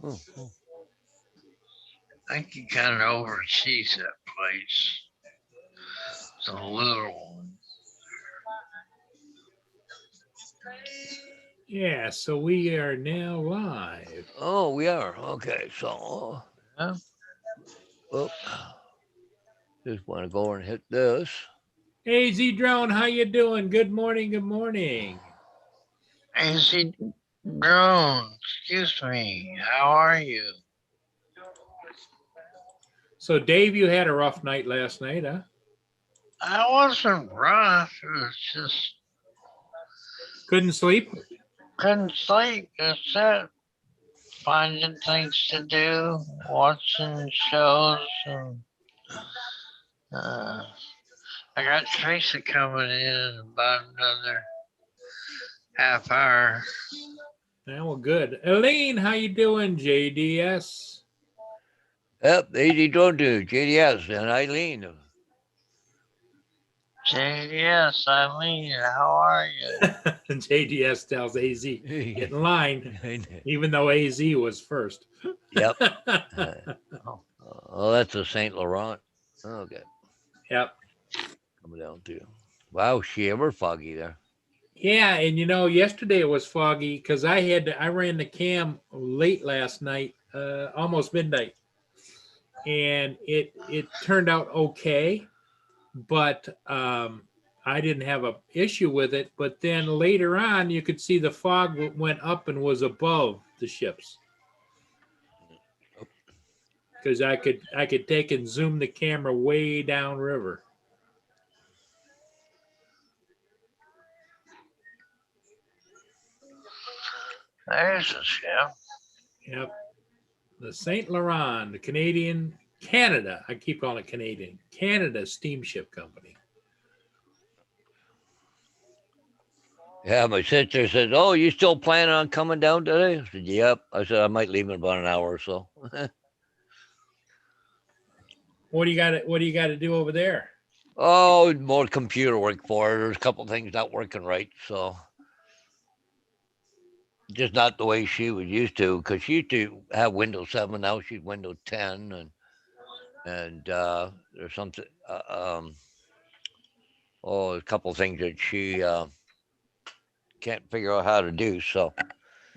Oh, oh. I think he kind of oversees that place. It's a little one. Yeah, so we are now live. Oh, we are. Okay, so Yeah. oh, just want to go and hit this. AZ Drone, how you doing? Good morning, good morning. AC Drone, excuse me. How are you? So Dave, you had a rough night last night, huh? I wasn't rough. It was just Couldn't sleep? couldn't sleep. That's it. Finding things to do, watching shows, and uh, I got Teresa coming in about another half hour. Yeah, well, good. Elaine, how you doing? JDS. Yep, AD Drone Dude, JDS, and Eileen. Yes, Eileen, how are you? JDS tells AZ, get in line, even though AZ was first. Yep. Oh, that's a Saint Laurent. Okay, Yep. coming down too. Wow, she ever foggy there. Yeah, and yesterday it was foggy because I ran the cam late last night, almost midnight, and it turned out okay, but I didn't have a issue with it. But then later on, you could see the fog went up and was above the ships because I could take and zoom the camera way down river. There's a ship. Yep, the Saint Laurent, the Canada. I keep calling it Canadian. Canada Steamship Company. Yeah, my sister says, "Oh, you still planning on coming down today?" I said, "Yep." I said, "I might leave in about an hour or so." What do you got? What do you got to do over there? Oh, more computer work for her. There's a couple things not working right, so just not the way she was used to. Because she used to have Windows 7, now she's Windows 10, and there's something. Oh, a couple things that she can't figure out how to do. So,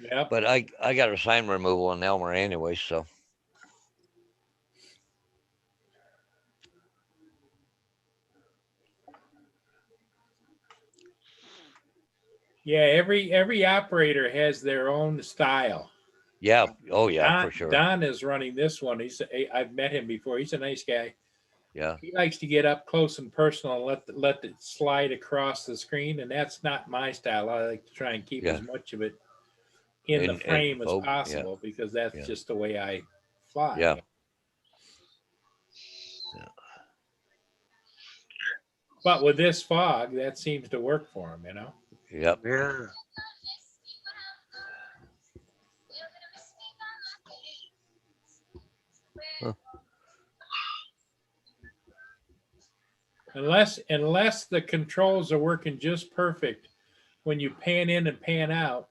Yep. but I got her sign removal on Elmer anyway, so. Yeah, every operator has their own style. Yeah. Oh, yeah, Don, for sure. Don is running this one. I've met him before. He's a nice guy. Yeah. He likes to get up close and personal and let it slide across the screen, and that's not my style. I like to try and keep Yeah. as much of it in the And frame as oh, yeah. possible because that's Yeah. just the way I fly. Yeah. Yeah. But with this fog, that seems to work for him. Yep. Yeah. Huh. Unless the controls are working just perfect when you pan in and pan out,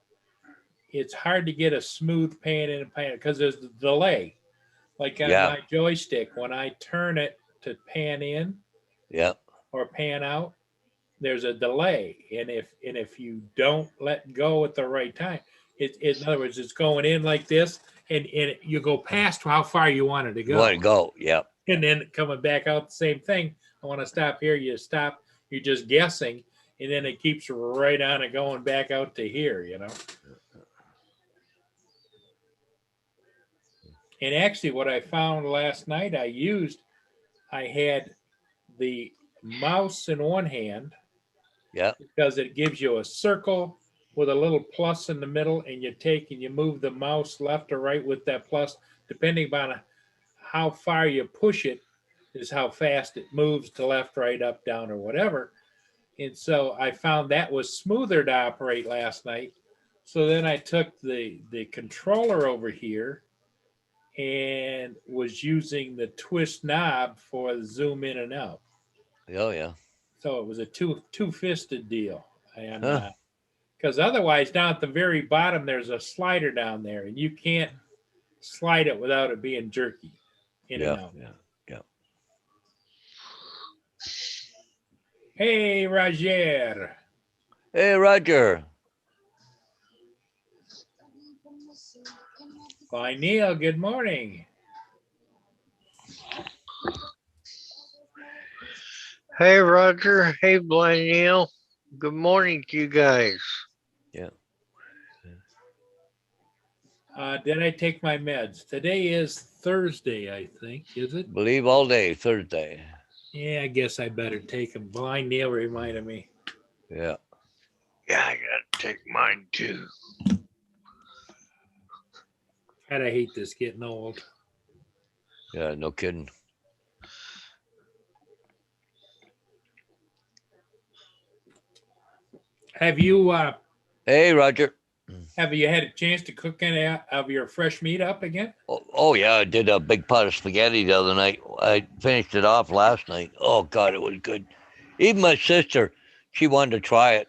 it's hard to get a smooth pan in and pan because there's the delay. Like on Yeah. my joystick, when I turn it to pan in Yep. or pan out, there's a delay, and if you don't let go at the right time, in other words, it's going in like this, and you go past how far you want it to You want go, to go? Yep. and then coming back out the same thing. I want to stop here. You stop. You're just guessing, and then it keeps right on and going back out to here. And actually, what I found last night, I had the mouse in one hand Yep. because it gives you a circle with a little plus in the middle, and you take and you move the mouse left or right with that plus, depending upon how far you push it, is how fast it moves to left, right, up, down, or whatever. And so I found that was smoother to operate last night. So then I took the controller over here and was using the twist knob for the zoom in and out. Oh, yeah. So it was a two fisted deal, and Huh. because otherwise down at the very bottom there's a slider down there, and you can't slide it without it being jerky in and Yeah, out. yeah, yeah. Hey, Roger. Hey, Roger. Hi, Neil. Good morning. Hey, Roger. Hey, Blind Neil. Good morning to you guys. Yeah. Did I take my meds? Today is Thursday, I think. Is it? Believe all day, Thursday. Yeah, I guess I better take them. Blind Neil reminded me. Yeah. Yeah, I gotta take mine too. God, I hate this getting old. Yeah, no kidding. Have you Hey, Roger. had a chance to cook any of your fresh meat up again? Oh yeah, I did a big pot of spaghetti the other night. I finished it off last night. Oh God, it was good. Even my sister, she wanted to try it.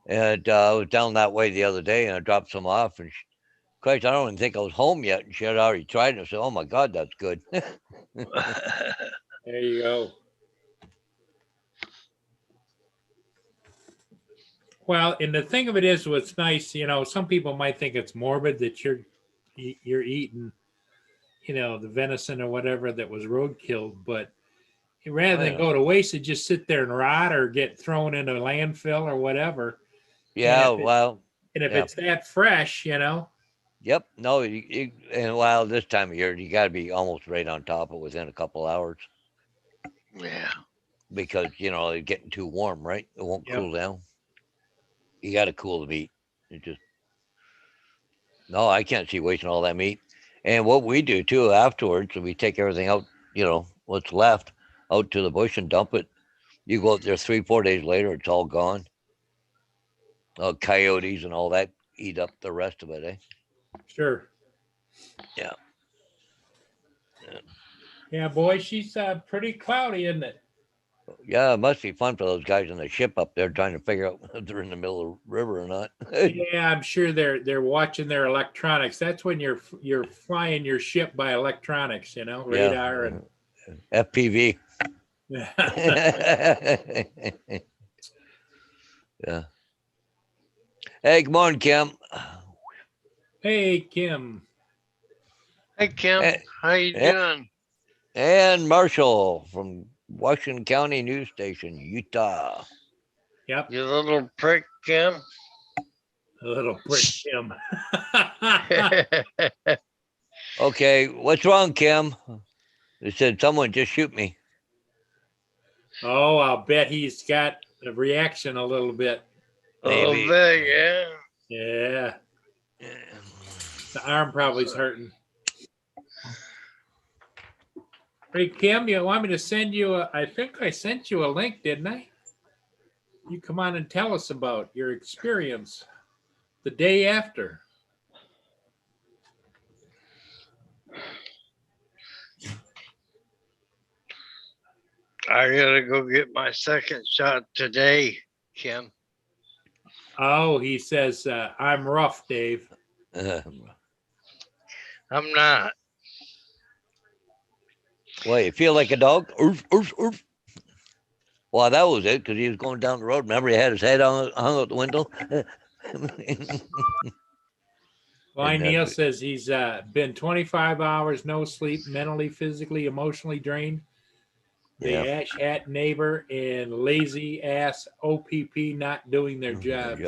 And I was down that way the other day and I dropped some off. And Christ, I don't even think I was home yet. And she had already tried it. I said, oh my God, that's good. There you go. Well, and the thing of it is, what's nice, some people might think it's morbid that you're eating, the venison or whatever that was road killed, but rather than Yeah. go to waste, it just sit there and rot or get thrown into a landfill or whatever. Yeah, if it- well, And if yeah. it's that fresh, Yep. No, and well, this time of year, you got to be almost right on top of it within a couple hours Yeah. because, it's getting too warm, right? It won't Yep. cool down. You got to cool the meat. No, I can't see wasting all that meat. And what we do too afterwards, we take everything out, what's left out to the bush and dump it. You go out there 3, 4 days later, it's all gone. Coyotes and all that eat up the rest of it, eh? Sure. Yeah. Yeah, boy, she's pretty cloudy, isn't it? Yeah, it must be fun for those guys on the ship up there trying to figure out if they're in the middle of the river or not. Yeah, I'm sure they're watching their electronics. That's when you're flying your ship by electronics, radar and FPV. Yeah. Hey, good morning, Kim. Hey, Kim. Hey, Kim. Hey, How you hey. doing? And Marshall from Washington County News Station, Utah. Yep, You little prick, Kim. a little prick, Kim. Okay, what's wrong, Kim? They said someone just shoot me. Oh, I'll bet he's got a reaction a little bit. A little Maybe. bit, yeah. Yeah, the arm probably's hurting. Hey, Kim, you want me to send you I think I sent you a link, didn't I? You come on and tell us about your experience the day after. I gotta go get my second shot today, Kim. Oh, he says, I'm rough, Dave. I'm not. Well, you feel like a dog? Oof, oof, oof. Well, that was it because he was going down the road. Remember, he had his head hung out the window. Blind that Neil be- says he's been 25 hours, no sleep, mentally, physically, emotionally drained. The Yeah. ash hat neighbor and lazy ass OPP not doing their jobs.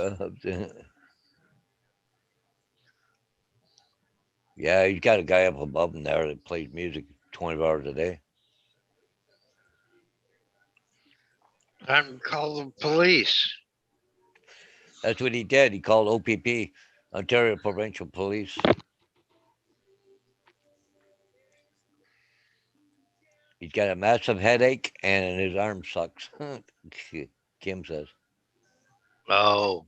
Yeah, he's got a guy up above him there that plays music 20 hours a day. I'm call the police. That's what he did. He called OPP, Ontario Provincial Police. He's got a massive headache and his arm sucks. Kim says. Oh.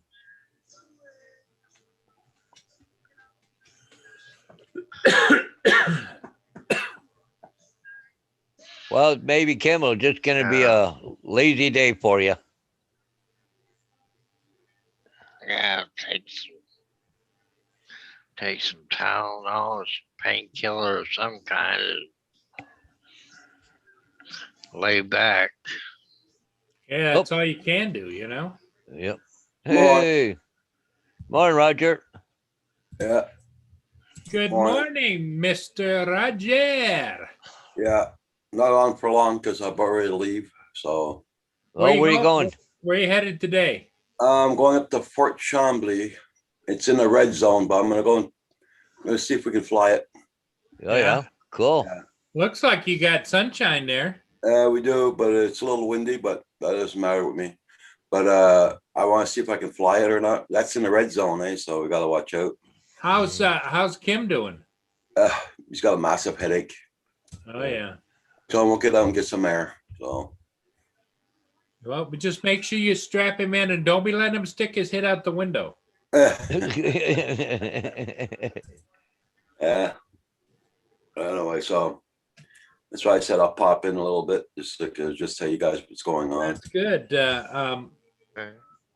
Well, maybe Kim will just going to be a lazy day for you. Yeah, take some Tylenol, painkiller of some kind, and lay back. Yeah, that's all you can do, you know? Yep. Morning. Hey. Morning, Roger. Yeah, Good Morning. morning, Mr. Roger. yeah. Not on for long because I'm about ready to leave. So Oh, where you going? Where you headed today? I'm going up to Fort Chambly. It's in the red zone, but I'm gonna see if we can fly it. Oh, Yeah. yeah. Cool. Yeah. Looks like you got sunshine there. We do, but it's a little windy, but that doesn't matter with me. But I want to see if I can fly it or not. That's in the red zone, eh? So we got to watch out. How's Kim doing? He's got a massive headache, Oh yeah. so we'll get out and get some air. So Well, but just make sure you strap him in and don't be letting him stick his head out the window. yeah. Anyway, so that's why I said I'll pop in a little bit just tell you guys what's going on. That's good.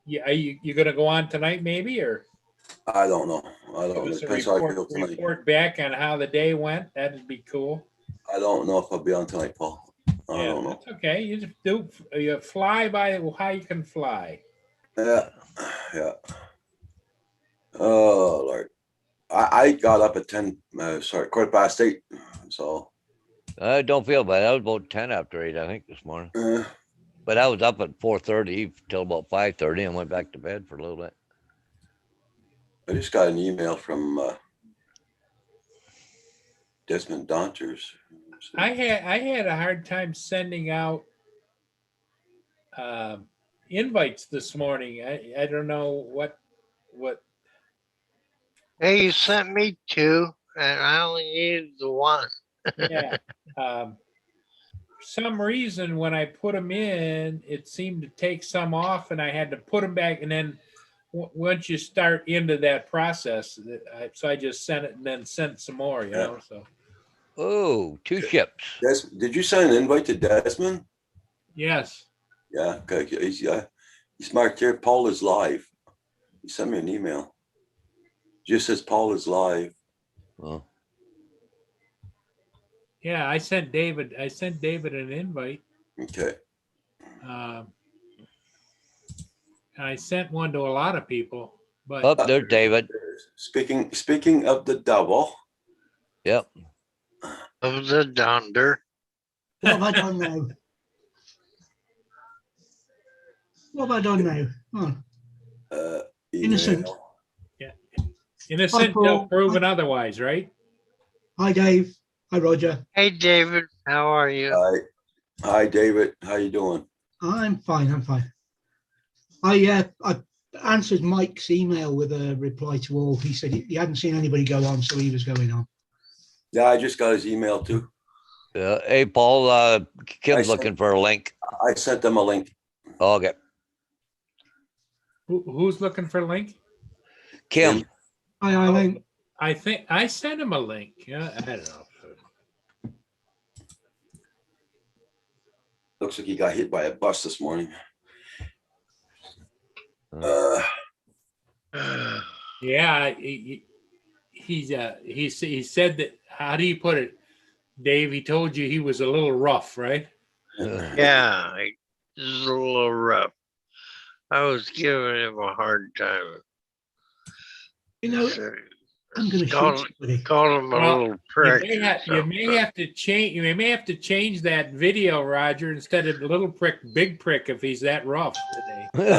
Yeah, are you gonna go on tonight, maybe, or I don't know. I give don't know. us a Depends how I feel tonight. report back on how the day went? That'd be cool. I don't know if I'll be on tonight, Paul. I don't know. That's okay. You just you fly by how you can fly. Yeah. Yeah. Oh Lord. I got up at 8:15. So I don't feel bad. I was about 10 after 8, I think, this morning. uh, But I was up at 4:30 till about 5:30 and went back to bed for a little bit. I just got an email from Desmond Daunters. I had a hard time sending out invites this morning. I don't know what Hey, you sent me 2, and I only needed the 1. yeah. For some reason, when I put them in, it seemed to take some off, and I had to put them back. And then once you start into that process, so I just sent it and then sent some more. You know, so Oh, 2 ships. Did you send an invite to Desmond? yes. Yeah. Okay. He's marked here. Paul is live. He sent me an email. Just says Paul is live. Oh. Yeah, I sent David an invite. Okay. I sent one to a lot of people, but Up there, David. Speaking of the devil. Yep. Of the Donder. What have I done now? What have I done now? Oh, Innocent. Email. innocent Hi, Paul. till proven otherwise, right? hi, Dave. Hi, Roger. Hey, David, how are you? Hi, David. How you doing? I'm fine. I'm fine. I answered Mike's email with a reply to all. He said he hadn't seen anybody go on, so he was going on. Yeah, I just got his email too. Hey, Paul, Kim's looking for a link. I sent them a link. Okay. Who's looking for a link? Kim. Hi, Eileen. I think I sent him a link. Yeah, I don't know. Looks like he got hit by a bus this morning. Yeah, he said that. How do you put it, Dave? He told you he was a little rough, right? Yeah, this is a little rough. I was giving him a hard time. You know, So, I'm going to called, shoot somebody. called him a Well, little prick. You may have to change. You may have to change that video, Roger, instead of little prick, big prick, if he's that rough today.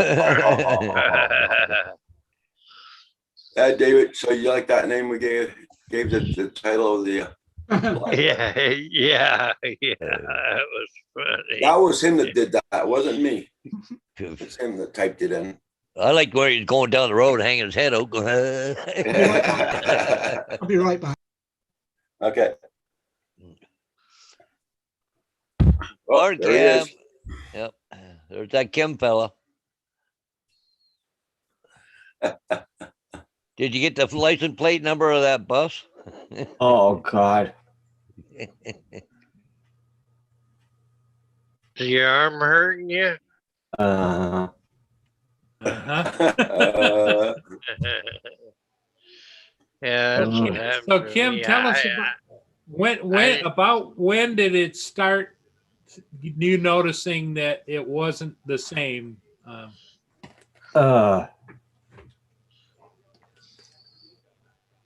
David, so you like that name we gave the title of the yeah, that was funny. that was him that did that. It wasn't me. It's him that typed it in. I like where he's going down the road, hanging his head out. I'll be right back. Okay. Or there he Kim. is. Yep. There's that Kim fella. Did you get the license plate number of that bus? Oh God. Is your arm hurting you? Uh-huh. Yeah, that's what happened So to Kim, me. tell us about when did it start? You noticing that it wasn't the same? Uh,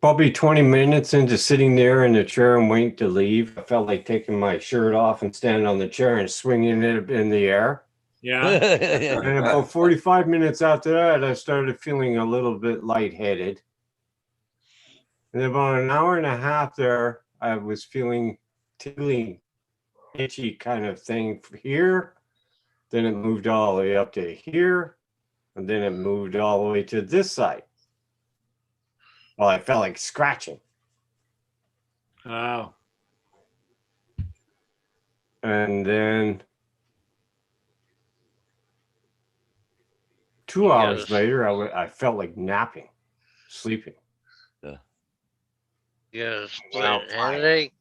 Probably 20 minutes into sitting there in the chair and waiting to leave, I felt like taking my shirt off and standing on the chair and swinging it in the air. Yeah. And about 45 minutes after that, I started feeling a little bit lightheaded. And about an hour and a half there, I was feeling tickling, itchy kind of thing here. Then it moved all the way up to here. And then it moved all the way to this side. Well, I felt like scratching. Wow. And then 2 Yes. hours later, I felt like napping, sleeping. Yes, Wow. headache.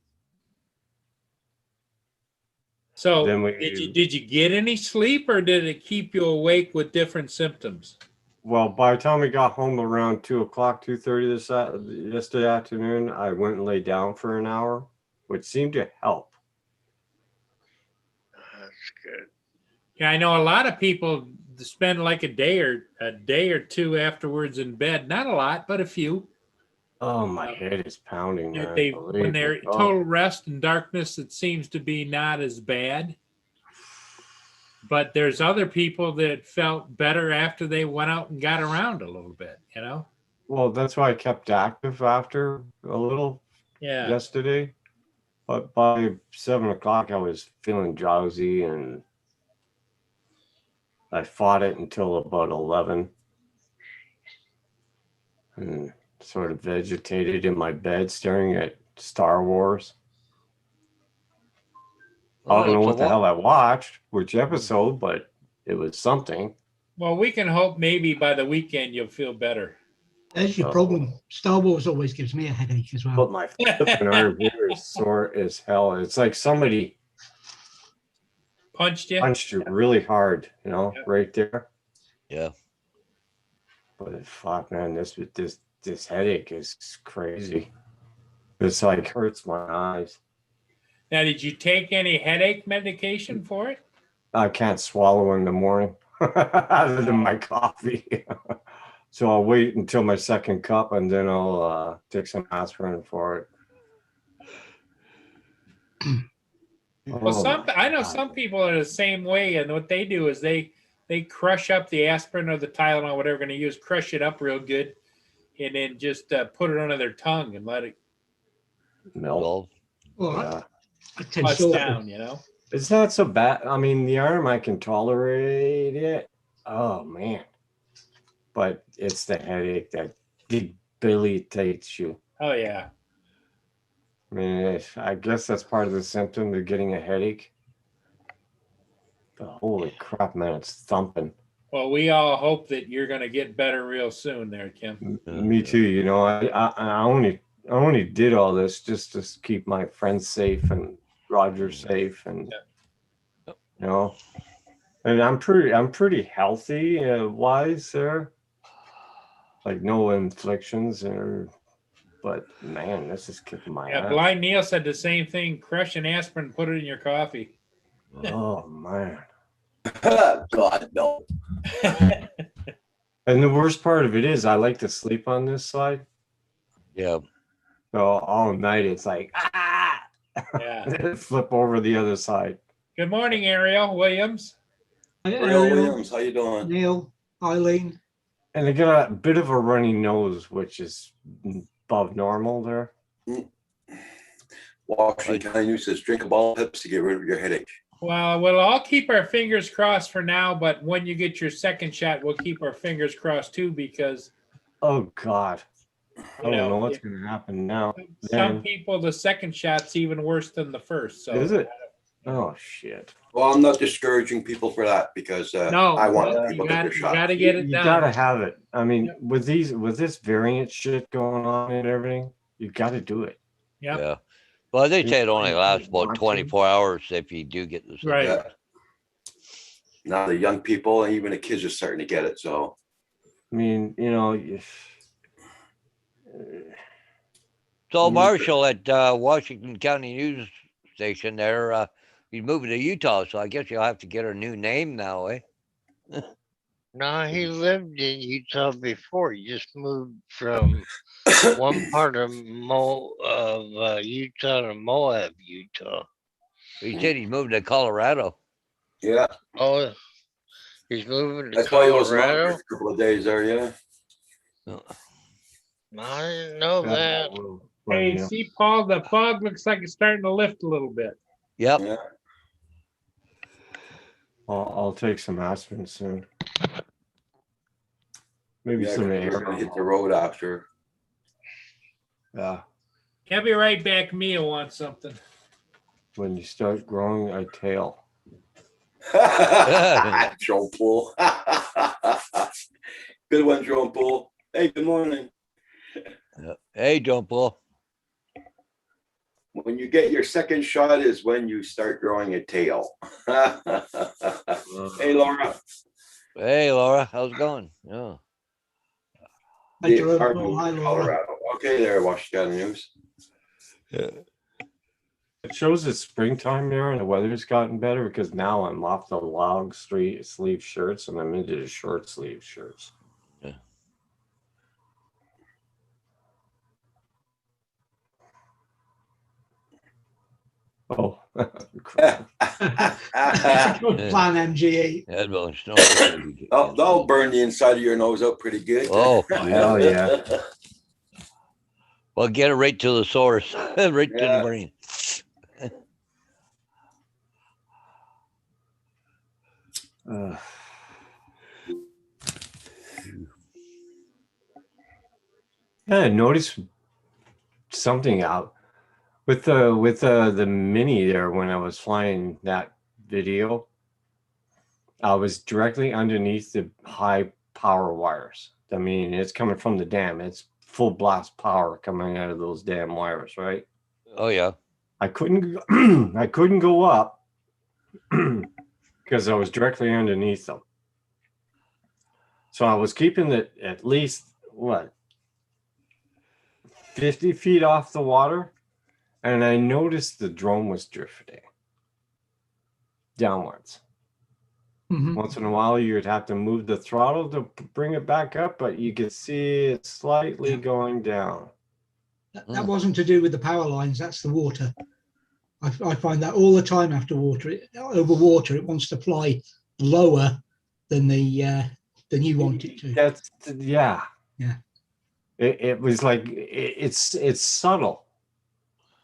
So Then did you get any sleep, or did it keep you awake with different symptoms? Well, by the time we got home around 2:00, 2:30 yesterday afternoon, I went and lay down for an hour, which seemed to help. That's good. Yeah, I know a lot of people spend like a day or two afterwards in bed. Not a lot, but a few. Oh, my head is pounding, man. When Believe they're me. Oh, total rest and darkness, it seems to be not as bad. But there's other people that felt better after they went out and got around a little bit, you know? well, that's why I kept active after a little Yeah. yesterday. But by 7:00, I was feeling drowsy and I fought it until about 11 and sort of vegetated in my bed staring at Star Wars. I don't know what the hell I watched, which episode, but it was something. Well, we can hope maybe by the weekend you'll feel better. There's your problem. Star Wars always gives me a headache as But well. my flipping arm here is sore as hell. It's like somebody Punched you? punched you really hard, you know, Yeah. right there. Yeah. But fuck, man, this headache is crazy. It's like hurts my eyes. Now, did you take any headache medication for it? I can't swallow in the morning other than my coffee. So I'll wait until my second cup and then I'll take some aspirin for it. Well, I know God. some people are the same way, and what they do is they crush up the aspirin or the Tylenol, whatever they're going to use, crush it up real good, and then just put it under their tongue and let it Melt. Well, Well, Yeah. I tend bust to down, you know? It's not so bad. I mean, the arm, I can tolerate it. Oh, man. But it's the headache that debilitates you. Oh, yeah. I mean, I guess that's part of the symptom of getting a headache. But holy crap, man, it's thumping. Well, we all hope that you're going to get better real soon there, Kim. Me too. You know, I only did all this just to keep my friends safe and Roger safe, and you know, and I'm pretty healthy wise there. Like no inflictions but man, this is kicking my Yeah, ass. Blind Neil said the same thing. Crush an aspirin, put it in your coffee. Oh man. God, no. And the worst part of it is I like to sleep on this side. yeah. So all night it's like Yeah. flip over the other side. Good morning, Ariel Williams. Real Ariel, Williams, how you doing? Neil, Eileen. And I got a bit of a runny nose, which is above normal there. Washington County says drink a ball of Pepsi to get rid of your headache. Well, we'll all keep our fingers crossed for now, but when you get your second shot, we'll keep our fingers crossed too, because Oh God. I You don't know, know what's going to happen now. some Then. people, the second shot's even worse than the first. So Is it? Oh shit. Well, I'm not discouraging people for that because No, I want well, people you to get their got you shot. got to get it You done. gotta have it. I mean, Yep. with this variant shit going on and everything, you got to do it. Yep. Yeah. Well, they say it only lasts about Want to. 24 hours if you do get this. Right. Yeah. Now the young people and even the kids are starting to get it. So I mean, you know, So Mhm. Marshall at Washington County News Station there, he's moving to Utah, so I guess you'll have to get her new name now, eh? No, he lived in Utah before. He just moved from one part of Utah to Moab, Utah. He said he's moving to Colorado. Yeah, Oh, he's moving to that's why he wasn't on for Colorado. a couple of days there. Yeah. I didn't know Yeah, that. but, Hey, yeah. see, Paul, the fog looks like it's starting to lift a little bit. Yep. Yeah. I'll take some aspirin soon. Maybe Yeah, 'cause some we're air. gonna hit the road after. Yeah. I'll be right back. Mia wants something. When you start growing a tail. Drone pool. Good one, drone pool. Hey, good morning. Hey, John Paul. When you get your second shot is when you start growing a tail. Hey, Laura. Hey, Laura. How's it going? Yeah. Hi, Yeah, Jerome. our Oh, move hi, to Laura. Colorado. Okay, there, Washington News. It shows it's springtime there and the weather's gotten better because now I'm off the long sleeve shirts and I'm into the short sleeve shirts. Yeah. Oh, crap. Good plan, MGE. That will snow. That'll burn the inside of your nose out pretty good. Oh, hell yeah. Well, get it right to the source, right to Yeah. the brain. Yeah, I noticed something out with the mini there when I was flying that video. I was directly underneath the high power wires. I mean, it's coming from the dam. It's full blast power coming out of those damn wires, right? Oh, yeah. I couldn't I couldn't go up because I was directly underneath them. So I was keeping it at least what 50 feet off the water, and I noticed the drone was drifting downwards. Mhm. Once in a while, you'd have to move the throttle to bring it back up, but you could see it slightly going down. That wasn't to do with the power lines. That's the water. I find that all the time after water. Over water, it wants to fly lower than than you want it to. That's yeah. Yeah. It was like it's subtle.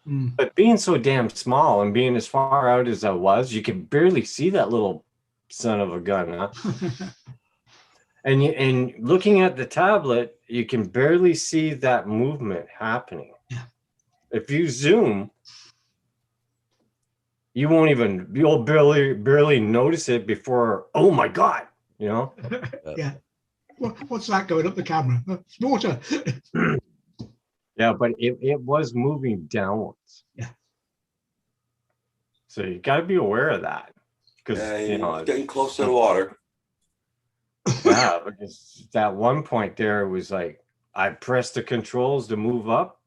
Mm. But being so damn small and being as far out as I was, you could barely see that little son of a gun, huh? And looking at the tablet, you can barely see that movement happening. Yeah. If you zoom, you'll barely notice it before, oh my God, you know? Yeah. What's that going up the camera? It's water. Yeah, but it was moving downwards. Yeah. So you got to be aware of that. Because, you know, it's getting close to the water. yeah, because at one point there, it was like I pressed the controls to move up,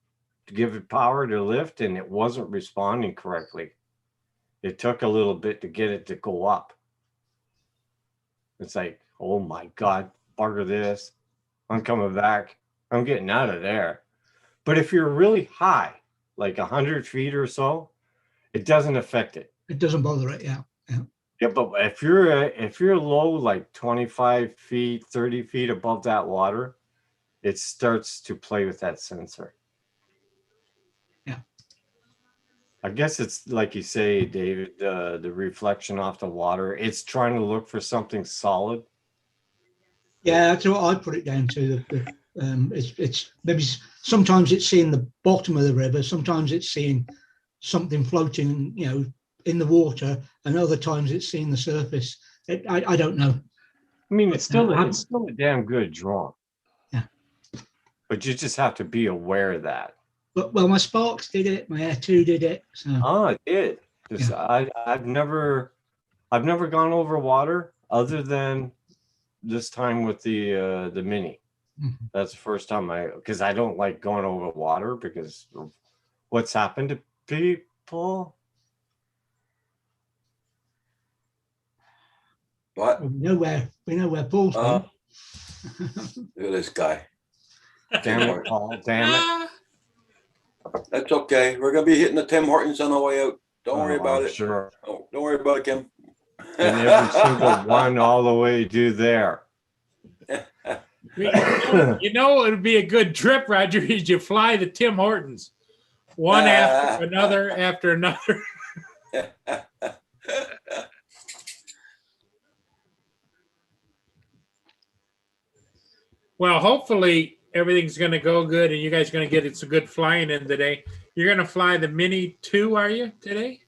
to give it power to lift, and it wasn't responding correctly. It took a little bit to get it to go up. It's like, oh my God, bugger this. I'm coming back. I'm getting out of there. But if you're really high, like 100 feet or so, it doesn't affect it. It doesn't bother it. Yeah. Yeah, but if you're low, like 25 feet, 30 feet above that water, it starts to play with that sensor. Yeah. I guess it's like you say, David, the reflection off the water. It's trying to look for something solid. Yeah, that's what I put it down to. It's maybe sometimes it's seeing the bottom of the river, sometimes it's seeing something floating, you know, in the water, and other times it's seeing the surface. I don't know. I mean, it's still a damn good drone. Yeah. But you just have to be aware of that. But well, my Sparks did it, my Air 2 did it. So Oh, it did. 'Cause I've never gone over water other than this time with the Mini. Mhm. That's the first time because I don't like going over water because of what's happened to people. What? We know where Paul's Uh, from. look at this guy. Damn it, Paul. Damn it. That's okay. We're gonna be hitting the Tim Hortons on the way out. Don't worry Oh, about I'm it. sure. Oh, don't worry about it, Kim. And every single one all the way to there. You know, it would be a good trip, Roger, is you fly the Tim Hortons one after another after another. Well, hopefully everything's going to go good and you guys are going to get some good flying in today. You're going to fly the Mini 2, are you, today?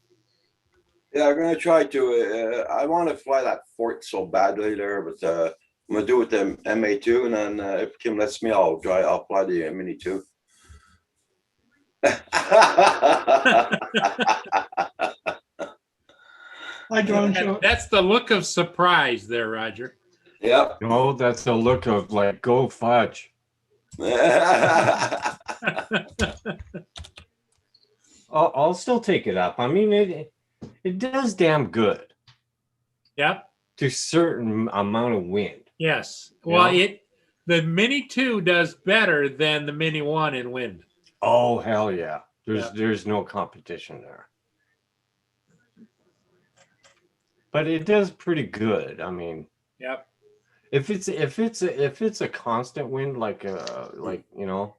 Yeah, I'm gonna try to. I want to fly that fort so badly there, but I'm gonna do it with the MA2, and then if Kim lets me, I'll fly the Mini 2. Hi, drone shot. That's the look of surprise there, Roger. Yep. No, that's a look of like, go fudge. I'll still take it up. I mean, it does damn good Yep. to certain amount of wind. Yes. Well, Yeah. the Mini 2 does better than the Mini 1 in wind. Oh hell yeah! Yeah. There's no competition there. But it does pretty good. I mean, Yep. if it's a constant wind, like you know,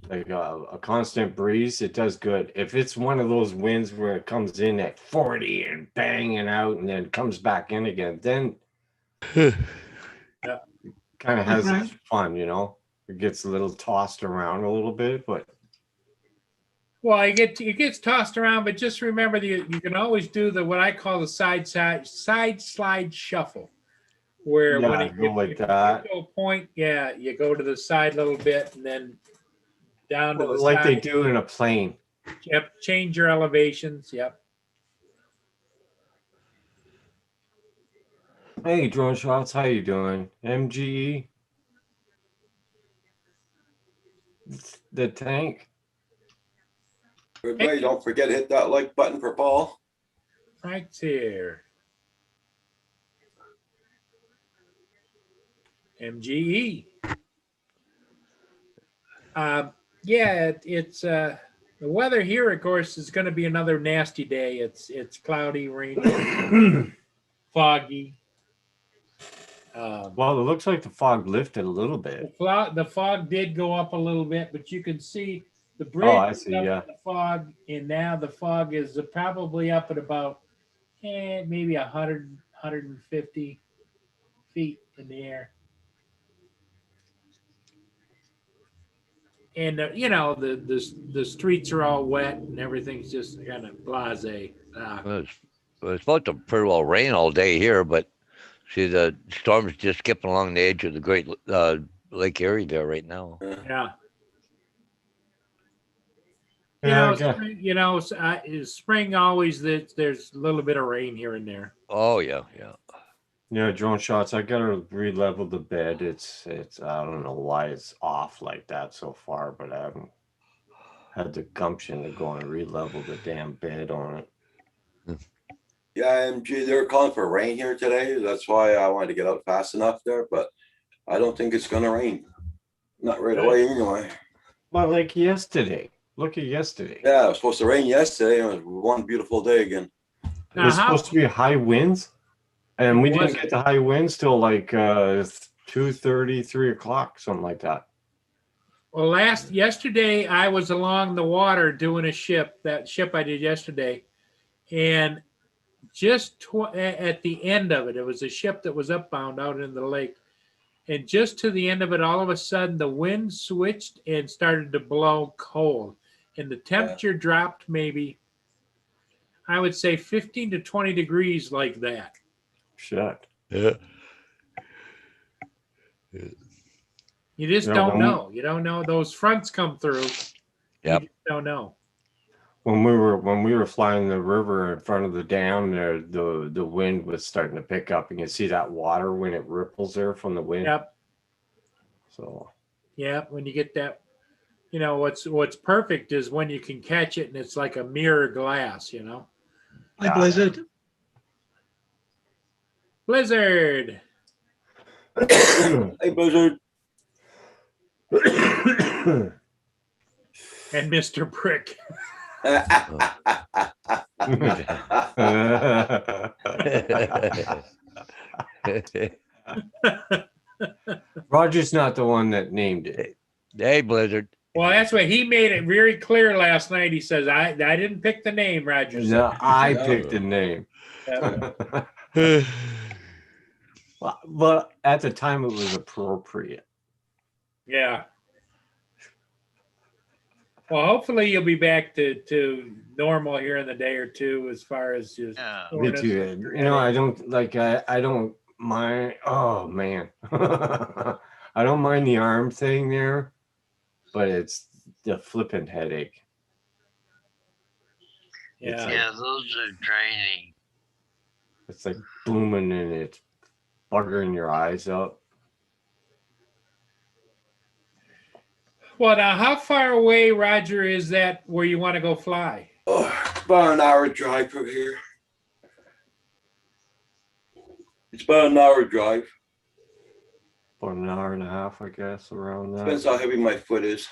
like a constant breeze, it does good. If it's one of those winds where it comes in at 40 and banging out and then comes back in again, then Yeah. kind of has Right. its fun, you know. It gets a little tossed around a little bit, but Well, it gets tossed around, but just remember that you can always do what I call the side slide shuffle, where yeah, when it go like if that. you get to a point, yeah, you go to the side a little bit and then down to the Like side. they do in a plane. Yep, change your elevations. Yep. Hey, drone shots, how you doing? MGE, the tank. Everybody, don't forget to hit that like button for Paul. Right there. MGE. Yeah, it's the weather here, of course, is going to be another nasty day. It's cloudy, rainy, foggy. Well, it looks like the fog lifted a little bit. The fog did go up a little bit, but you can see the bridge Oh, I is see, up yeah. in the fog, and now the fog is probably up at about maybe 100, 150 feet in the air. And you know, the streets are all wet and everything's just kind of blasé. It's supposed to pretty well rain all day here, but see the storm's just skipping along the edge of the Great Lake Erie there right now. Yeah. Yeah, Spring always there's a little bit of rain here and there. Oh yeah. yeah, drone shots. I gotta re-level the bed. It's I don't know why it's off like that so far, but I haven't had the gumption to go and re-level the damn bed on it. Yeah, MG, they were calling for rain here today. That's why I wanted to get out fast enough there, but I don't think it's gonna rain. Not right away anyway. Well, like yesterday. Look at yesterday. Yeah, it was supposed to rain yesterday. It was one beautiful day again. It was supposed to be high winds, and we didn't wasn't. get the high winds till like 2:30, 3 o'clock, something like that. Well, yesterday I was along the water doing that ship I did yesterday, and just at the end of it, it was a ship that was upbound out in the lake, and just to the end of it, all of a sudden the wind switched and started to blow cold, and the temperature dropped maybe, I would say 15 to 20 degrees like that. Shit. Yeah. You just Yeah, don't when- know. You don't know. Those fronts come through. Yep. You just don't know. When we were flying the river in front of the dam there, the wind was starting to pick up. You can see that water when it ripples there from the wind. Yep. So Yeah, when you get that, you know, what's perfect is when you can catch it and it's like a mirror glass, you know. Hi, Blizzard. Blizzard. Hey, Blizzard. And Mr. Prick. Roger's not the one that named it. Hey, Blizzard. Well, that's what he made it very clear last night. He says, I didn't pick the name, Roger. No, said. I picked the name. Yeah. But at the time, it was appropriate. Yeah. Well, hopefully you'll be back to normal here in the day or two as far as just Yeah. Me soreness. too. You know, I don't like. I don't mind. Oh man, I don't mind the arm thing there, but it's the flipping headache. Yeah. Yeah, those are draining. It's like booming and it's buggering your eyes up. Well, now, how far away, Roger, is that where you want to go fly? Oh, about an hour drive from here. It's about an hour drive. For an hour and a half, I guess, around Depends that. how heavy my foot is.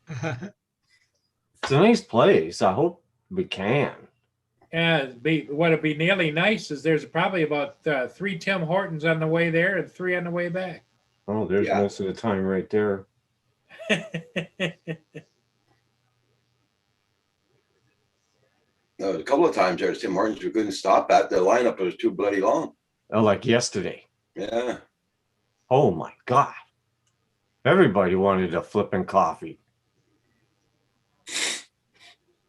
It's a nice place. I hope we can. And what'd be nearly nice is there's probably about 3 Tim Hortons on the way there and 3 on the way back. Oh, there's Yeah. most of the time right there. A couple of times there's Tim Hortons we couldn't stop at. The lineup was too bloody long. Oh, like yesterday. Yeah. Oh my God. Everybody wanted a flipping coffee.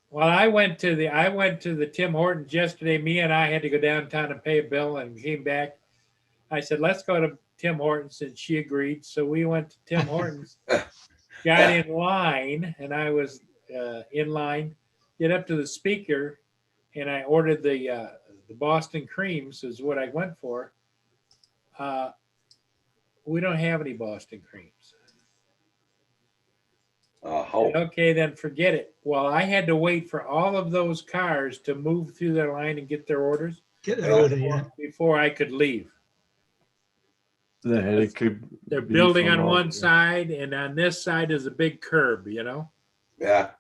Well, I went to the Tim Hortons yesterday. Me and I had to go downtown and pay a bill and came back. I said, let's go to Tim Hortons, and she agreed. So we went to Tim Hortons, got in line, and I was in line, get up to the speaker, and I ordered the Boston creams is what I went for. We don't have any Boston creams. Oh, Okay, then forget it. Well, I had to wait for all of those cars to move through their line and get their orders Get their order, yeah. before I could leave. The headache could. They're be building from on all- one side, and on this side is a big curb, you know? yeah.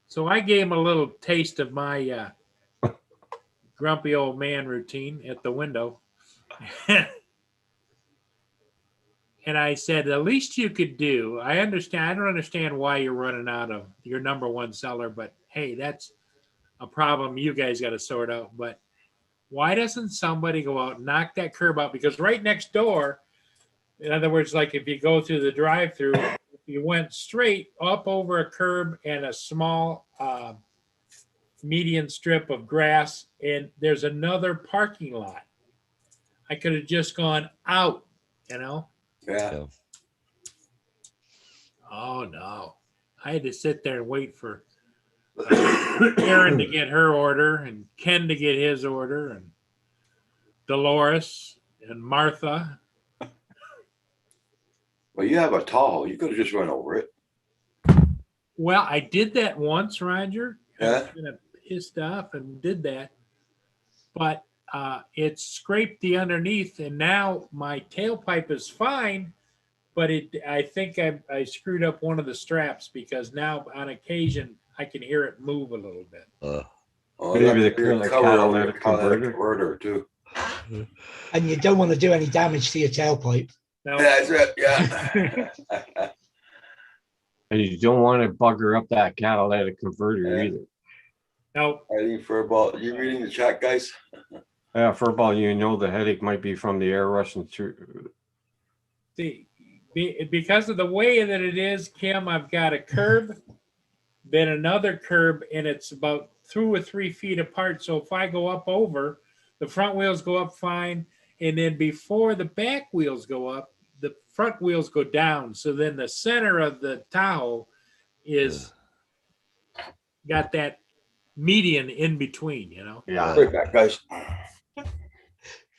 So I gave him a little taste of my grumpy old man routine at the window. And I said, the least you could do, I don't understand why you're running out of your number one seller, but hey, that's a problem you guys got to sort out. But why doesn't somebody go out and knock that curb out? Because right next door, in other words, like if you go through the drive-through, if you went straight up over a curb and a small median strip of grass, and there's another parking lot. I could have just gone out, you know? Yeah. Oh, no. I had to sit there and wait for Karen to get her order and Ken to get his order and Dolores and Martha. Well, you have a Tahoe. You could have just run over it. Well, I did that once, Roger. I was Yeah. kind of pissed off and did that. But it scraped the underneath, and now my tailpipe is fine. But I think I screwed up one of the straps because now on occasion I can hear it move a little bit. Oh, Maybe that the could be catalytic cover over your converter. converter too. And you don't want to do any damage to your tailpipe. Now, That's it. Yeah. And you don't want to bugger up that catalytic converter Yeah. either. now Writing for a ball. You reading the chat, guys? Yeah, for all you know, the headache might be from the air rushing through. because of the way that it is, Kim, I've got a curb, then another curb, and it's about 2 or 3 feet apart. So if I go up over, the front wheels go up fine. And then before the back wheels go up, the front wheels go down. So then the center of the Tahoe is got that median in between, you know? Yeah. Right back, guys.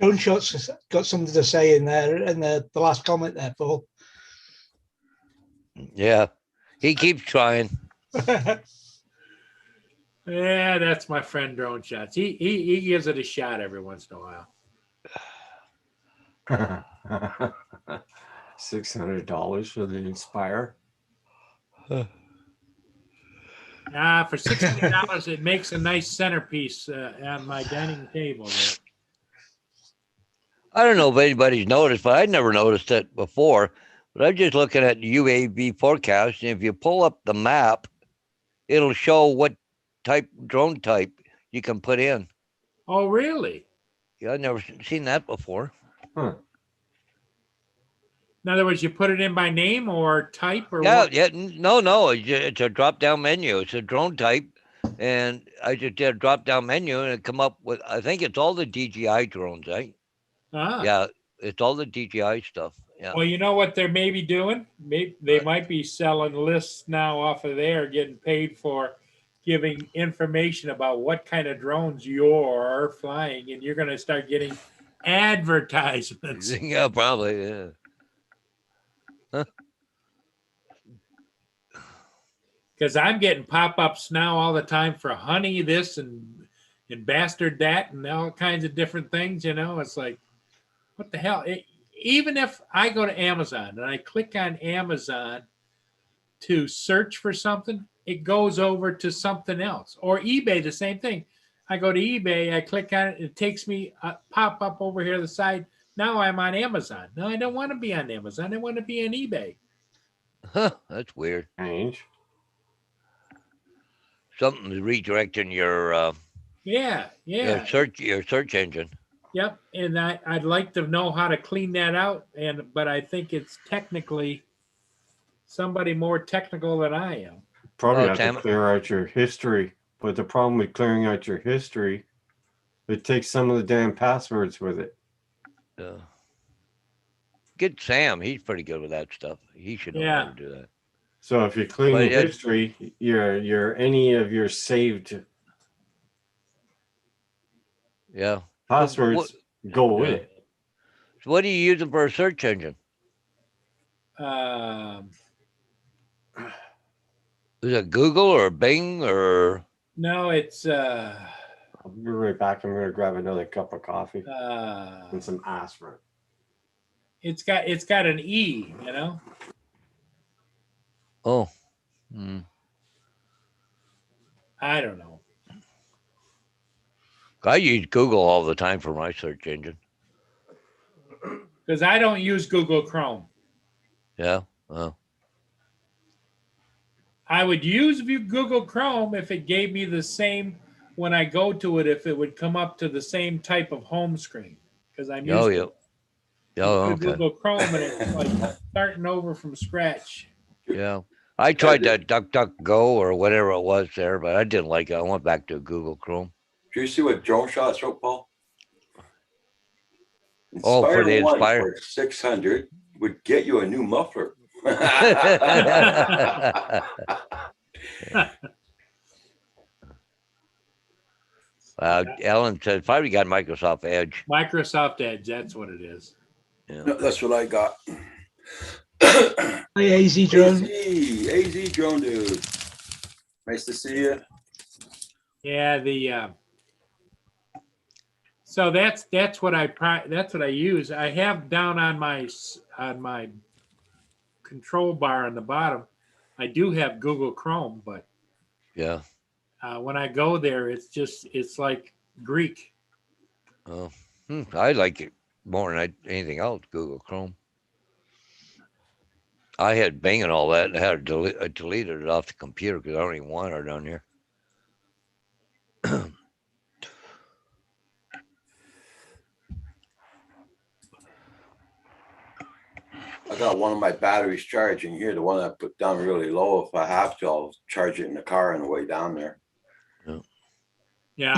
Drone Shot's got something to say in there in the last comment there, Paul. Yeah, he keeps trying. Yeah, that's my friend Drone Shots. He gives it a shot every once in a while. $600 for the Inspire. For $600, it makes a nice centerpiece on my dining table there. I don't know if anybody's noticed, but I'd never noticed it before. But I'm just looking at UAV forecast, and if you pull up the map, it'll show what drone type you can put in. Oh, really? Yeah, I've never seen that before. Huh. In other words, you put it in by name or type or Yeah, what? yeah, no, it's a drop-down menu. It's a drone type, and I just did a drop-down menu, and it come up with, I think it's all the DJI drones, right? Ah. Yeah, it's all the DJI stuff. Yeah. Well, you know what they may be doing? They might be selling lists now off of there, getting paid for giving information about what kind of drones you're flying, and you're going to start getting advertisements. Yeah, probably. Yeah. Because I'm getting pop-ups now all the time for honey this and bastard that and all kinds of different things. You know, it's like, what the hell? Even if I go to Amazon and I click on Amazon to search for something, it goes over to something else. Or eBay, the same thing. I go to eBay, I click on it, it takes me a pop up over here to the side. Now I'm on Amazon. No, I don't want to be on Amazon. I want to be on eBay. Huh, that's weird. Strange. Something's redirecting your Yeah. your search engine. Yep. And I'd like to know how to clean that out. But I think it's technically somebody more technical than I am. Probably Oh, have Tam- to clear out your history. But the problem with clearing out your history, it takes some of the damn passwords with it. Get Sam. He's pretty good with that stuff. He should know how to do that. So if you clean But your it- history, your any of your saved Yeah. passwords go with Yeah. it. So what are you using for a search engine? Is it Google or Bing or? No, it's I'll be right back. I'm gonna grab another cup of coffee and some aspirin. it's got an E, you know. Oh. I don't know. I use Google all the time for my search engine. Because I don't use Google Chrome. Yeah. Oh. I would use Google Chrome if it gave me the same, when I go to it, if it would come up to the same type of home screen. Because I'm Oh, using yeah. Oh, okay. Google Chrome and it's like starting over from scratch. Yeah. I tried that DuckDuckGo or whatever it was there, but I didn't like it. I went back to Google Chrome. Do you see what Drone Shots wrote, Paul? Oh, for the One Inspire. for 600 would get you a new muffler. Ellen said probably got Microsoft Edge. Microsoft Edge, that's what it is. Yeah. No, that's what I got. Hey, AZ Drone. AZ Drone dude. Nice to see you. Yeah, so that's what I use. I have down on my control bar on the bottom, I do have Google Chrome, but Yeah. when I go there, it's like Greek. Oh. I like it more than anything else, Google Chrome. I had Bing and all that, and I deleted it off the computer because I don't even want it on here. I got one of my batteries charging here, the one I put down really low. If I have to, I'll charge it in the car on the way down there. Yeah.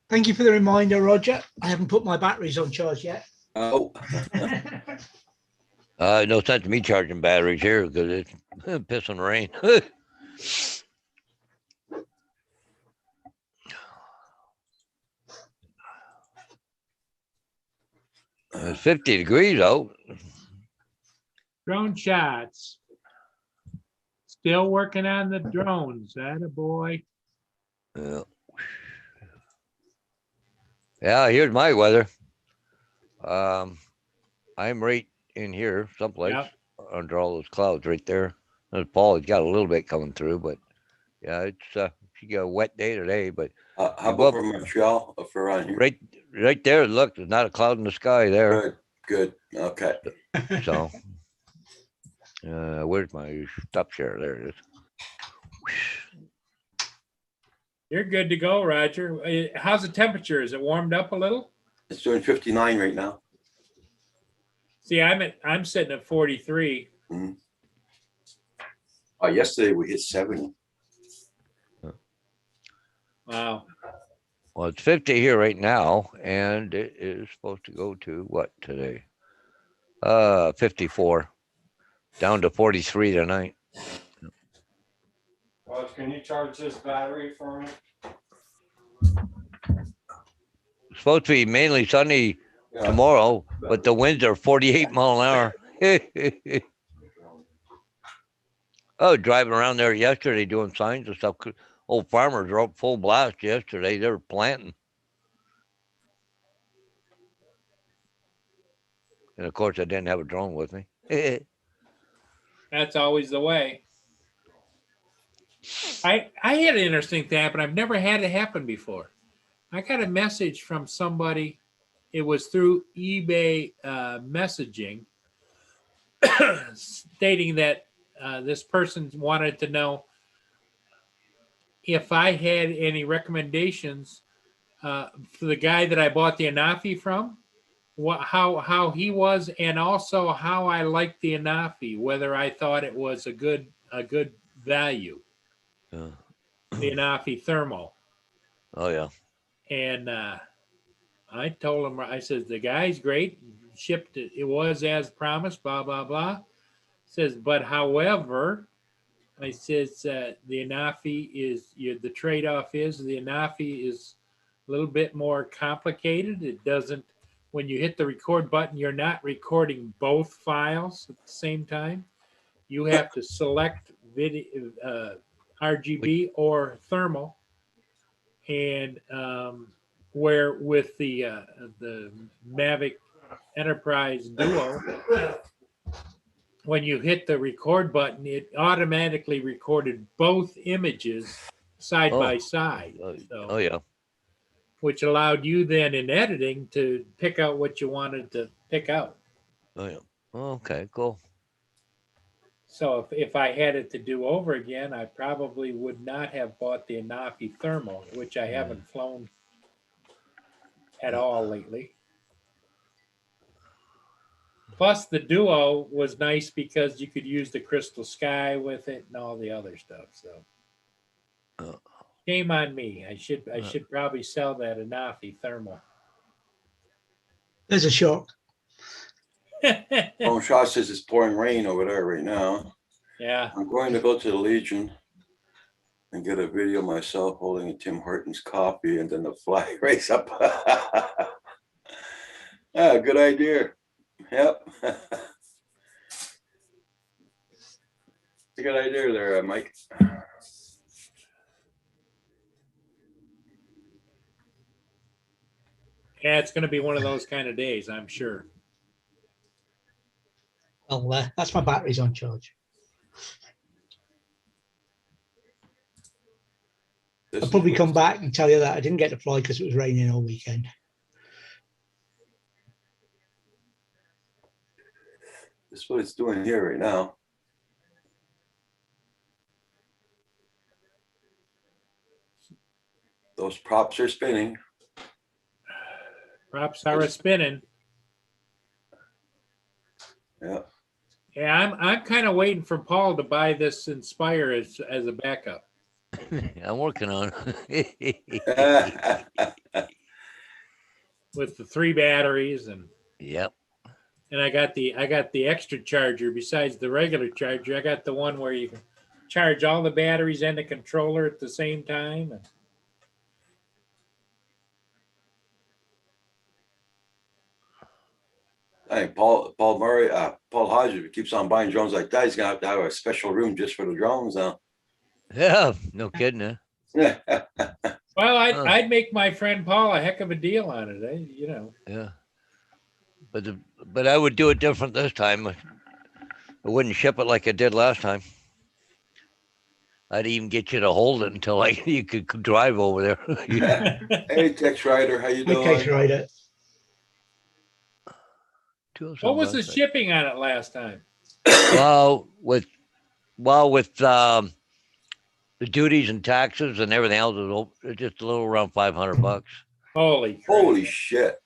Thank you for the reminder, Roger. I haven't put my batteries on charge yet. Oh, No sense me charging batteries here because it's pissing rain. It's 50 degrees out. Drone shots. Still working on the drones. Atta boy. Yeah. Yeah, here's my weather. I'm right in here someplace Yep. under all those clouds right there. There's Paul, he's got a little bit coming through, but yeah, she got a wet day today, but How You about up? for Montreal, if we're on here? right there, look, there's not a cloud in the sky there. Good, okay. So, where's my stop share? There it is. You're good to go, Roger. How's the temperature? Is it warmed up a little? It's doing 59 right now. See, I'm sitting at 43. Yesterday we hit 70. Wow. Well, it's 50 here right now, and it is supposed to go to what today? 54, down to 43 tonight. Well, can you charge this battery for me? It's supposed to be mainly sunny Yeah. tomorrow, but the winds are 48 mile an hour. I was driving around there yesterday doing signs and stuff. Old farmers were up full blast yesterday. They were planting. And of course, I didn't have a drone with me. That's always the way. I had an interesting thing happen. I've never had it happen before. I got a message from somebody. It was through eBay messaging stating that this person wanted to know if I had any recommendations for the guy that I bought the Anafi from, how he was, and also how I liked the Anafi, whether I thought it was a good value, Yeah. the Anafi Thermal. Oh, yeah. And I told him, I said, the guy's great, shipped it, it was as promised, blah, blah, blah. Says, but however, I says the Anafi is, the trade-off is the Anafi is a little bit more complicated. It doesn't, when you hit the record button, you're not recording both files at the same time. You have to select video, RGB or thermal. And where with the Mavic Enterprise Duo, when you hit the record button, it automatically recorded both images side by side. So, Oh, yeah. which allowed you then in editing to pick out what you wanted to pick out. Oh, yeah. Okay, cool. So if I had it to do over again, I probably would not have bought the Anafi Thermal, which I haven't flown at all lately. Plus the Duo was nice because you could use the Crystal Sky with it and all the other stuff. So shame on me. I should probably sell that Anafi Thermal. There's a shock. Long shot says it's pouring rain over there right now. Yeah. I'm going to go to the Legion and get a video of myself holding a Tim Hortons coffee and then the flag race up. Yeah, good idea. Yep. It's a good idea there, Mike. Yeah, it's going to be one of those kind of days, I'm sure. Well, that's my batteries on charge. I'll probably come back and tell you that I didn't get to fly because it was raining all weekend. This is what it's doing here right now. Those props are spinning. Props are a spinning. Yeah. Yeah, I'm kind of waiting for Paul to buy this Inspire as a backup. I'm working on With the 3 batteries and Yep. I got the extra charger besides the regular charger. I got the one where you can charge all the batteries and the controller at the same time. And I think Paul Murray, Paul Hodges keeps on buying drones like that. He's gonna have to have a special room just for the drones now. Yeah, no kidding, huh? Yeah. Well, Huh. I'd make my friend Paul a heck of a deal on it. You know. Yeah. But I would do it different this time. I wouldn't ship it like I did last time. I'd even get you to hold it until you could drive over there. Yeah. Hey, Tex Rider, how you Okay, doing? Ryder. What was the shipping on it last time? Well, with the duties and taxes and everything else, it was just a little around $500. Holy crap. Holy shit.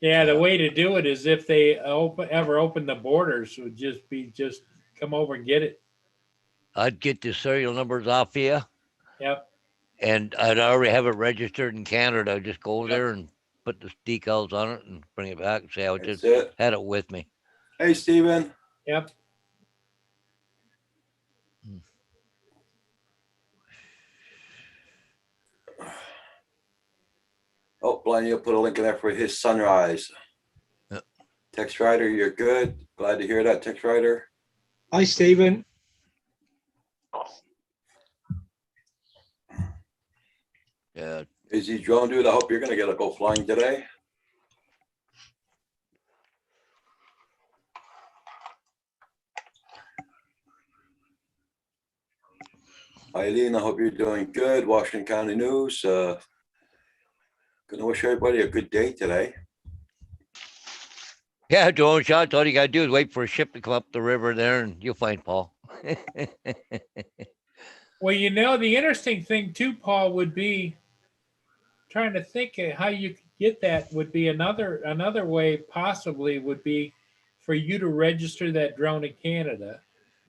Yeah, the way to do it is if they ever open the borders, would just come over and get it. I'd get the serial numbers off you, Yep. and I'd already have it registered in Canada. I'd just go over Yep. there and put the decals on it and bring it back and say I That's just it. had it with me. Hey, Steven. Yep. Oh, Blind, you'll put a link in there for his sunrise. Yep. Tex Rider, you're good. Glad to hear that, Tex Rider. Hi, Stephen. Yeah. Is he drone dude? I hope you're gonna get to go flying today. Eileen, I hope you're doing good. Washington County News. Gonna wish everybody a good day today. Yeah, drone shots. All you gotta do is wait for a ship to come up the river there, and you'll find Paul. Well, you know, the interesting thing too, Paul, would be trying to think of how you could get that. Would be another way possibly would be for you to register that drone in Canada.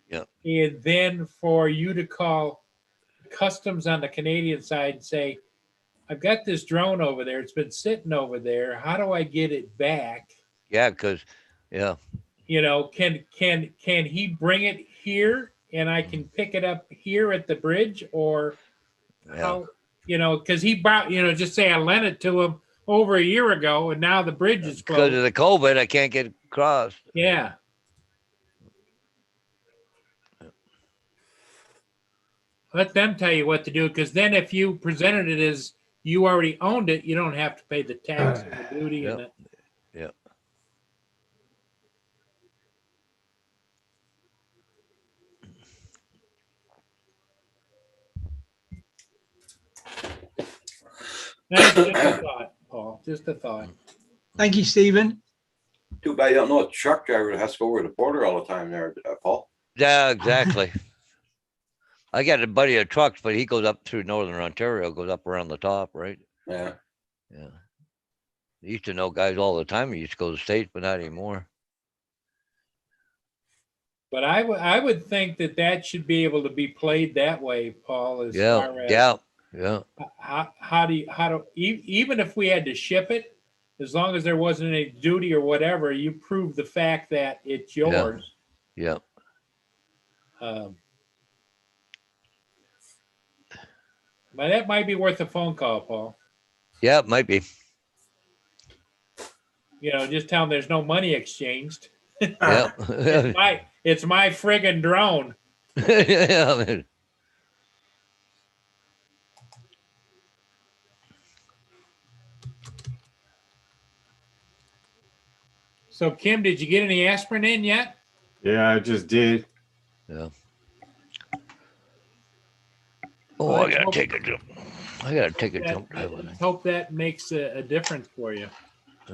Yep. And then for you to call customs on the Canadian side and say, I've got this drone over there. It's been sitting over there. How do I get it back? Yeah, because yeah, You know, can he bring it here and I can pick it up here at the bridge, or yeah, how, you know, because he bought, you know, just say I lent it to him over a year ago and now the bridge is because closed. of the COVID, I can't get across. Yeah. Let them tell you what to do, because then if you presented it as you already owned it, you don't have to pay the tax and the duty and Yep. the, Yep. that's just a thought, Paul. Just a thought. Thank you, Stephen. Too bad you don't know a truck driver that has to go over the border all the time there, Paul. Yeah, exactly. I got a buddy of trucks, but he goes up through northern Ontario, goes up around the top, right? Yeah. Yeah. I used to know guys all the time. He used to go to the States, but not anymore. But I would think that should be able to be played that way, Paul, as Yeah, far as yeah. how do even if we had to ship it, as long as there wasn't any duty or whatever, you prove the fact that it's yours. Yeah. But that might be worth a phone call, Paul. Yeah, it might be. You know, just tell them there's no money exchanged. Yeah. It's my friggin' drone. Yeah. So, Kim, did you get any aspirin in yet? Yeah, I just did. Yeah. Oh, I gotta take a jump. I gotta take a jump drive with me. Hope that makes a difference for you.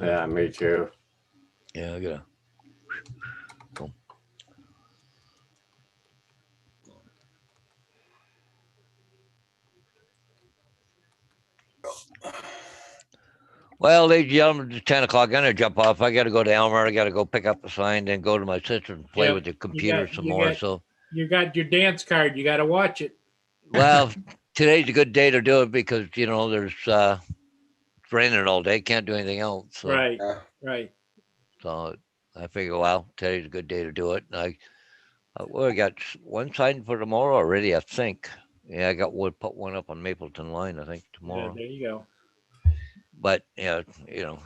Yeah, me too. Yeah, I gotta. Go. Well, ladies and gentlemen, it's 10 o'clock. I'm gonna jump off. I gotta go to Elmer. I gotta go pick up the sign, then go to my sister and play Yep, with the computer some more. So, You got your dance card. You got to watch it. well, today's a good day to do it because you know there's it's raining all day. Can't do anything else. So, Right, Yeah. right. So I figure, well, today's a good day to do it. And well, I got one sign for tomorrow already, I think. Yeah, I got wood, put one up on Mapleton Line, I think, Yeah, tomorrow. there you go. But yeah, you know,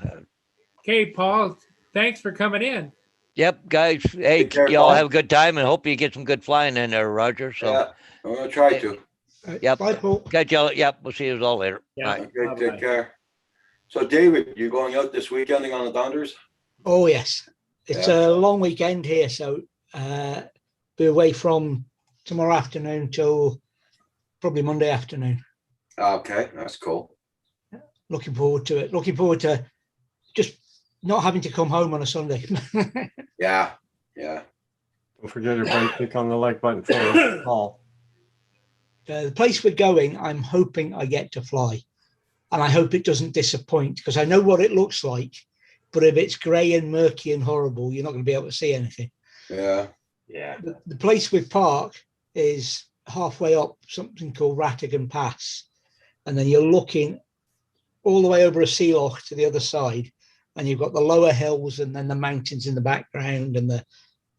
Okay, Paul. thanks for coming in. Yep, guys. Hey, Take care, y'all Paul. have a good time and hope you get some good flying in there, Roger. So, Yeah, I'm gonna try to. Yep. Bye, Paul. catch y'all. Yep, we'll see you all later. Yeah. Bye. Okay, Bye-bye. take care. So David, you going out this weekending on the Donders? Oh yes, it's Yeah. a long weekend here, so be away from tomorrow afternoon till probably Monday afternoon. Okay, that's cool. Looking forward to it. Looking forward to just not having to come home on a Sunday. Yeah, yeah. Don't forget to click on the like button for Paul. The place we're going, I'm hoping I get to fly, and I hope it doesn't disappoint because I know what it looks like. But if it's grey and murky and horrible, you're not going to be able to see anything. Yeah. Yeah. The place we park is halfway up something called Rattigan Pass, and then you're looking all the way over a sea loch to the other side, and you've got the lower hills and then the mountains in the background, and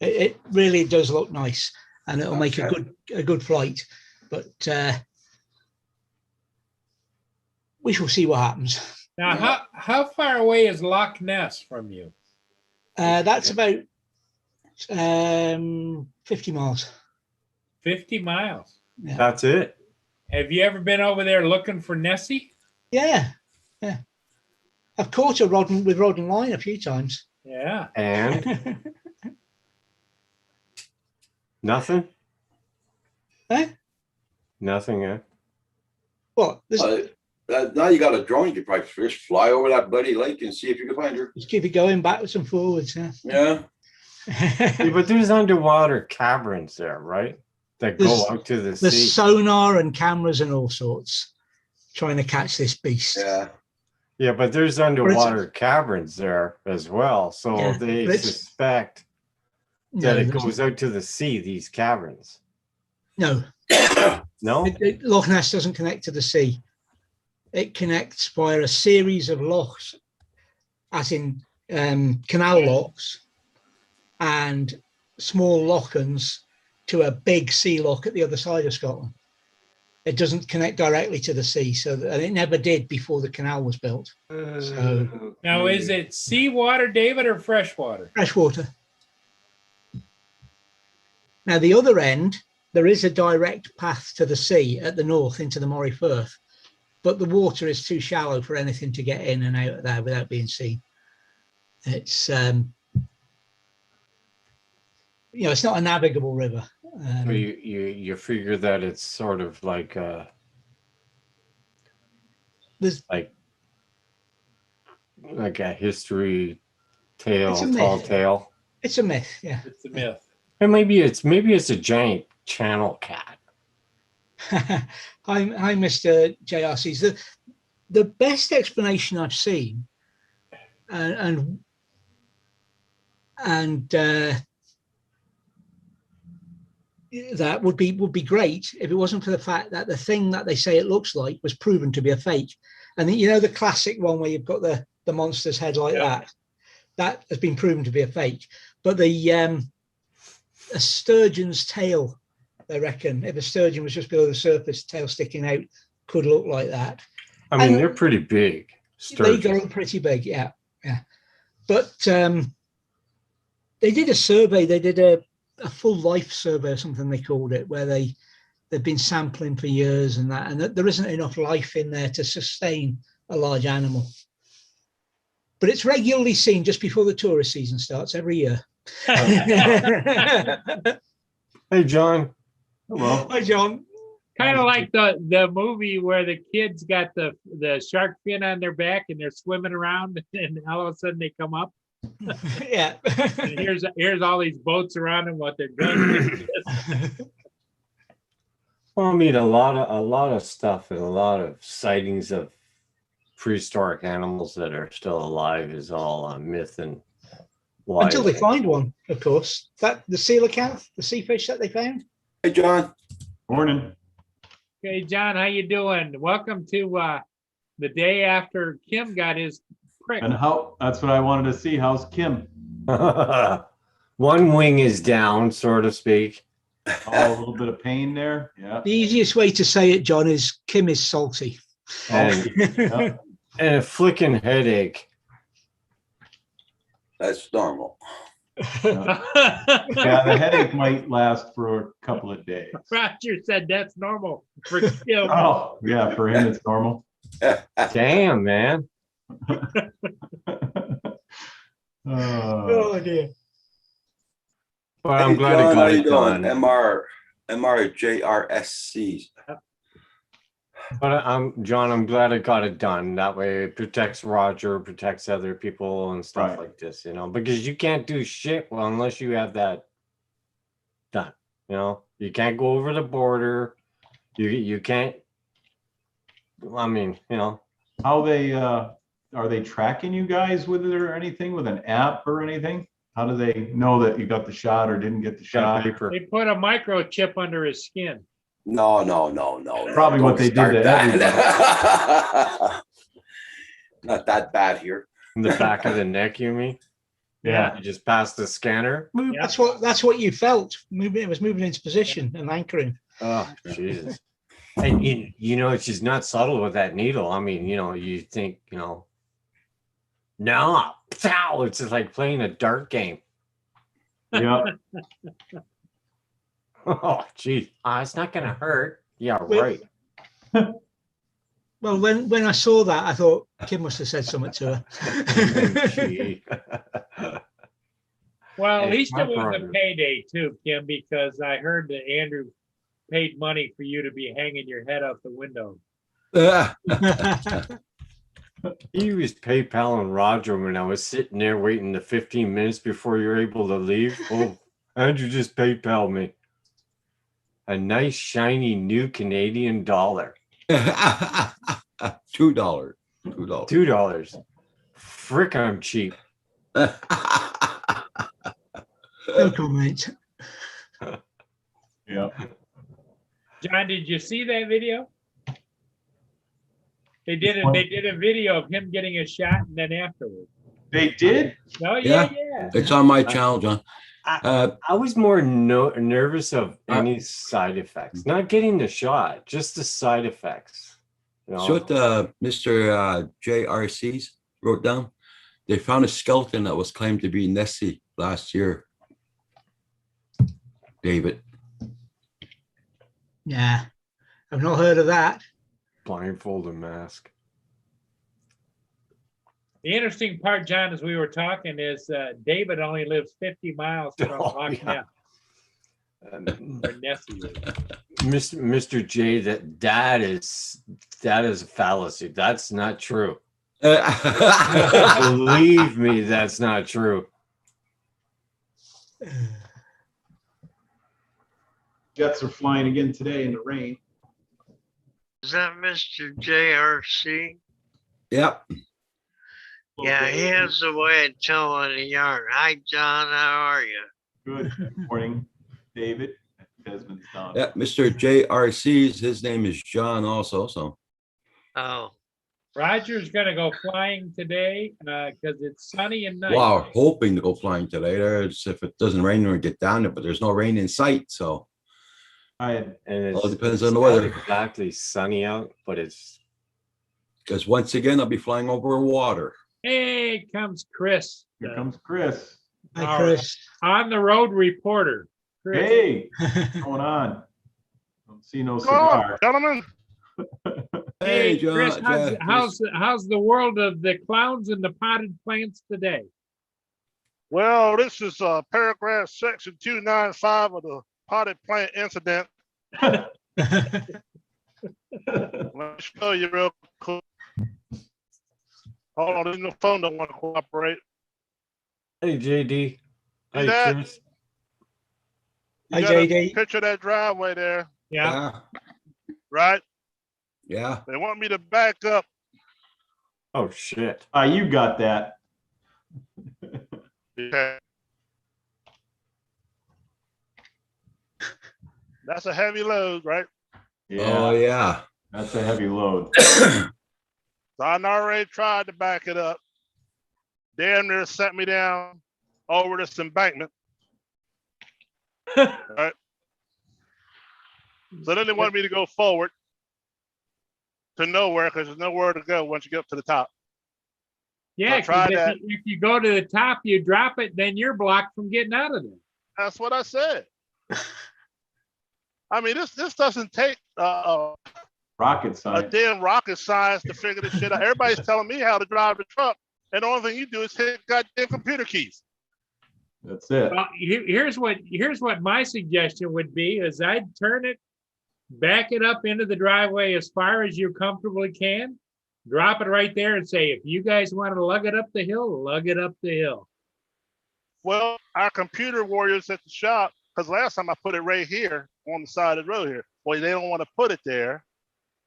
it really does look nice, and it'll make a good flight. But we shall see what happens. Now, how far away is Loch Ness from you? That's about 50 miles. 50 miles. That's it. Have you ever been over there looking for Nessie? Yeah. I've caught a rod with rod and line a few times. Yeah. And nothing? Eh? Nothing, eh? What? Now you got a drone, you could probably just fly over that bloody lake and see if you can find her. Just keep it going backwards and forwards. Yeah. Yeah. Yeah, but there's underwater caverns there, right? That go There's- out to the There's sea. sonar and cameras and all sorts trying to catch this beast. Yeah. Yeah, but there's underwater caverns there as well. So Yeah, they but it's- suspect No, that it there's- goes out to the sea, these caverns. no. No? Loch Ness doesn't connect to the sea. It connects via a series of lochs, as in canal lochs and small lochans to a big sea loch at the other side of Scotland. It doesn't connect directly to the sea, and it never did before the canal was built. So Now, is it seawater, David, or freshwater? freshwater. Now, the other end, there is a direct path to the sea at the north into the Moray Firth, but the water is too shallow for anything to get in and out of there without being seen. It's it's not a navigable river. So you figure that it's sort of like There's like a history tale, It's a tall myth. tale. it's a myth, yeah. It's a myth. And maybe it's a giant channel cat. Hi, Mr. JRCs. The best explanation I've seen, and that would be great if it wasn't for the fact that the thing that they say it looks like was proven to be a fake. And the classic one where you've got the monster's head like that has been proven to be a fake. But a sturgeon's tail, they reckon, if a sturgeon was just below the surface, tail sticking out, could look like that. I mean, And they're pretty big. They Sturgeon. go pretty big, yeah. But they did a survey. They did a full life survey or something they called it, where they've been sampling for years and that there isn't enough life in there to sustain a large animal. But it's regularly seen just before the tourist season starts every year. Hey, John. Hello. Hi, John. Kind of like the movie where the kids got the shark fin on their back and they're swimming around, and all of a sudden they come up. Yeah. And here's all these boats around them, what they're doing. Well, I mean, a lot of stuff and a lot of sightings of prehistoric animals that are still alive is all myth and lie. Until they find one, of course. That the seal account, the sea fish that they found. Hey, John. Morning. Okay, John, how you doing? Welcome to the day after Kim got his prick. And that's what I wanted to see. How's Kim? One wing is down, so to speak. Oh, a little bit of pain there. Yeah. The easiest way to say it, John, is Kim is salty. And, Yeah. and a flicking headache. That's normal. Yeah, the headache might last for a couple of days. Roger said that's normal for Kim. Oh, yeah, for him, it's normal. Damn, man. Oh, dear. But I'm Hey, glad John, it how got you it doing? done. MRJRSC. But John, I'm glad it got it done. That way it protects Roger, protects other people and stuff Right. like this, because you can't do shit well unless you have that done. You can't go over the border. You can't. I mean, how they, are they tracking you guys with it or anything, with an app or anything? How do they know that you got the shot or didn't get the got shot? paper. They put a microchip under his skin. No. Probably what they did Don't to start that. Not that bad here. In the back of the neck, you mean? Yeah. You just pass the scanner. Yeah. That's what you felt. It was moving into position and anchoring. Oh, Jesus. And she's not subtle with that needle. I mean, you think, no, pow, it's just like playing a dart game. Yeah. Oh, geez. It's not going to hurt. Yeah, Well- right. Well, when I saw that, I thought Kim must have said something to her. Gee. Well, at Hey, least my it was a brother. payday too, Kim, because I heard that Andrew paid money for you to be hanging your head out the window. He was PayPaling Roger when I was sitting there waiting the 15 minutes before you're able to leave. Oh, Andrew just PayPal me a nice shiny new Canadian dollar. $2. $2. Frick, I'm cheap. No comment. Yeah. John, did you see that video? They did a video of him getting a shot and then afterwards. They did? Oh, Yeah. yeah. It's on my channel, John. I was more nervous of any side effects, not getting the shot, just the side effects. So what Mr. JRCs wrote down, they found a skeleton that was claimed to be Nessie last year. David. Yeah, I've not heard of that. Blindfold and mask. The interesting part, John, as we were talking, is David only lives 50 miles from Oh, Loch yeah. Ness, where Nessie is. Mr. J, that is a fallacy. That's not true. Believe me, that's not true. Jets are flying again today in the rain. Is that Mr. JRC? Yep. Yeah, he has a way of telling the yarn. Hi, John, how are you? Good morning, David. Desmond's down. Yeah, Mr. JRC's, his name is John also, so. Oh, Roger's gonna go flying today because it's sunny and nice. Wow, hoping to go flying today. There's, if it doesn't rain, we'll get down there, but there's no rain in sight, so. And it's, Well, it depends on the it's weather. not exactly sunny out, but it's Because once again, I'll be flying over water. Hey, comes Chris, Here comes Chris. Hi, Chris. on the road reporter. Chris. Hey, what's going on? Don't see no What's going on, cigar. gentlemen? Hey, John, Chris, John, how's the world of the clowns and the potted plants today? Well, this is paragraph section 295 of the potted plant incident. Let me show you real quick. Hold on, the phone don't want to cooperate. hey JD. Hey that? Chris. Hi, You got a JD. picture of that driveway there, Yeah, right? Yeah. They want me to back up. Oh shit. You got that. Okay. That's a heavy load, right? Oh, Yeah, yeah. that's a heavy load. So I already tried to back it up. Damn near sent me down over this embankment. Right. So then they wanted me to go forward to nowhere because there's nowhere to go once you get up to the top. Yeah, 'cause tried that. if you go to the top, you drop it, then you're blocked from getting out of there. That's what I said. I mean, this doesn't take Rocket a science. damn rocket science to figure this shit out. Everybody's telling me how to drive the truck, and the only thing you do is hit goddamn computer keys. That's it. Well, here's what my suggestion would be: is I'd turn it, back it up into the driveway as far as you comfortably can, drop it right there, and say, if you guys want to lug it up the hill, lug it up the hill. Well, our computer warriors at the shop, because last time I put it right here on the side of the road here. Well, they don't want to put it there.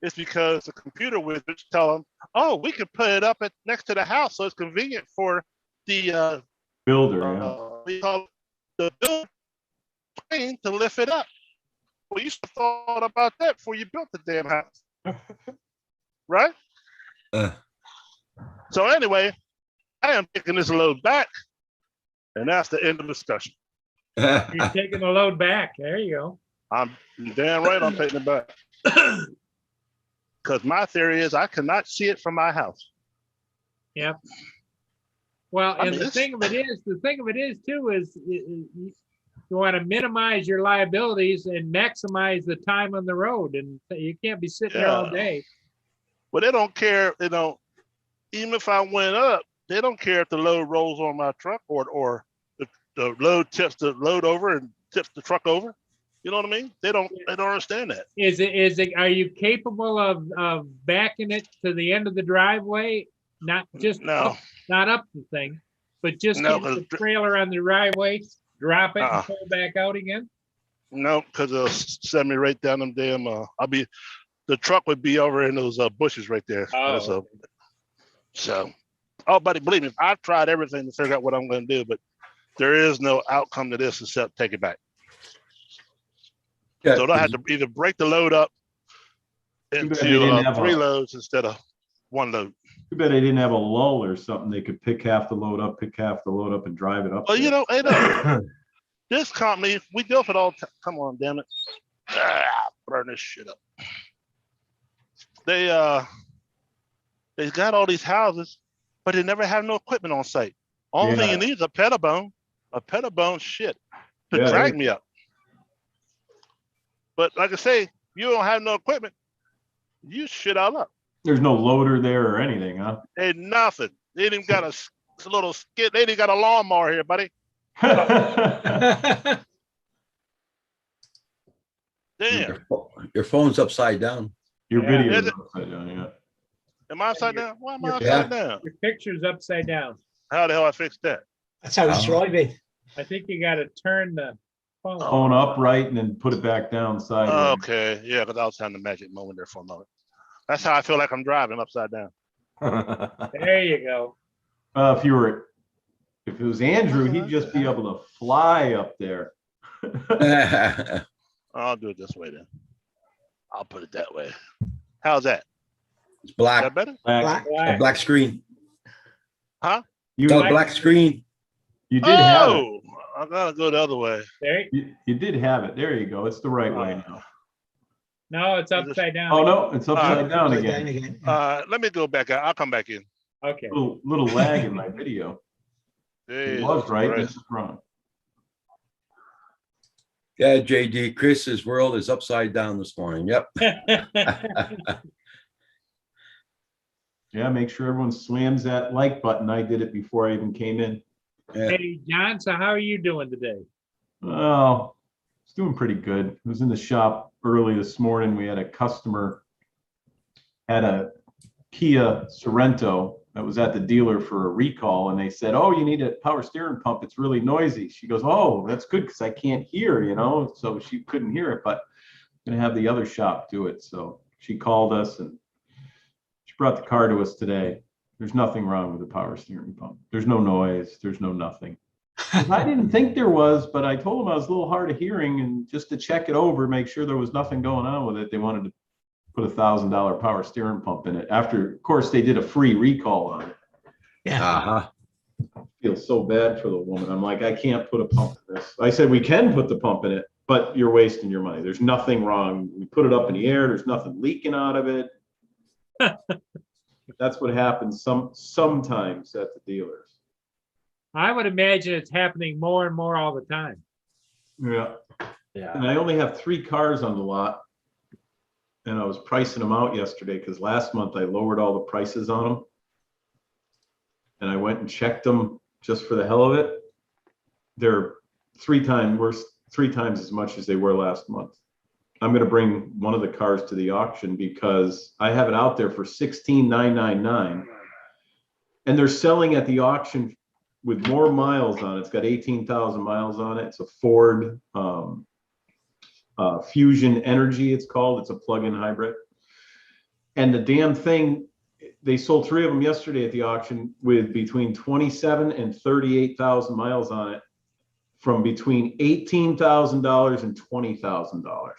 It's because the computer wizards tell them, oh, we can put it up next to the house, so it's convenient for the Builder, we call it the builder plane to lift it up. Well, you should have thought about that before you built the damn house, right? So anyway, I am taking this load back, and that's the end of the discussion. You're taking the load back. There you go. I'm damn right I'm taking it back. Because my theory is I cannot see it from my house. Yep. Well, I and mean, the thing of it is too, is you want to minimize your liabilities and maximize the time on the road, and you can't be sitting there all Yeah. day. But they don't care, even if I went up, they don't care if the load rolls on my truck or the load tips the load over and tips the truck over. You know what I mean? They don't understand that. Are you capable of backing it to the end of the driveway? Not just No. not up the thing, but just No, get the trailer on the driveway, drop it, Uh-uh. and pull back out again? No, because they'll send me right down them damn. The truck would be over in those bushes right there. Oh, So, buddy, believe me, I've tried everything to figure out what I'm going to do, but there is no outcome to this except take it back. Yeah, So they'll have to either break the load up bad they into didn't have 3 a- loads instead of 1 load. Too bad they didn't have a lull or something. They could pick half the load up, and drive it up. Well, there. hey, no, this company, we deal with it all the time. Come on, damn it. Burn this shit up. They got all these houses, but they never have no equipment on site. Only thing Yeah. you need is a pedal shit to Yeah, drag me up. But like I say, you don't have no equipment, you shit all up. There's no loader there or anything, huh? Ain't nothing. They ain't even got a little skid. They ain't even got a lawnmower here, buddy. Damn. Your phone's upside down. Your Yeah. video Is is it? upside down, yeah. Am I upside down? Why am I Yeah. upside down? Your picture's upside down. How the hell I fix that? That's how it's driving. I think you got to turn the phone. Phone upright and then put it back down sideways. Okay, yeah, because I was having the magic moment there for a moment. That's how I feel like I'm driving upside down. There you go. If it was Andrew, he'd just be able to fly up there. I'll do it this way then. I'll put it that way. How's that? It's Is black, that better? Black. a black screen. You, Got a black screen. you did have it. Oh, I gotta go the other way. There. You did have it. There you go. It's the right way now. No, it's upside down. Oh, no, it's upside down Upside again. down again. Let me go back out. I'll come back in. Okay. Little lag in my video. It was right, this is wrong. Yeah, JD, Chris's world is upside down this morning. Yep. Yeah, make sure everyone slams that like button. I did it before I even came in. Hey, John, so how are you doing today? Oh, it's doing pretty good. I was in the shop early this morning. We had a customer had a Kia Sorento that was at the dealer for a recall, and they said, "Oh, you need a power steering pump. It's really noisy." She goes, "Oh, that's good because I can't hear, So she couldn't hear it, but I'm gonna have the other shop do it. So she called us and she brought the car to us today. There's nothing wrong with the power steering pump. There's no noise. There's no nothing. I didn't think there was, but I told them I was a little hard of hearing, and just to check it over, make sure there was nothing going on with it, they wanted to put $1,000 power steering pump in it. After, of course, they did a free recall on it. Yeah. Uh-huh. I feel so bad for the woman. I'm like, I can't put a pump in this. I said, we can put the pump in it, but you're wasting your money. There's nothing wrong. We put it up in the air. There's nothing leaking out of it. That's what happens sometimes at the dealers. I would imagine it's happening more and more all the time. Yeah. Yeah. And I only have 3 cars on the lot. And I was pricing them out yesterday because last month I lowered all the prices on them. And I went and checked them just for the hell of it. They're 3 times as much as they were last month. I'm going to bring one of the cars to the auction because I have it out there for $16,999. And they're selling at the auction with more miles on it. It's got 18,000 miles on it. It's a Ford Fusion Energy, it's called. It's a plug-in hybrid. And the damn thing, they sold 3 of them yesterday at the auction with between 27 and 38,000 miles on it, from between $18,000 and $20,000.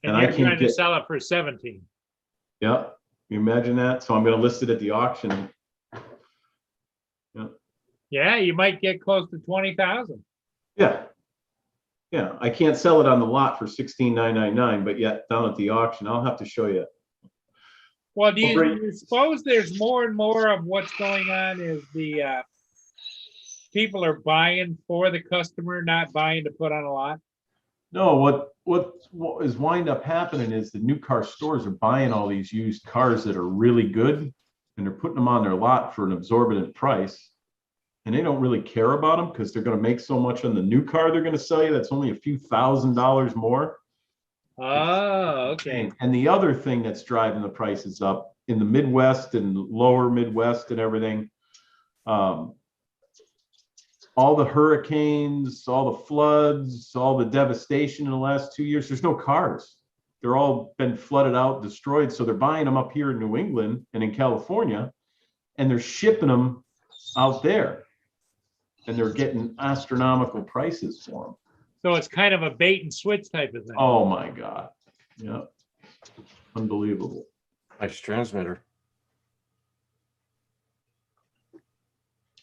And I you're can't trying to get- sell it for 17. Yeah, you imagine that? So I'm going to list it at the auction. Yeah, you might get close to 20,000. Yeah. Yeah, I can't sell it on the lot for $16,999, but yet down at the auction, I'll have to show you. Well, do Well, you, great. you suppose there's more and more of what's going on is the people are buying for the customer, not buying to put on a lot? No, what is wind up happening is the new car stores are buying all these used cars that are really good, and they're putting them on their lot for an exorbitant price. And they don't really care about them because they're going to make so much on the new car they're going to sell you that's only a few $1,000s more. Oh, okay. And the other thing that's driving the prices up in the Midwest and lower Midwest and everything, all the hurricanes, all the floods, all the devastation in the last 2 years, there's no cars. They're all been flooded out, destroyed. So they're buying them up here in New England and in California, and they're shipping them out there. And they're getting astronomical prices for them. So it's kind of a bait and switch type of thing. Oh my God. Yeah. Unbelievable. Nice transmitter.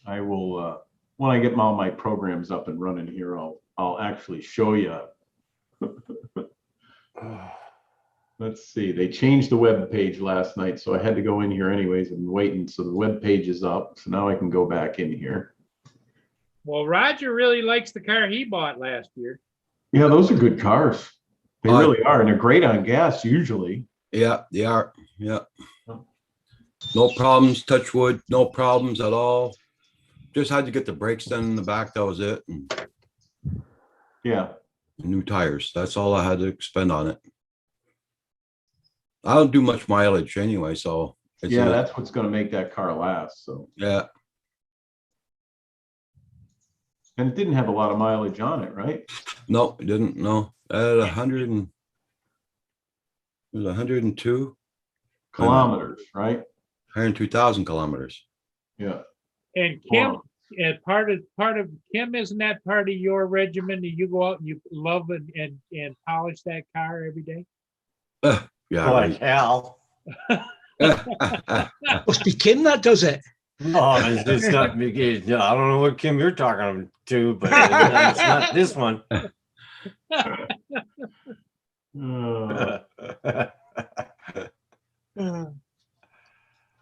I will, when I get all my programs up and running here, I'll actually show you. Let's see, they changed the web page last night, so I had to go in here anyways and waiting. So the web page is up. So now I can go back in here. Well, Roger really likes the car he bought last year. Yeah, those are good cars. They really are. And they're great on gas usually. Yeah, they are. Yeah. No problems, touch wood, no problems at all. Just had to get the brakes done in the back. That was it. And Yeah. new tires. That's all I had to spend on it. I don't do much mileage anyway, so. it's Yeah, a- that's what's going to make that car last. So, Yeah, and it didn't have a lot of mileage on it, right? no, it didn't, no. At 100 and, it was 102, Kilometers, right? 102,000 kilometers. Yeah. And Kim, Wow. and part of Kim, isn't that part of your regimen? that You go out and you love and polish that car every day? Yeah. Like hell. right. Must be Kim that does it. No, it's not me. I don't know what Kim you're talking to, but it's not this one.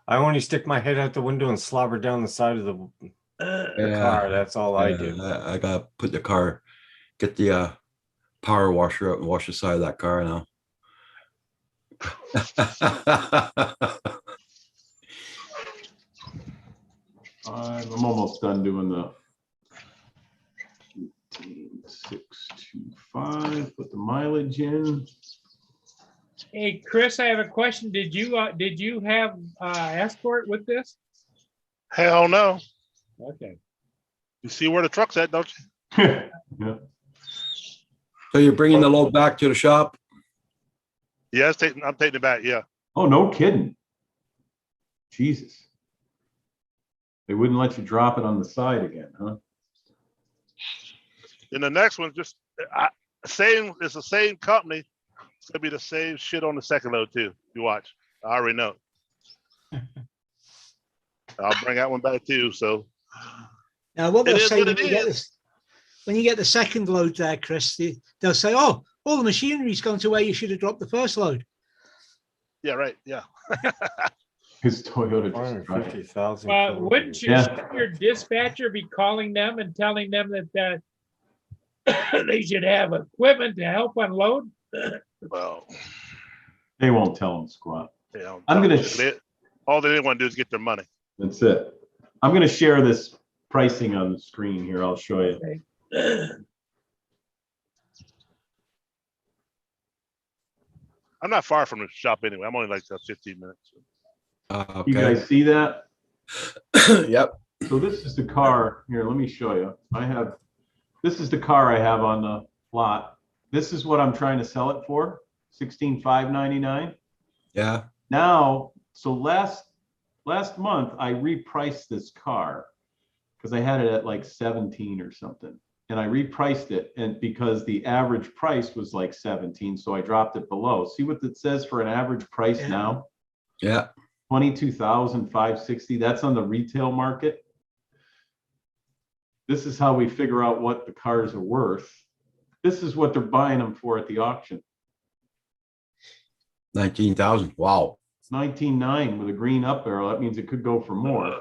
I only stick my head out the window and slobber down the side of the Yeah. car. That's all I do. I gotta put the car, get the power washer out and wash the side of that car now. I'm almost done doing the 625, put the mileage in. Hey, Chris, I have a question. Did you have escort with this? Hell no. Okay. You see where the truck's at, don't you? Yeah. So you're bringing the load back to the shop? Yeah, I'm taking it back. Yeah. Oh, no kidding. Jesus. They wouldn't let you drop it on the side again, huh? And the next one, just same. It's the same company. It's gonna be the same shit on the second load too. You watch. I already know. I'll bring that one back too. So Now, what they'll It is say what when it you get is. this, when you get the second load there, Chris, they'll say, "Oh, all the machinery's gone to where you should have dropped the first load." yeah, right. Yeah. His Toyota just tried. 150,000. Wouldn't you, Yeah. shouldn't your dispatcher be calling them and telling them that they should have equipment to help unload? Well, They won't tell him squat. you know, I'm gonna all they want to do is get their money. That's it. I'm gonna share this pricing on the screen here. I'll show you. I'm not far from the shop anyway. I'm only like 15 minutes. You guys see that? Yep. So this is the car. Here, let me show you. This is the car I have on the lot. This is what I'm trying to sell it for, $16,599. Yeah. Now, so last month I repriced this car because I had it at like 17 or something. And I repriced it, and because the average price was like 17, so I dropped it below. See what it says for an average price now? Yeah. 22,560. That's on the retail market. This is how we figure out what the cars are worth. This is what they're buying them for at the auction. 19,000. Wow. 19.9 with a green up arrow. That means it could go for more.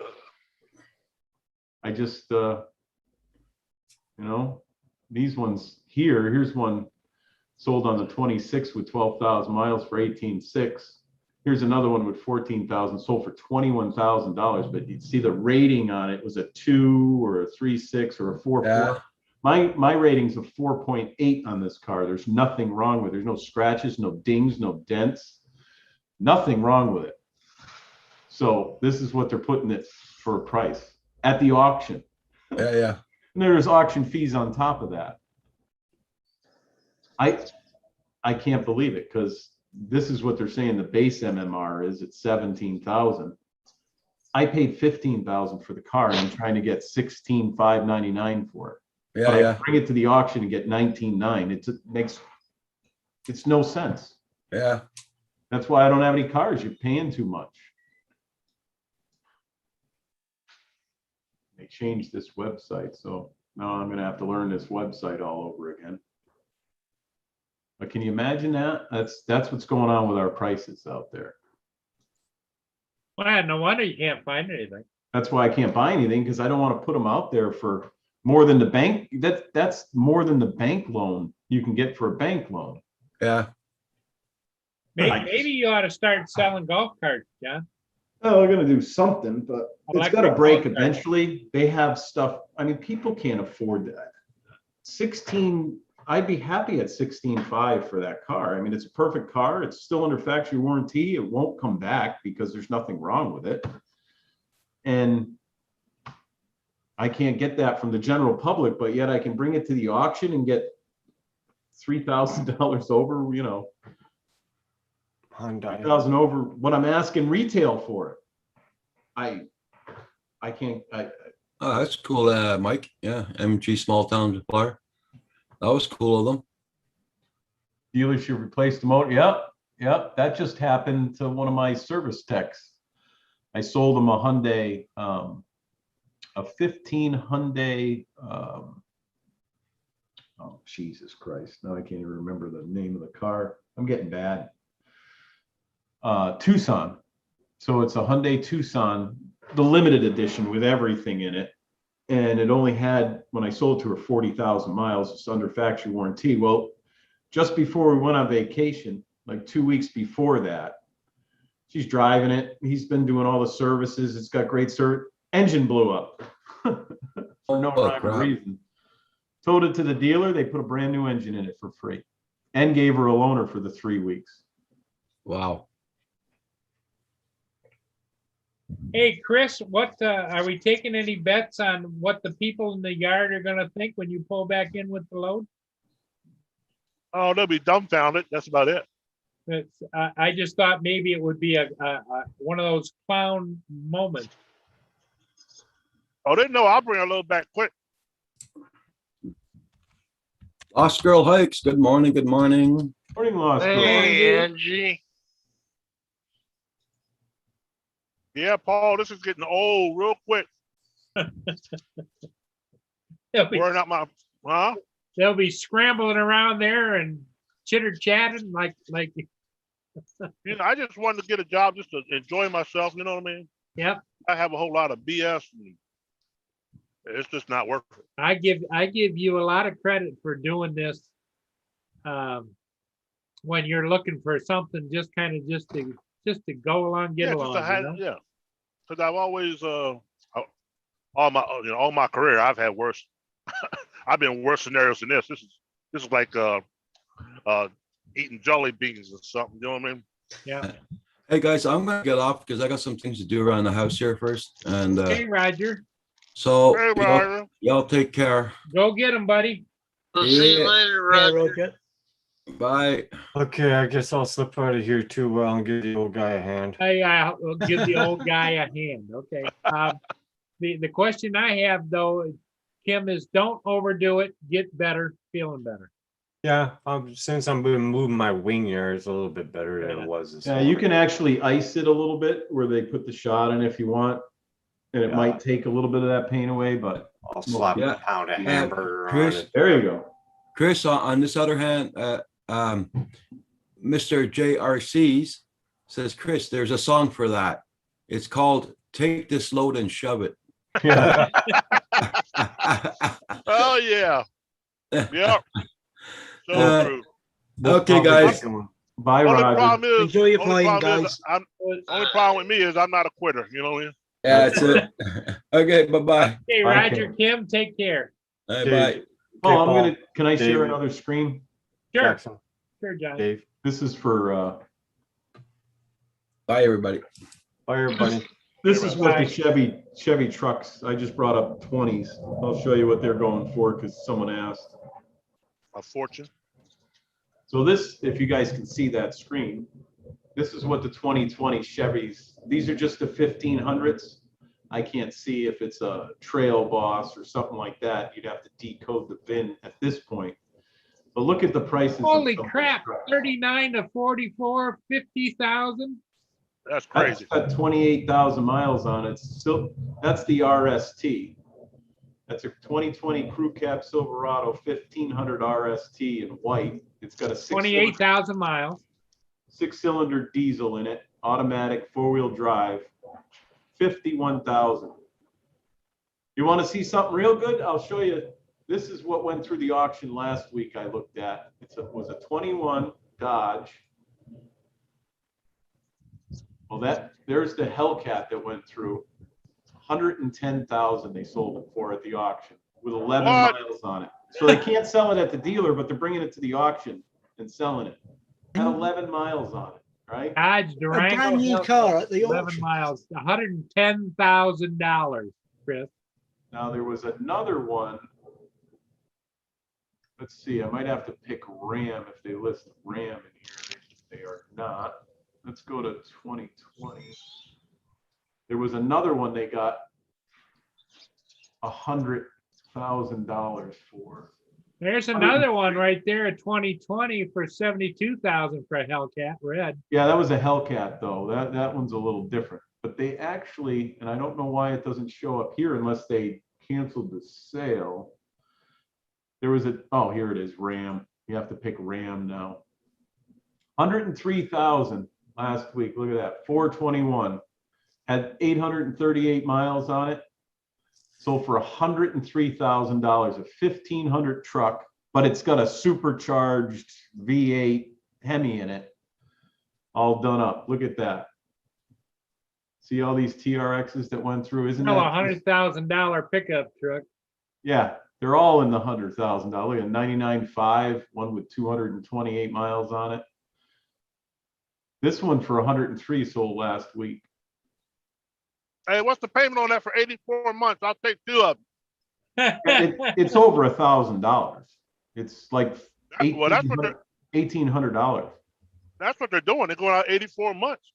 I just, you know, these ones here, here's one sold on the 26th with 12,000 miles for 18.6. Here's another one with 14,000 sold for $21,000. But you see the rating on it was a 2 or a 3.6 or a 4.4. Yeah. My rating's a 4.8 on this car. There's nothing wrong with it. There's no scratches, no dings, no dents, nothing wrong with it. So this is what they're putting it for a price at the auction. Yeah. Yeah. And there's auction fees on top of that. I can't believe it because this is what they're saying the base MMR is at 17,000. I paid 15,000 for the car and I'm trying to get 16,599 for it. Yeah. But I Yeah. bring it to the auction and get 19.9. It's no sense. Yeah. That's why I don't have any cars. You're paying too much. They changed this website, so now I'm gonna have to learn this website all over again. But can you imagine that? That's what's going on with our prices out there. Well, no wonder you can't find anything. That's why I can't buy anything because I don't want to put them out there for more than the bank. That's more than the bank loan you can get for a bank loan. Yeah. Maybe you ought to start selling golf carts, John. Oh, they're gonna do something, but it's Electric gotta break golf cart. eventually. They have stuff, I mean, people can't afford that. 16, I'd be happy at 16.5 for that car. I mean, it's a perfect car. It's still under factory warranty. It won't come back because there's nothing wrong with it. And I can't get that from the general public, but yet I can bring it to the auction and get $3,000 over, you know, Hyundai. 1,000 over what I'm asking retail for it. I can't, Oh, that's cool, Mike. Yeah. MG Small Town Supplier. That was cool of them. dealership replaced the motor. Yep. That just happened to one of my service techs. I sold him a Hyundai, a 15 Hyundai, oh, Jesus Christ. Now I can't even remember the name of the car. I'm getting bad. Tucson. So it's a Hyundai Tucson, the limited edition with everything in it. And it only had, when I sold it to her, 40,000 miles. It's under factory warranty. Well, just before we went on vacation, like 2 weeks before that, she's driving it. He's been doing all the services. It's got great service. Engine blew up for no Oh, rhyme or crap. reason. Towed it to the dealer. They put a brand new engine in it for free and gave her a loaner for the 3 weeks. Wow. Hey, Chris, what are we taking any bets on what the people in the yard are going to think when you pull back in with the load? Oh, they'll be dumbfounded. That's about it. I just thought maybe it would be a one of those clown moments. Oh, they know I'll bring a load back quick. Lost Girl Hikes. Good morning. Good morning. Morning, Lost Girl. Hey, Angie. Yeah, Paul, this is getting old real quick. Wearing out my, They'll be scrambling around there and chitter chatting like You know, I just wanted to get a job just to enjoy myself. You know what I mean? Yep. I have a whole lot of BS. And it's just not working. I give you a lot of credit for doing this. When you're looking for something, just to go along, get Yeah, along. just to You know? yeah. Because I've always all my career I've had worse. I've been in worse scenarios than this. This is like eating jelly beans or something. You know what I mean? Yeah. Hey guys, I'm gonna get off because I got some things to do around the house here first. And Okay, Roger. so Hey, y'all, Roger. y'all take care. Go get him, buddy. We'll see you Yeah. later, Yeah, Roger. Roger. Bye. Okay, I guess I'll slip out of here too. Well, and give the old guy a hand. Hey, will give the old guy a hand. Okay. The question I have though, Kim, is don't overdo it. Get better, feeling better. Yeah, since I'm been moving my wing here, it's a little bit better than it was. This Yeah, you can actually ice it a little bit where they put the shot in if you want. And it Yeah. might take a little bit of that pain away, but I'll slap Yeah. a pound of hamburger on Chris, it. there you go. Chris, on this other hand, Mr. JRCs says, Chris, there's a song for that. It's called "Take This Load and Shove It." Yeah. Oh yeah. Yep. So Uh, true. Okay, guys. Bye, Only Roger. problem is, Enjoy your only playing, problem is guys. only problem with me is I'm not a quitter. You know what I mean? Yeah, that's it. Okay, bye-bye. Okay, Bye, Roger, Kim, take care. Bye. Oh, can I share David. another screen? Sure, Jackson, sure, John. Dave. This is for, Bye, everybody. Bye, everybody. this is what Bye. the Chevy trucks, I just brought up 20s. I'll show you what they're going for because someone asked. A fortune. So this, if you guys can see that screen, this is what the 2020 Chevys, these are just the 1500s. I can't see if it's a Trail Boss or something like that. You'd have to decode the VIN at this point. But look at the prices. of Holy some of these crap, trucks. 39 to 44, 50,000. That's That's crazy. got 28,000 miles on it. So that's the RST. That's a 2020 Crew Cab Silverado 1500 RST in white. It's got a 28,000 miles. six-cylinder diesel in it, automatic four-wheel drive, 51,000. You want to see something real good? I'll show you. This is what went through the auction last week I looked at. It was a 21 Dodge. Well, there's the Hellcat that went through. 110,000 they sold it for at the auction with 11 What? miles on it. So they can't sell it at the dealer, but they're bringing it to the auction and selling it. Had 11 miles on it, right? Dodge A Durango. brand new Hellcat, car at the 11 auction. miles, $110,000, Chris. Now there was another one. Let's see, I might have to pick Ram if they list Ram in here. They are not. Let's go to 2020. There was another one they got $100,000 for. There's another one right there at 2020 for 72,000 for a Hellcat red. Yeah, that was a Hellcat though. That one's a little different. But they actually, and I don't know why it doesn't show up here unless they canceled the sale. There was oh, here it is, Ram. You have to pick Ram now. 103,000 last week. Look at that, 421. Had 838 miles on it. Sold for $103,000, a 1500 truck, but it's got a supercharged V8 Hemi in it, all done up. Look at that. See all these TRXs that went through? Isn't Oh, that $100,000 pickup truck. Yeah, they're all in the $100,000. Look at 99.5, one with 228 miles on it. This one for 103 sold last week. Hey, what's the payment on that for 84 months? I'll take two of them. It's over $1,000. It's like Well, that's what they're $1,800. that's what they're doing. They're going out 84 months.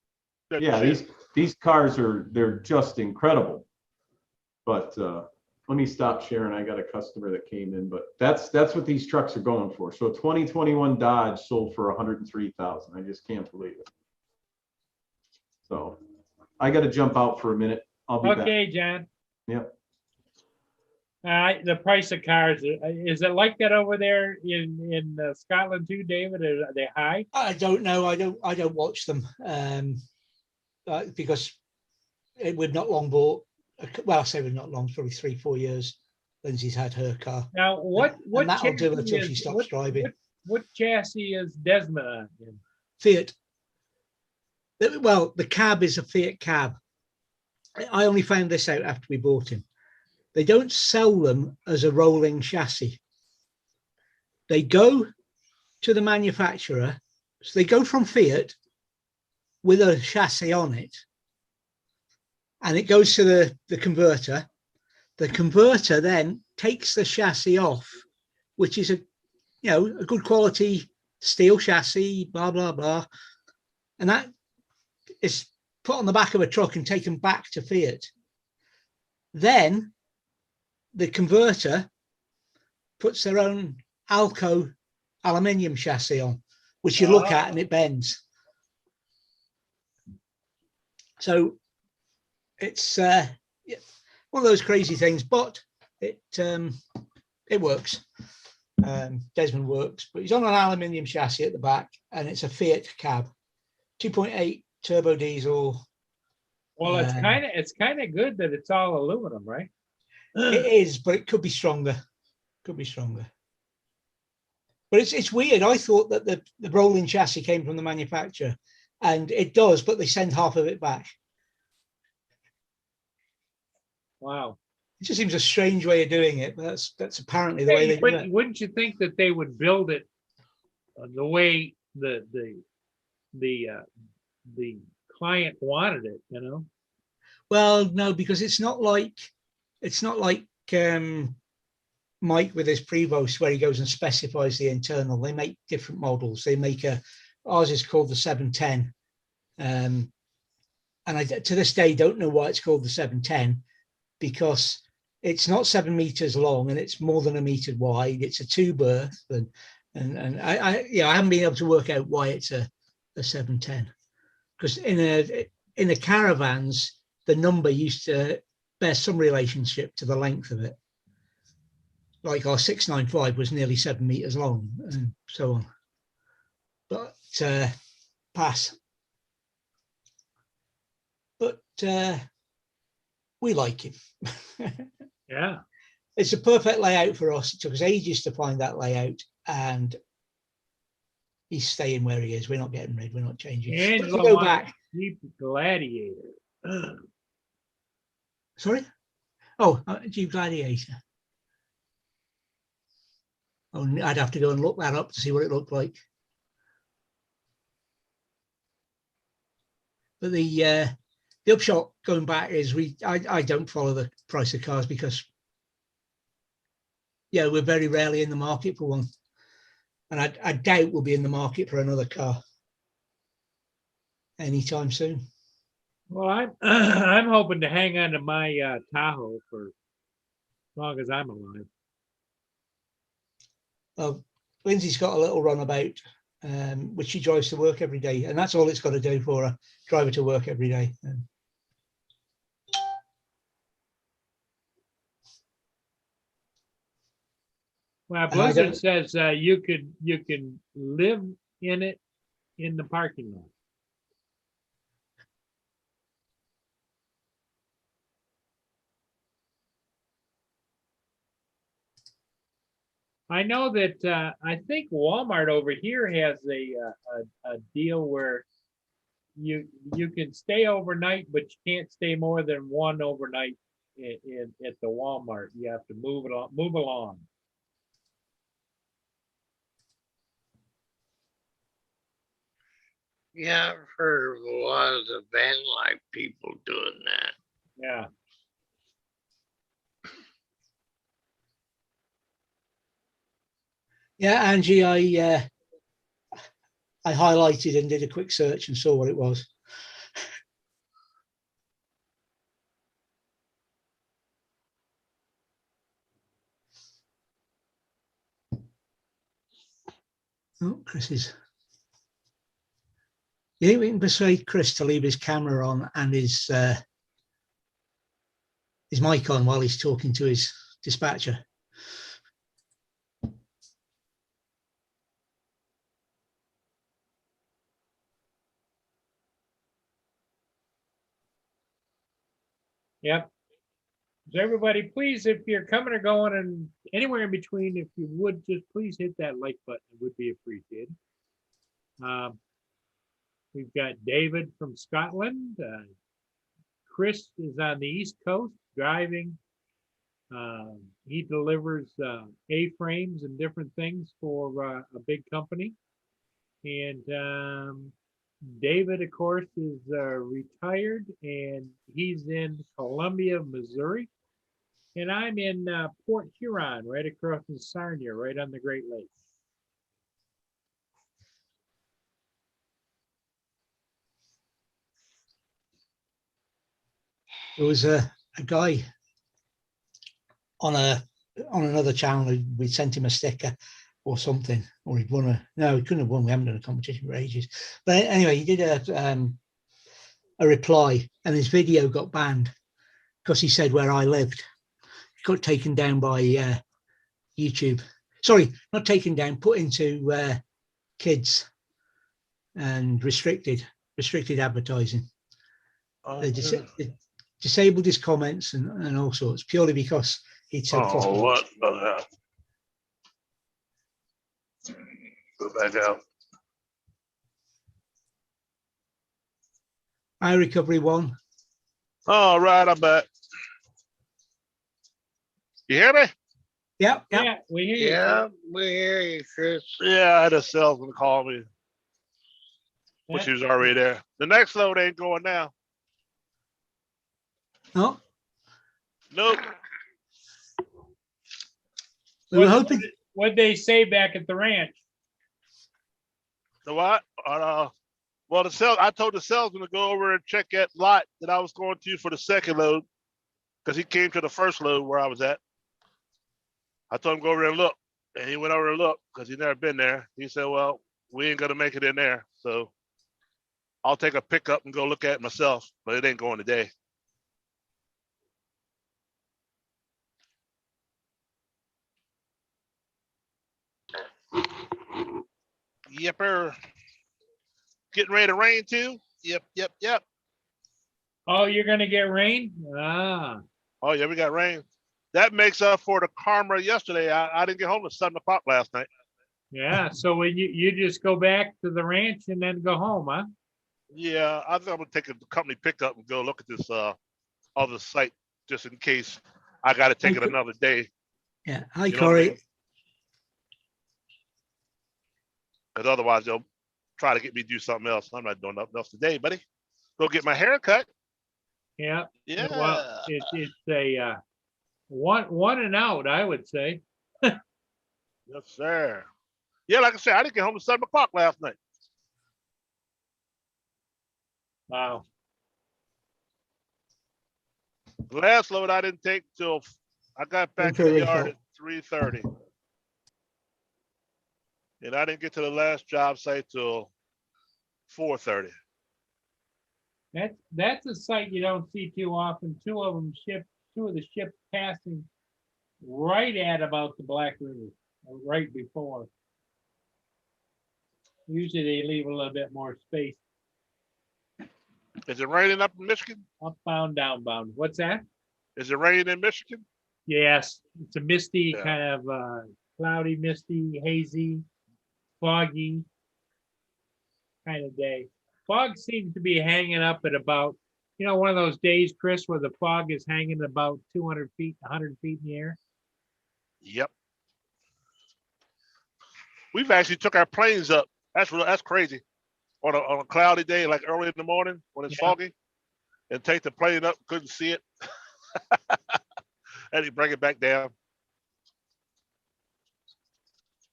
That Yeah, shit. these cars they're just incredible. But let me stop sharing. I got a customer that came in, but that's what these trucks are going for. So 2021 Dodge sold for 103,000. I just can't believe it. So I got to jump out for a minute. I'll be back. Okay, John. Yep. The price of cars, is it like that over there in Scotland too, David? Are they high? I don't know. I don't watch them because we've not long bought. Well, I say we've not long, probably 3-4 years. Lindsay's had her car. Now, what And that'll do chassis until she is- stops driving. What chassis is Desmond on? Fiat. Well, the cab is a Fiat cab. I only found this out after we bought him. They don't sell them as a rolling chassis. They go to the manufacturer. So they go from Fiat with a chassis on it, and it goes to the converter. The converter then takes the chassis off, which is a good quality steel chassis, blah, blah, blah. And that is put on the back of a truck and taken back to Fiat. Then the converter puts their own Alco aluminium chassis on, which you look at and it bends. So it's one of those crazy things, but it works. Desmond works, but he's on an aluminium chassis at the back, and it's a Fiat cab, 2.8 turbo diesel. Well, it's kind of good that it's all aluminum, right? It is, but it could be stronger. Could be stronger. But it's weird. I thought that the rolling chassis came from the manufacturer, and it does, but they send half of it back. Wow. It just seems a strange way of doing it, but that's apparently the way they do it. Wouldn't you think that they would build it the way the client wanted it, Well, no, because it's not like Mike with his Prevost where he goes and specifies the internal. They make different models. They make ours is called the 710. And I to this day don't know why it's called the 710, because it's not 7 meters long and it's more than a meter wide. It's a 2-berth, and I haven't been able to work out why it's a 710, because in the caravans the number used to bear some relationship to the length of it. Like our 695 was nearly 7 meters long, and so on. But pass. But we like him. Yeah. It's a perfect layout for us. It took us ages to find that layout, and he's staying where he is. We're not getting rid. We're not changing. But if we go back. Jeep Gladiator. Sorry? Oh, Jeep Gladiator. Oh, I'd have to go and look that up to see what it looked like. But the upshot going back is I don't follow the price of cars because we're very rarely in the market for one, and I doubt we'll be in the market for another car anytime soon. Well, I'm hoping to hang on to my Tahoe for as long as I'm alive. Well, Lindsay's got a little runabout, which she drives to work every day, and that's all it's got to do for her, drive her to work every day. Well, Blizzard says you can live in it in the parking lot. I know that I think Walmart over here has a deal where you can stay overnight, but you can't stay more than one overnight at the Walmart. You have to move along. Yeah, I've heard of a lot of the van life people doing that. Yeah. Yeah, Angie, I highlighted and did a quick search and saw what it was. Oh, Chris is. You think we can persuade Chris to leave his camera on and his mic on while he's talking to his dispatcher. Yep. So everybody, please, if you're coming or going and anywhere in between, if you would just please hit that like button, it would be appreciated. We've got David from Scotland. Chris is on the East Coast driving. He delivers A-frames and different things for a big company. And David, of course, is retired, and he's in Columbia, Missouri. And I'm in Port Huron, right across from Sarnia, right on the Great Lakes. There was a guy on another channel. We sent him a sticker or something, or he'd won a. No, he couldn't have won. We haven't done a competition for ages. But anyway, he did a reply, and his video got banned because he said where I lived. It got taken down by YouTube. Sorry, not taken down. Put into kids and restricted advertising. They disabled his comments and all sorts purely because he'd said Oh, what the hell? Go back out. iRecovery 1. All right, I'm back. You hear me? Yep. Yeah, we hear you. Yeah, we hear you, Chris. Yeah, I had a salesman call me, which he was already there. The next load ain't going now. Oh, Nope. we were hoping. What'd they say back at the ranch? The what? Well, I told the salesman to go over and check that lot that I was going to for the second load, because he came to the first load where I was at. I told him go over there and look, and he went over and looked because he'd never been there. He said, "Well, we ain't gonna make it in there, so I'll take a pickup and go look at it myself, but it ain't going today." Yepper. Getting ready to rain too? Yep. Oh, you're gonna get rain? Ah, Oh yeah, we got rain. That makes up for the karma yesterday. I didn't get home at 7 o'clock last night. yeah. So when you just go back to the ranch and then go home, huh? Yeah, I think I'm gonna take a company pickup and go look at this other site just in case I gotta take it another day. Yeah. Hi, You know what I Corey. mean? Because otherwise they'll try to get me to do something else. I'm not doing nothing else today, buddy. Go get my hair cut. Yeah. Yeah. Well, it's a one and out, I would say. Yes, sir. Yeah, like I said, I didn't get home at 7 o'clock last night. Wow. The last load I didn't take till I got back to the yard at 3:30. And I didn't get to the last job site till 4:30. That's a sight you don't see too often. Two of the ships passing right at about the Black River, or right before. Usually they leave a little bit more space. Is it raining up in Michigan? Upbound, downbound. What's that? Is it raining in Michigan? Yes, it's a misty, Yeah. kind of cloudy, misty, hazy, foggy kind of day. Fog seems to be hanging up at about, one of those days, Chris, where the fog is hanging about 200 feet, 100 feet in the air. Yep. We've actually took our planes up. That's crazy. On a cloudy day, like early in the morning when it's foggy, and take the plane up, couldn't see it. And you bring it back down.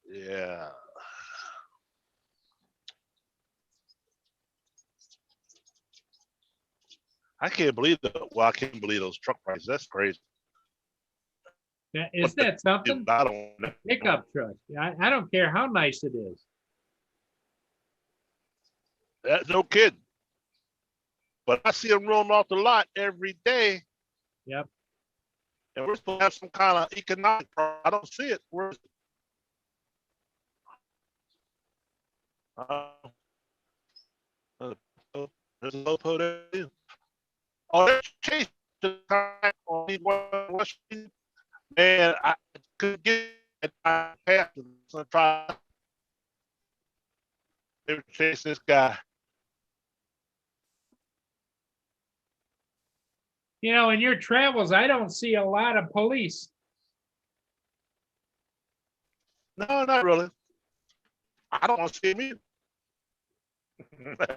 Yeah. I can't believe I can't believe those truck prices. That's crazy. Isn't that something? I don't know. Pickup truck. I don't care how nice it is. That's no kidding. But I see them rolling off the lot every day. Yep. And we're supposed to have some kind of economic problem. I don't see it. Where is it? There's a low there. Oh, there's Chase. Man, I could get it. I passed it. So try. They were chasing this guy. You know, in your travels, I don't see a lot of police. No, not really. I don't want to see him either.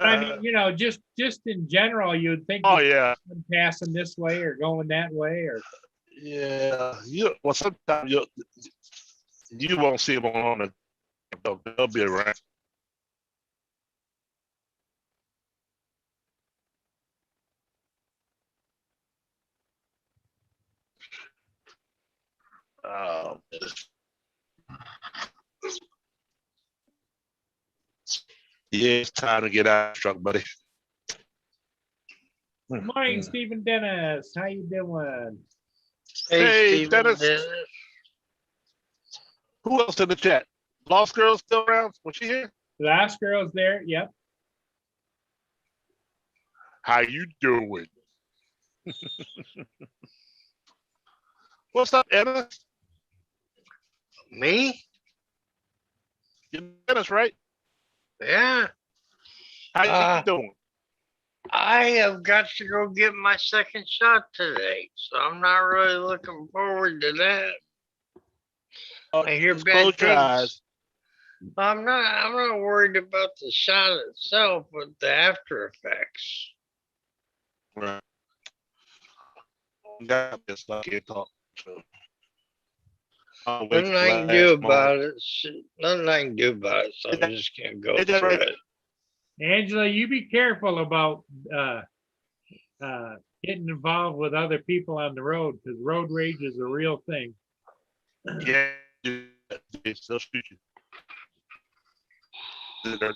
I mean, you know, just in general, you'd think Oh yeah, someone passing this way or going that way, or yeah. Well, sometimes you won't see him on the. They'll be around. Oh, yeah, it's time to get out of the truck, buddy. Good morning, Stephen Dennis. How you doing? Hey, Stephen Dennis. Who else in the chat? Lost Girl still around? Was she here? Last girl's there. Yep. How you doing? What's up, Anna? Me? You're Dennis, right? Yeah. How you doing? I have got to go get my second shot today, so I'm not really looking forward to that. I hear Just bad close your things. eyes. I'm not worried about the shot itself, but the after effects. Right. Got this. I can't talk. So. I'll wait Nothing till I can last do moment. about it. Nothing I can do about it, so I'm just gonna go Is that through right? it. Angela, you be careful about getting involved with other people on the road, because road rage is a real thing. Yeah, they'll shoot you.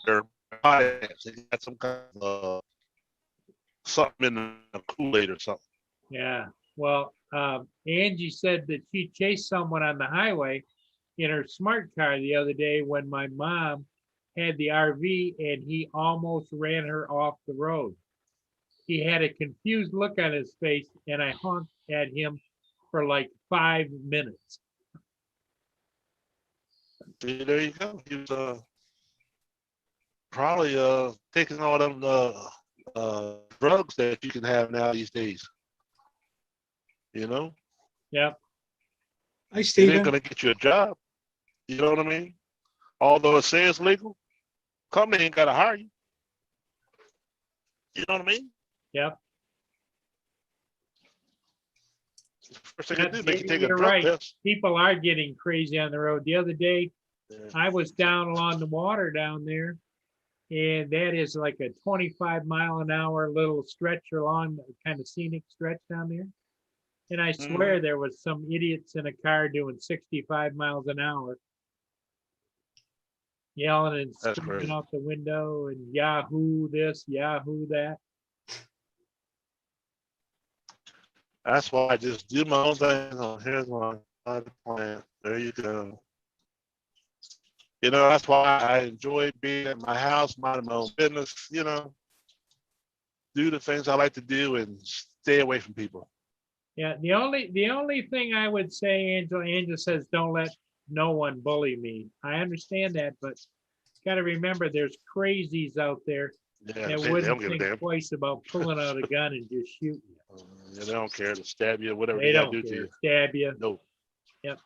They're pilots. They got some kind of something in the Kool-Aid or something. Yeah. Well, Angie said that she chased someone on the highway in her smart car the other day when my mom had the RV and he almost ran her off the road. He had a confused look on his face and I honked at him for like 5 minutes. See, there you go. He was probably taking all them drugs that you can have now these days. You know, Yep. Hey, it ain't Stephen. gonna get you a job. You know what I mean? Although it says legal, company ain't gotta hire you. You know what I mean? Yep. First thing they do, make you take a You're drug right. test. People are getting crazy on the road. The other day, Yeah. I was down along the water down there, and that is like a 25-mile-an-hour little stretch along, kind of scenic stretch down there. And I swear there was some idiots in a car doing 65 miles an hour, yelling and That's screaming crazy. out the window and Yahoo this, Yahoo that. That's why I just do my own thing. Oh, here's my plan. There you go. You know, that's why I enjoy being at my house, minding my own business, you know, do the things I like to do and stay away from people. Yeah, the only thing I would say, Angela says, don't let no one bully me. I understand that, but got to remember there's crazies out there Yeah, that they don't wouldn't give a think damn. twice about pulling out a gun and just shooting you. Yeah, they don't care to stab you, whatever They they gotta don't do to care, you. stab you. No. In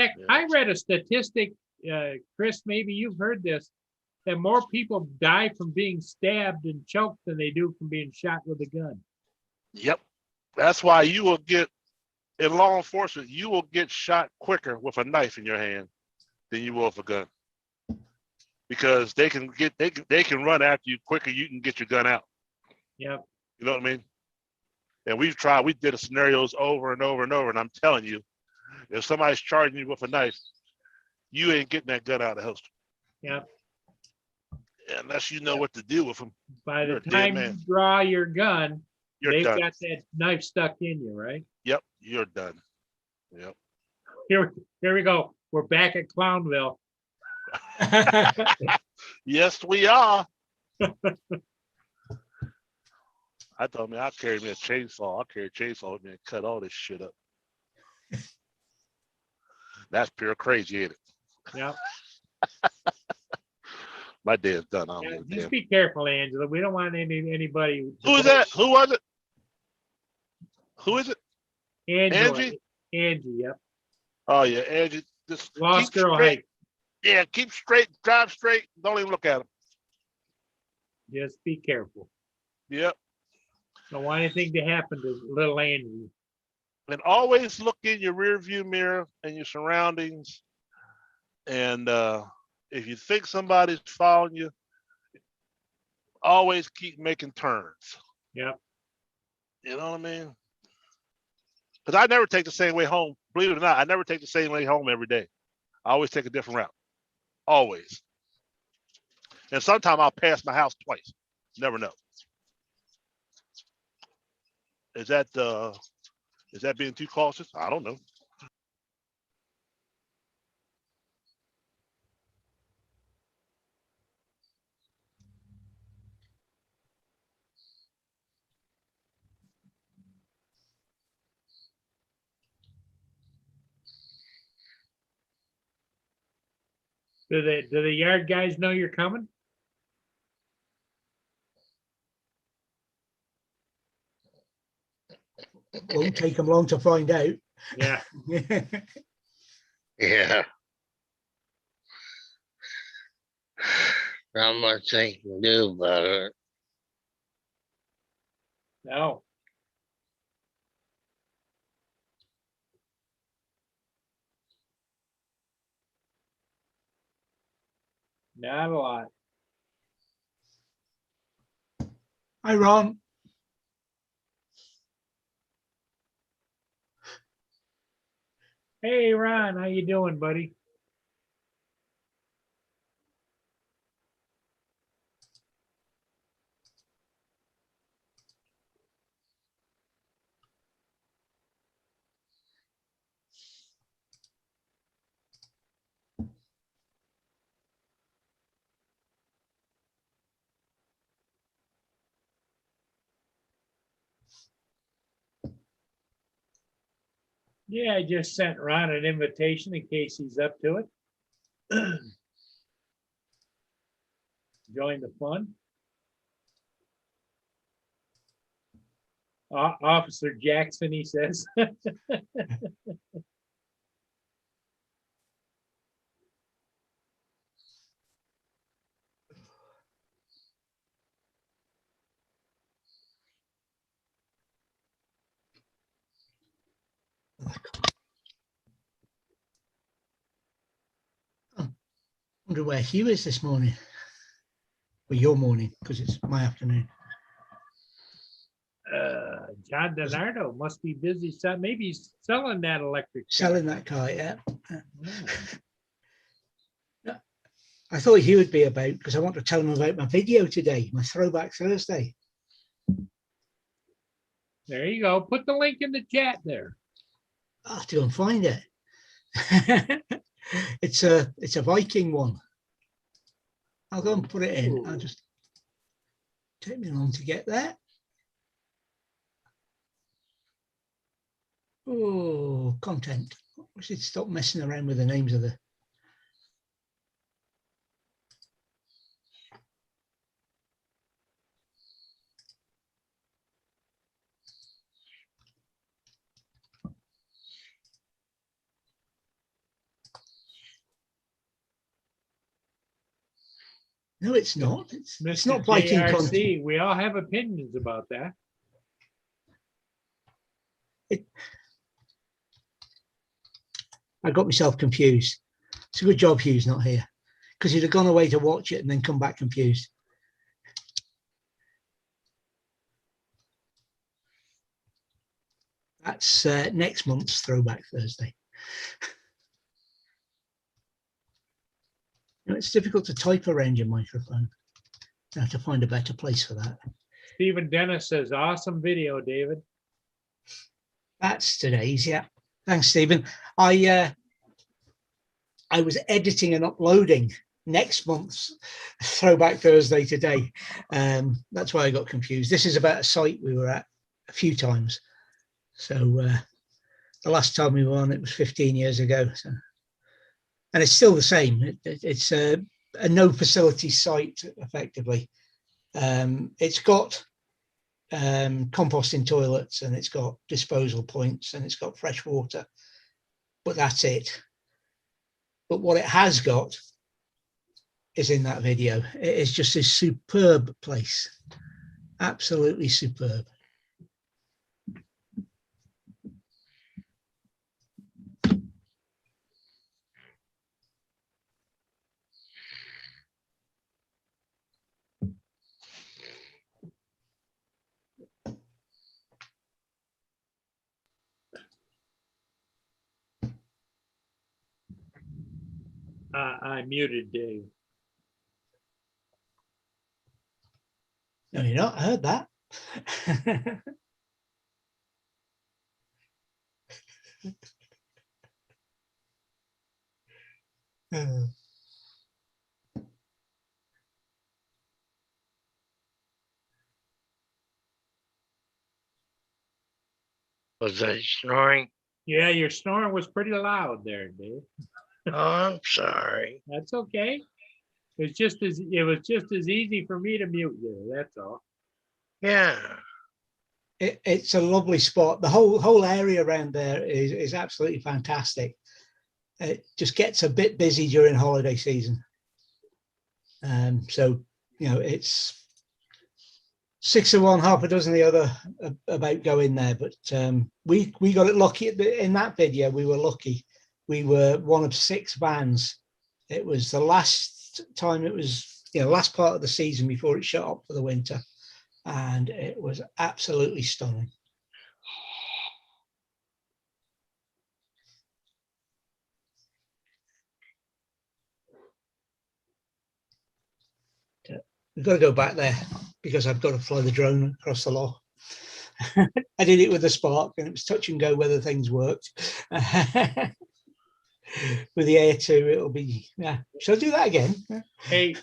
fact, Yeah. I read a statistic, Chris, maybe you've heard this, that more people die from being stabbed and choked than they do from being shot with a gun. Yep. That's why you will get, in law enforcement, you will get shot quicker with a knife in your hand than you will with a gun. Because they can run after you quicker, you can get your gun out. Yep. You know what I mean? And we did the scenarios over and over and over, and I'm telling you, if somebody's charging you with a knife, you ain't getting that gun out of the holster. Yep. Unless you know what to do with them. By You're the a dead time you man. draw your gun, You're they've done. got that knife stuck in you, right? Yep, you're done. Yep. Here we go. We're back at Clownville. Yes, we are. I thought, man, I'll carry me a chainsaw. I'll carry a chainsaw with me and cut all this shit up. That's pure crazy, ain't it? Yeah. My dad's done. I don't Yeah, give a just damn. be careful, Angela. We don't want anybody. Who is that? Who was it? Who is it? Angie. Angie. Yep. Oh yeah, Angie. Just Lost keep Girl straight. Hike. Yeah, keep straight, drive straight. Don't even look at him. Just be careful. Yep. Don't want anything to happen to little Angie. And always look in your rear view mirror and your surroundings. And if you think somebody's following you, always keep making turns. Yep. You know what I mean? Because I never take the same way home. Believe it or not, I never take the same way home every day. I always take a different route. Always. And sometimes I'll pass my house twice. Never know. Is that being too cautious? I don't know. Do the yard guys know you're coming? Won't take them long to find out. Yeah. Yeah. Not much they can do about it. No. Not a lot. Hi, Ron. Hey, Ron, how you doing, buddy? Yeah, I just sent Ron an invitation in case he's up to it. Join the fun. Officer Jackson, he says. Wonder where Hugh is this morning. Well, your morning, because it's my afternoon. John DiNardo must be busy. Maybe he's selling that electric. Selling that car, yeah. I thought he would be about, because I want to tell him about my video today, my Throwback Thursday. There you go. Put the link in the chat there. I'll have to go and find it. It's a Viking one. I'll go and put it in. I'll just take me long to get there. Oh, content. We should stop messing around with the names of the. No, it's not. It's not Viking content. JRC, we all have opinions about that. I got myself confused. It's a good job Hugh's not here, because he'd have gone away to watch it and then come back confused. That's next month's Throwback Thursday. You know, it's difficult to type around your microphone. I have to find a better place for that. Stephen Dennis says, awesome video, David. That's today's, yeah. Thanks, Stephen. I was editing and uploading next month's Throwback Thursday today. That's why I got confused. This is about a site we were at a few times. So the last time we were on, it was 15 years ago. So, and it's still the same. It's a no facility site, effectively. It's got composting toilets, and it's got disposal points, and it's got fresh water, but that's it. But what it has got is in that video. It is just a superb place. Absolutely superb. I muted Dave. No, you're not. I heard that. Was that snoring? Yeah, your snoring was pretty loud there, Dave. Oh, I'm sorry. That's okay. It was just as easy for me to mute you. That's all. Yeah. It's a lovely spot. The whole area around there is absolutely fantastic. It just gets a bit busy during holiday season. So, you know, it's 6 of one, half a dozen of the other about going there. But we got it lucky in that video. We were lucky. We were one of 6 vans. It was the last time it was, last part of the season before it shut up for the winter. And it was absolutely stunning. We've got to go back there because I've got to fly the drone across the law. I did it with the Spark and it was touch and go whether things worked. With the Air 2, it'll be, yeah. Shall I do that again? Hey,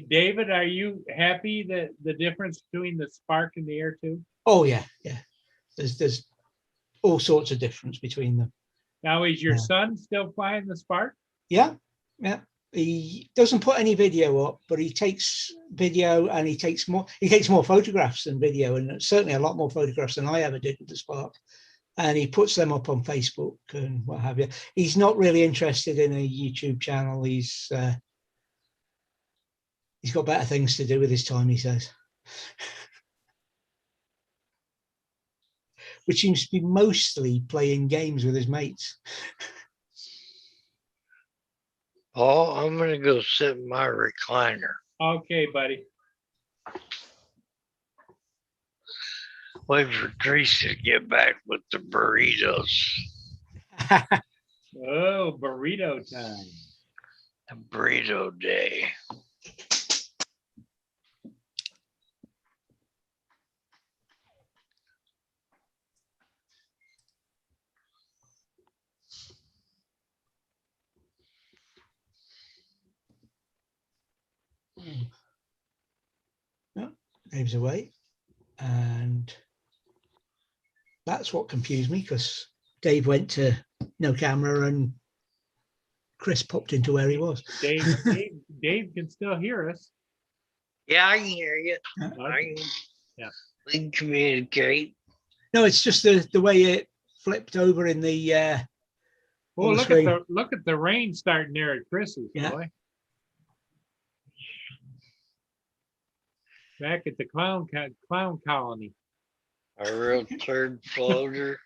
David, are you happy that the difference between the Spark and the Air 2? Oh, yeah, yeah. There's all sorts of difference between them. Now, is your son still flying the Spark? Yeah, yeah. He doesn't put any video up, but he takes video and he takes more photographs than video, and certainly a lot more photographs than I ever did with the Spark. And he puts them up on Facebook and what have you. He's not really interested in a YouTube channel. He's got better things to do with his time, he says. Which seems to be mostly playing games with his mates. Oh, I'm going to go sit in my recliner. Okay, buddy. Wait for Teresa to get back with the burritos. Oh, burrito time. The burrito day. No, Dave's away. And that's what confused me, because Dave went to no camera and Chris popped into where he was. Dave can still hear us. Yeah, I can hear you. Yeah. We can communicate. No, it's just the way it flipped over in the Well, the look at the rain starting there at Chris's. Yeah. Boy. Back at the clown colony. A real turd floater.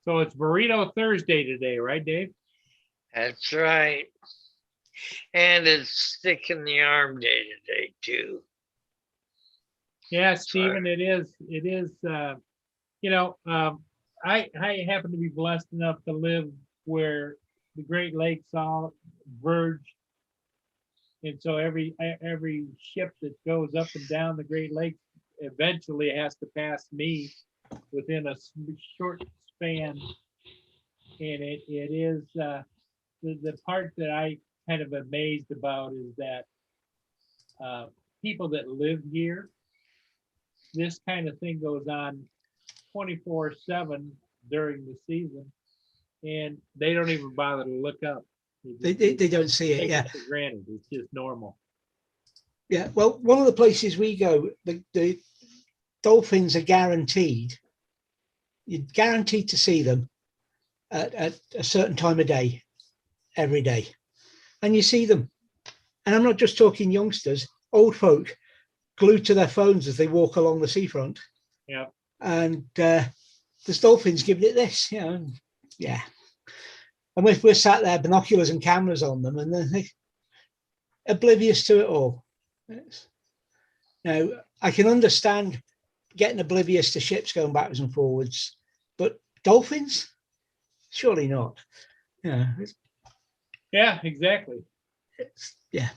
So it's Burrito Thursday today, right, Dave? That's right. And it's stick in the arm day today too. Yeah, Stephen, it is. It is. I happen to be blessed enough to live where the Great Lakes all verge, and so every ship that goes up and down the Great Lakes eventually has to pass me within a short span. And it is, the part that I kind of amazed about is that people that live here, this kind of thing goes on 24/7 during the season, and they don't even bother to look up. They don't see it. Take Yeah. for granted. It's just normal. Yeah. Well, one of the places we go, the dolphins are guaranteed. You're guaranteed to see them at a certain time of day, every day. And you see them. And I'm not just talking youngsters, old folk glued to their phones as they walk along the seafront. Yeah. And there's dolphins giving it this, you know. Yeah. And we're sat there, binoculars and cameras on them, and they're oblivious to it all. Now, I can understand getting oblivious to ships going backwards and forwards, but dolphins? Surely not. Yeah. Yeah, exactly. Yeah.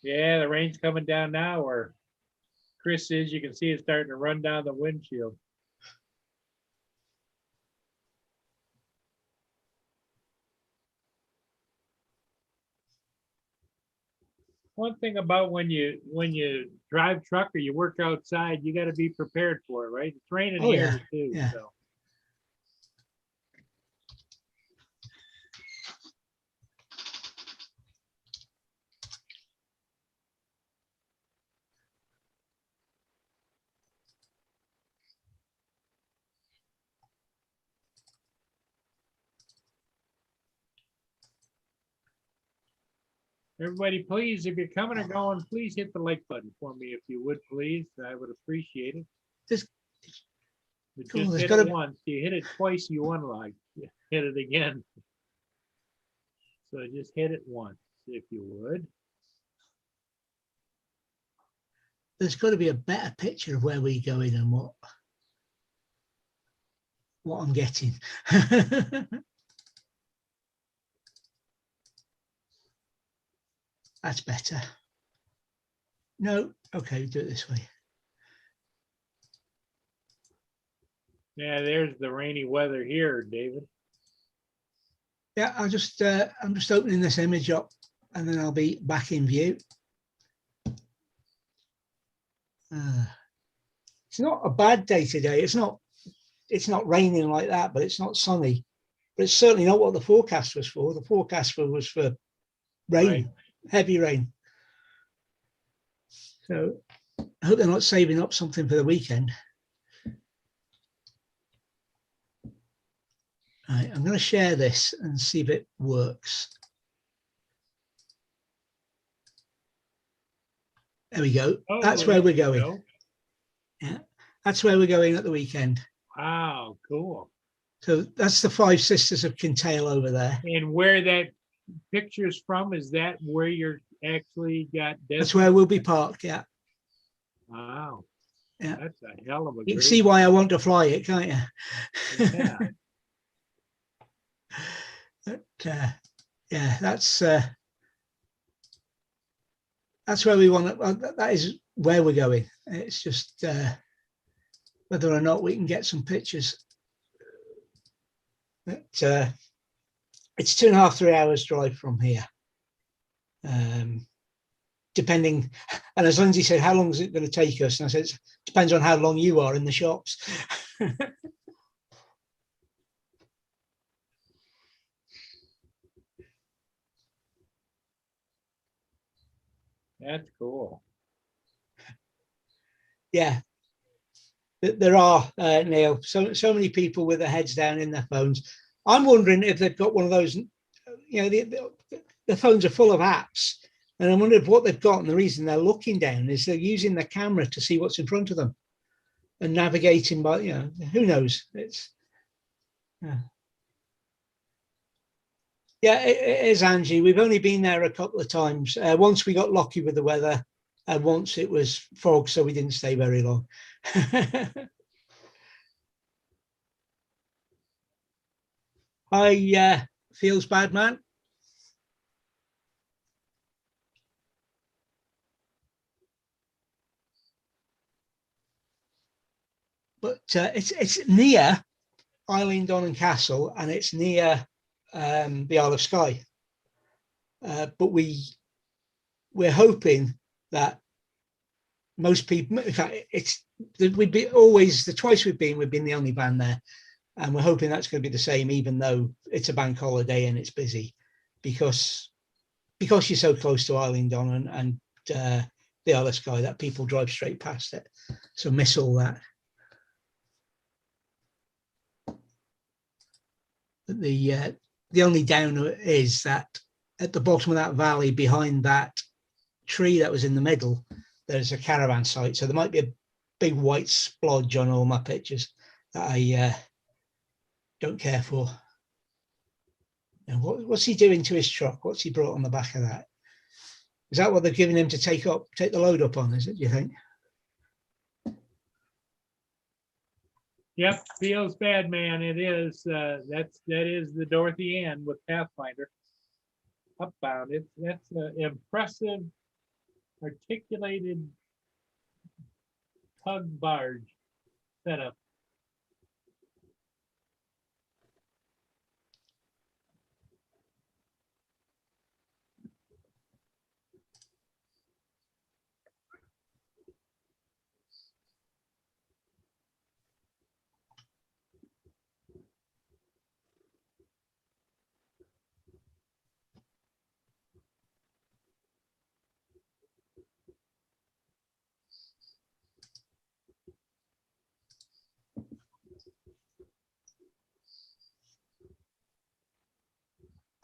Yeah, the rain's coming down now, or Chris is, you can see it starting to run down the windshield. One thing about when you drive truck or you work outside, you got to be prepared for it, right? It's raining Oh, here too, yeah. so. Everybody, please, if you're coming or going, please hit the like button for me if you would, please. I would appreciate it. There's- But Cool, just there's hit gotta it be- once. You hit it twice, you unlike. Hit it again. So just hit it once, if you would. There's got to be a better picture of where we're going and what I'm getting. That's better. No, okay, do it this way. Yeah, there's the rainy weather here, David. Yeah, I'm just opening this image up, and then I'll be back in view. It's not a bad day today. It's not raining like that, but it's not sunny. But it's certainly not what the forecast was for. The forecast was for rain, Right. heavy rain. So I hope they're not saving up something for the weekend. All right, I'm going to share this and see if it works. There we go. Oh, That's where we're there we going. Yeah, that's where we're going at the weekend. Wow, cool. So that's the Five Sisters of Kintail over there. And where that picture's from, is that where you're actually got? That's where we'll be parked. Yeah, Wow. Yeah. That's a hell of a. you can great- see why I want to fly it, can't you? Yeah. But, yeah, that's where we want to. That is where we're going. It's just whether or not we can get some pictures. But it's 2.5 to 3 hours drive from here. Depending, and as Lindsay said, how long is it going to take us? And I said, it depends on how long you are in the shops. That's cool. Yeah, there are, Neil, so many people with their heads down in their phones. I'm wondering if they've got one of those, you know, the phones are full of apps, and I'm wondering what they've got, and the reason they're looking down is they're using the camera to see what's in front of them and navigating by, you know, who knows. It's yeah, it is, Angie. We've only been there a couple of times. Once we got lucky with the weather, and once it was fog, so we didn't stay very long. Hi, feels bad, man. But it's near Eileen Donnan Castle, and it's near the Isle of Skye. But we're hoping that most people, in fact, we'd be always the twice we've been the only band there, and we're hoping that's going to be the same, even though it's a bank holiday and it's busy, because you're so close to Eileen Donnan and the Isle of Skye that people drive straight past it. So miss all that. The only downer is that at the bottom of that valley, behind that tree that was in the middle, there's a caravan site. So there might be a big white splodge on all my pictures that I don't care for. And what's he doing to his truck? What's he brought on the back of that? Is that what they're giving him to take the load up on? Is it? Do you think? Yep, feels bad, man. It is. That is the Dorothy Ann with Pathfinder. Upbound. That's an impressive, articulated tug barge setup.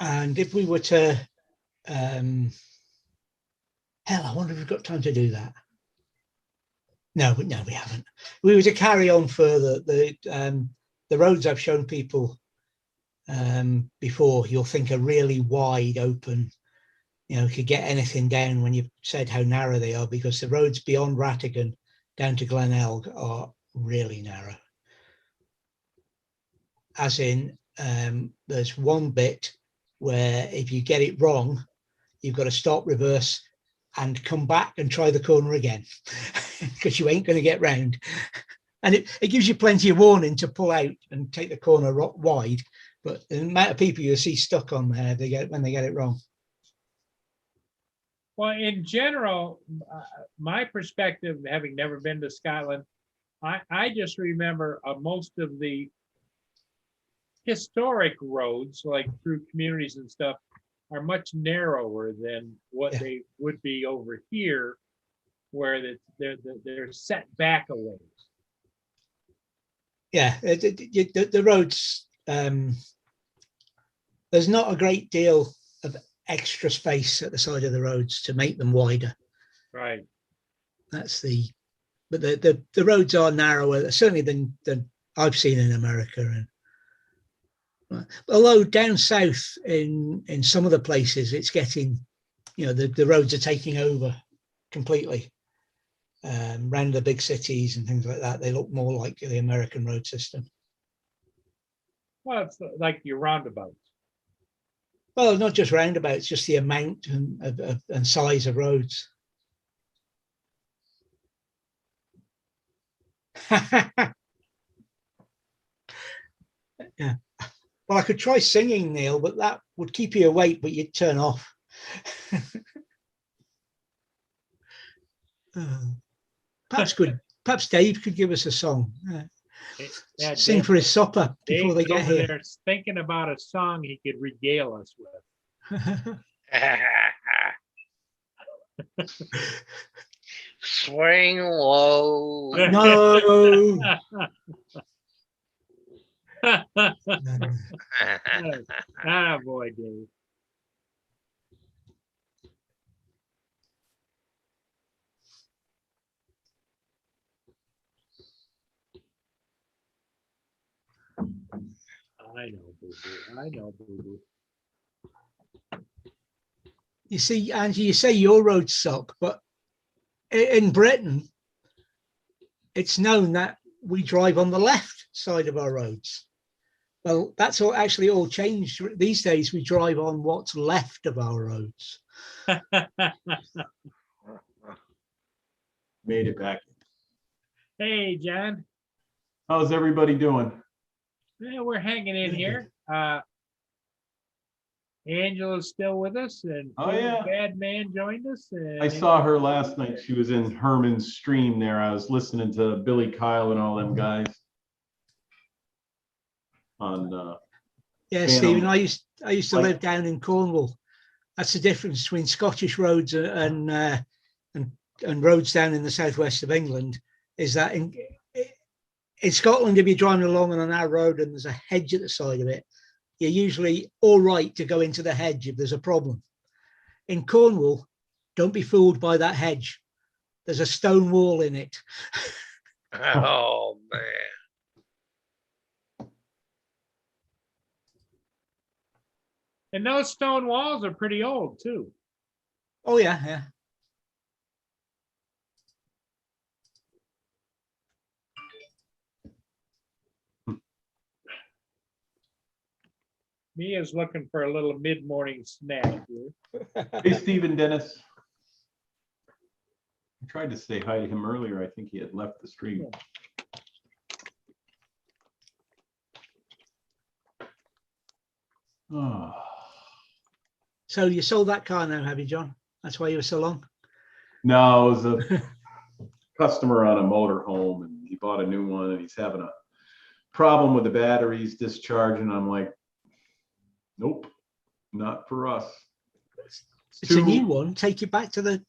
And if we were to, hell, I wonder if we've got time to do that. No, we haven't. If we were to carry on further, the roads I've shown people before, you'll think are really wide open. You know, could get anything down when you've said how narrow they are, because the roads beyond Rattigan down to Glenelg are really narrow. As in, there's one bit where if you get it wrong, you've got to stop, reverse, and come back and try the corner again, because you ain't going to get round. And it gives you plenty of warning to pull out and take the corner wide, but the amount of people you see stuck on there, when they get it wrong. Well, in general, my perspective, having never been to Scotland, I just remember most of the historic roads, like through communities and stuff, are much narrower than what they would be over here, where they're set back a ways. Yeah, the roads, there's not a great deal of extra space at the side of the roads to make them wider. Right. But the roads are narrower, certainly than I've seen in America. And although down south in some of the places, it's getting, the roads are taking over completely. Around the big cities and things like that, they look more like the American road system. Well, it's like your roundabouts. Well, not just roundabouts, just the amount and size of roads. Yeah. Well, I could try singing, Neil, but that would keep you awake, but you'd turn off. Perhaps Dave could give us a song. Sing Dave, for his supper before Dave's they get over here. there thinking about a song he could regale us with. Swing low. No. Ah, boy, Dave. I know, boo-boo. I know, boo-boo. You see, Angie, you say your roads suck, but in Britain, it's known that we drive on the left side of our roads. Well, that's all actually all changed. These days we drive on what's left of our roads. Made it back. Hey, John. How's everybody doing? Yeah, we're hanging in here. Angela's still with us, and Oh, yeah. Bad Man joined us. And I saw her last night. She was in Herman's stream there. I was listening to Billy Kyle and all them guys on Yeah, Phantom. Stephen, I used to Like- live down in Cornwall. That's the difference between Scottish roads and roads down in the southwest of England, is that in Scotland, if you're driving along on our road and there's a hedge at the side of it, you're usually all right to go into the hedge if there's a problem. In Cornwall, don't be fooled by that hedge. There's a stone wall in it. Oh, man. And those stone walls are pretty old too. Oh yeah, yeah. Mia's looking for a little mid-morning snack here. Hey, Stephen Dennis. I tried to say hi to him earlier. I think he had left the stream. Oh, So you sold that car now, have you, John? That's why you were so long? no, it was a customer on a motorhome and he bought a new one and he's having a problem with the batteries discharging. I'm like, nope, not for us. It's a new one. Take it back to the...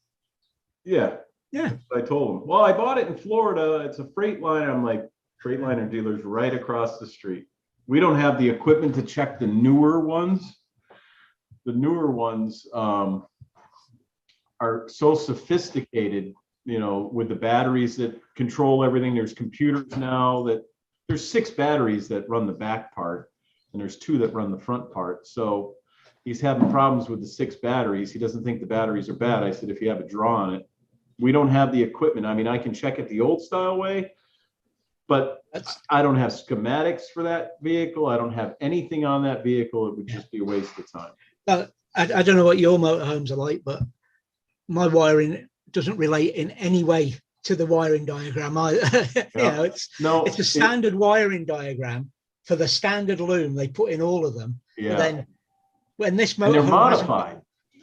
Yeah. Yeah. I told him, well, I bought it in Florida. It's a Freightliner. I'm like, Freightliner dealer's right across the street. We don't have the equipment to check the newer ones. The newer ones are so sophisticated, you know, with the batteries that control everything. There's computers now that there's 6 batteries that run the back part and there's 2 that run the front part. So he's having problems with the 6 batteries. He doesn't think the batteries are bad. I said, if you have a draw on it, we don't have the equipment. I mean, I can check it the old style way, but I don't have schematics for that vehicle. I don't have anything on that vehicle. It would just be a waste of time. I don't know what your motorhomes are like, but my wiring doesn't relate in any way to the wiring diagram. It's a standard wiring diagram for the standard loom they put in all of them. Yeah. But then when this And they're motorhome modified.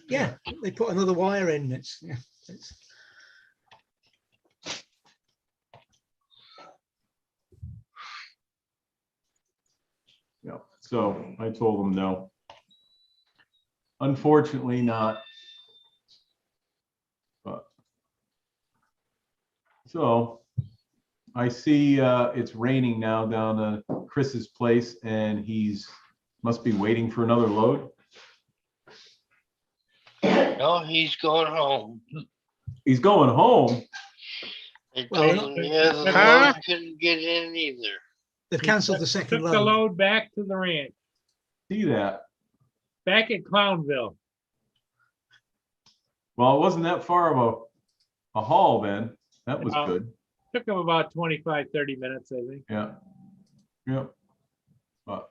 yeah, they put another wire in. It's Yeah. So I told him no. Unfortunately not. But so I see it's raining now down at Chris's place and he's must be waiting for another load. No, he's going home. He's going home. They Well, told him the other Huh? load couldn't get in either. they've cancelled the second Took the load. load back to the ranch, See that? back at Clownville. Well, it wasn't that far of a haul then. That was No. good. Took him about 25, 30 minutes, I think. Yeah. Yeah. But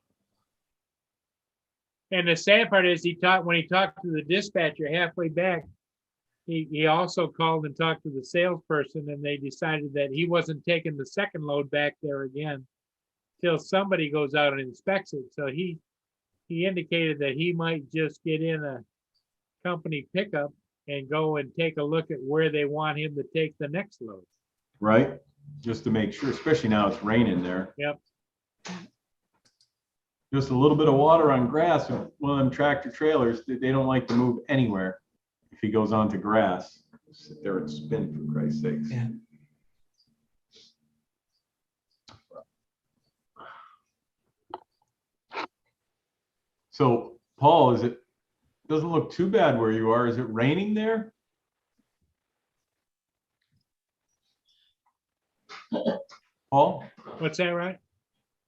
And the sad part is when he talked to the dispatcher halfway back, he also called and talked to the salesperson and they decided that he wasn't taking the second load back there again till somebody goes out and inspects it. So he indicated that he might just get in a company pickup and go and take a look at where they want him to take the next load. right? Just to make sure, especially now it's raining there. Yep. Just a little bit of water on grass. One of them tractor trailers, they don't like to move anywhere. If he goes onto grass, sit there and spin for Christ's sakes. Yeah. So Paul, doesn't look too bad where you are. Is it raining there? Paul, What's that, right?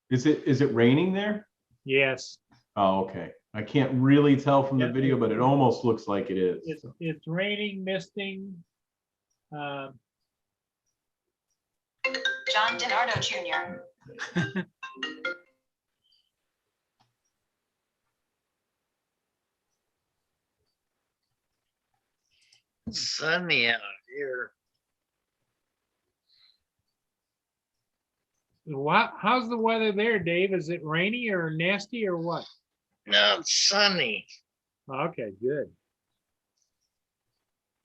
is it raining there? Yes, Oh, okay. I can't really tell from the Yeah. video, but it almost looks like it is. it's raining, misting. John DiNardo Jr. Sunny out here. How's the weather there, Dave? Is it rainy or nasty or what? No, it's sunny. Okay, good.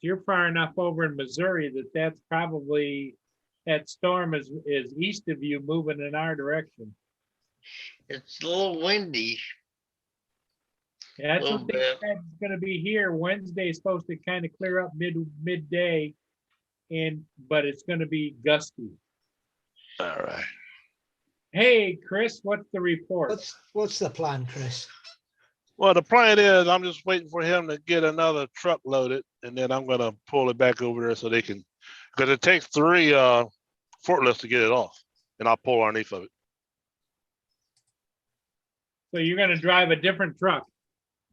You're far enough over in Missouri that's probably, that storm is east of you, moving in our direction. It's a little windy. That's Little what they bit. said is gonna be here. Wednesday is supposed to kind of clear up midday. But it's gonna be gusty. All right. Hey, Chris, what's the report? What's the plan, Chris? Well, the plan is I'm just waiting for him to get another truck loaded, and then I'm gonna pull it back over there so they can, because it takes 3 forklifts to get it off, and I'll pull underneath of it. So you're gonna drive a different truck?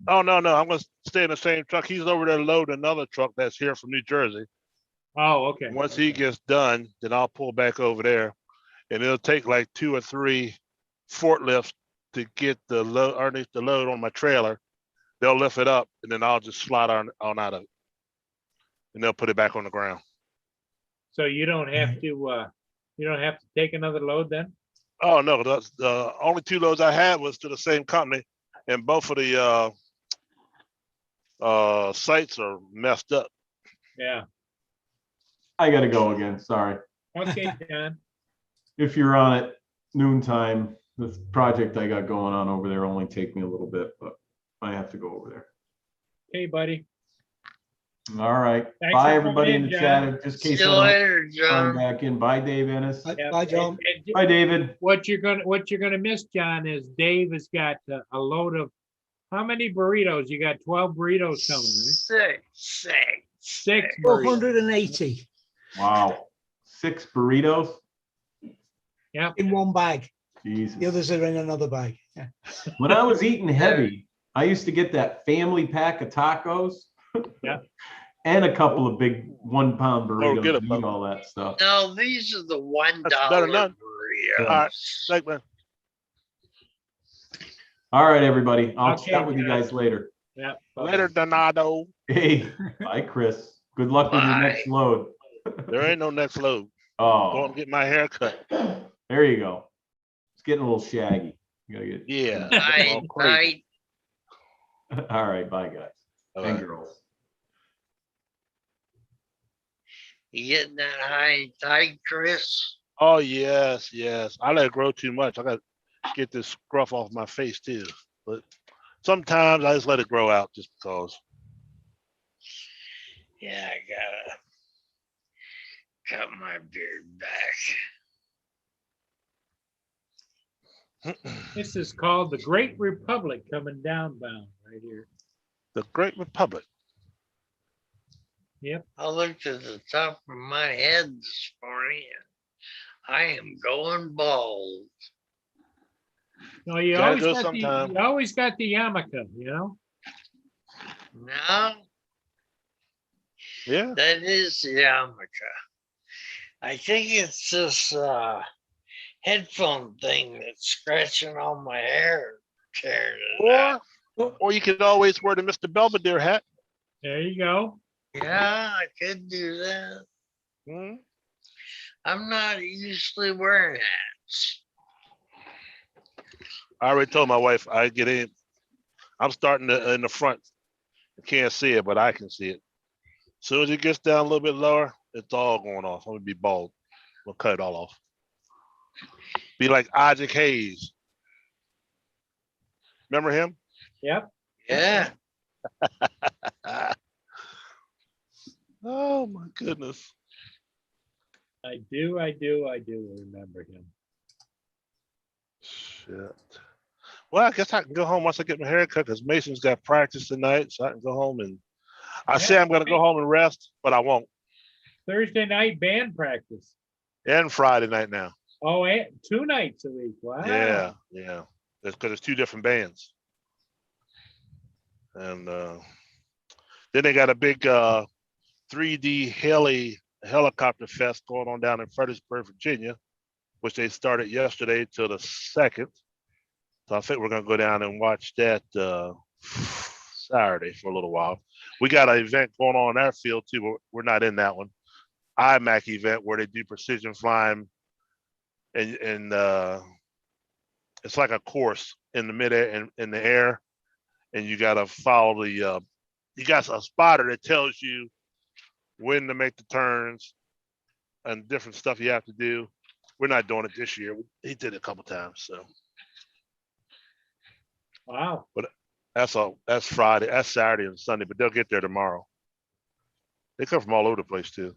Oh, no, I'm gonna stay in the same truck. He's over there loading another truck that's here from New Jersey. Oh, okay. Once he gets done, then I'll pull back over there, and it'll take like 2 or 3 forklifts to get the load underneath the load on my trailer. They'll lift it up, and then I'll just slide on out of it, and they'll put it back on the ground. So you don't have to take another load then? Oh, no, the only 2 loads I had was to the same company, and both of the sites are messed up. Yeah. I gotta go again, sorry. Okay, John. If you're on at noontime, the project I got going on over there only take me a little bit, but I have to go over there. Hey, buddy. All right, Thanks bye, for everybody coming in the in, chat, just in See case you I don't later, come John. back in. Bye, Dave Ennis. Yeah, Bye, John. and Bye, David. what you're gonna miss, John, is Dave has got a load of, how many burritos? You got 12 burritos coming, right? Six burritos. 480 Wow, 6 burritos? Yep. in one bag. Jesus. The others are in another bag. Yeah. When I was eating heavy, I used to get that family pack of tacos. Yeah. And a couple of big 1 pound burritos get a and eat all that stuff. No, these are the $1 That's better than none. burritos. All right, thanks, man. All right, everybody. I'll Okay, chat with you guys. guys later. Yeah. Later, Donado. Hey, bye, Chris. Good luck with your Bye. next load. There ain't no next load. Going Oh, to get my hair cut. there you go. It's getting a little shaggy. You gotta get. Yeah. Night, All crazy. night. All right, bye, guys All and right. girls. You getting that high and tight, Chris? Oh, yes. I let it grow too much. I got to get this scruff off my face too. But sometimes I just let it grow out just because. Yeah, I gotta cut my beard back. This is called the Great Republic coming downbound right here. The Great Republic. I looked at the top of my head this morning and I am going bald. No, you Gotta always go got sometime. you always got the yarmulke, you know? No, Yeah. that is the yarmulke. I think it's this headphone thing that's scratching all my hair, tearing it out. Or you could always wear the Mr. Belvedere hat. There you go. Yeah, I could do that. Hmm? I'm not usually wearing hats. I already told my wife I get in. I'm starting in the front. I can't see it, but I can see it. As soon as it gets down a little bit lower, it's all going off. I'm gonna be bald. We'll cut it all off. Be like Isaac Hayes. Remember him? Yep. Yeah. Oh my goodness. I do remember him. Shit. Well, I guess I can go home once I get my hair cut because Mason's got practice tonight, so I can go home and I say I'm gonna go home and rest, but I won't. Thursday night band practice. And Friday night now. Oh, and 2 nights a week. Wow. Yeah. That's because it's 2 different bands. And then they got a big 3D helicopter fest going on down in Fredericksburg, Virginia, which they started yesterday till the 2nd. So I think we're gonna go down and watch that Saturday for a little while. We got an event going on in our field too, but we're not in that one. IMAC event where they do precision flying, and it's like a course in the midair and in the air, and you got to follow the. You got a spotter that tells you when to make the turns and different stuff you have to do. We're not doing it this year. He did it a couple times, so Wow. that's Friday, that's Saturday and Sunday, but they'll get there tomorrow. They come from all over the place too.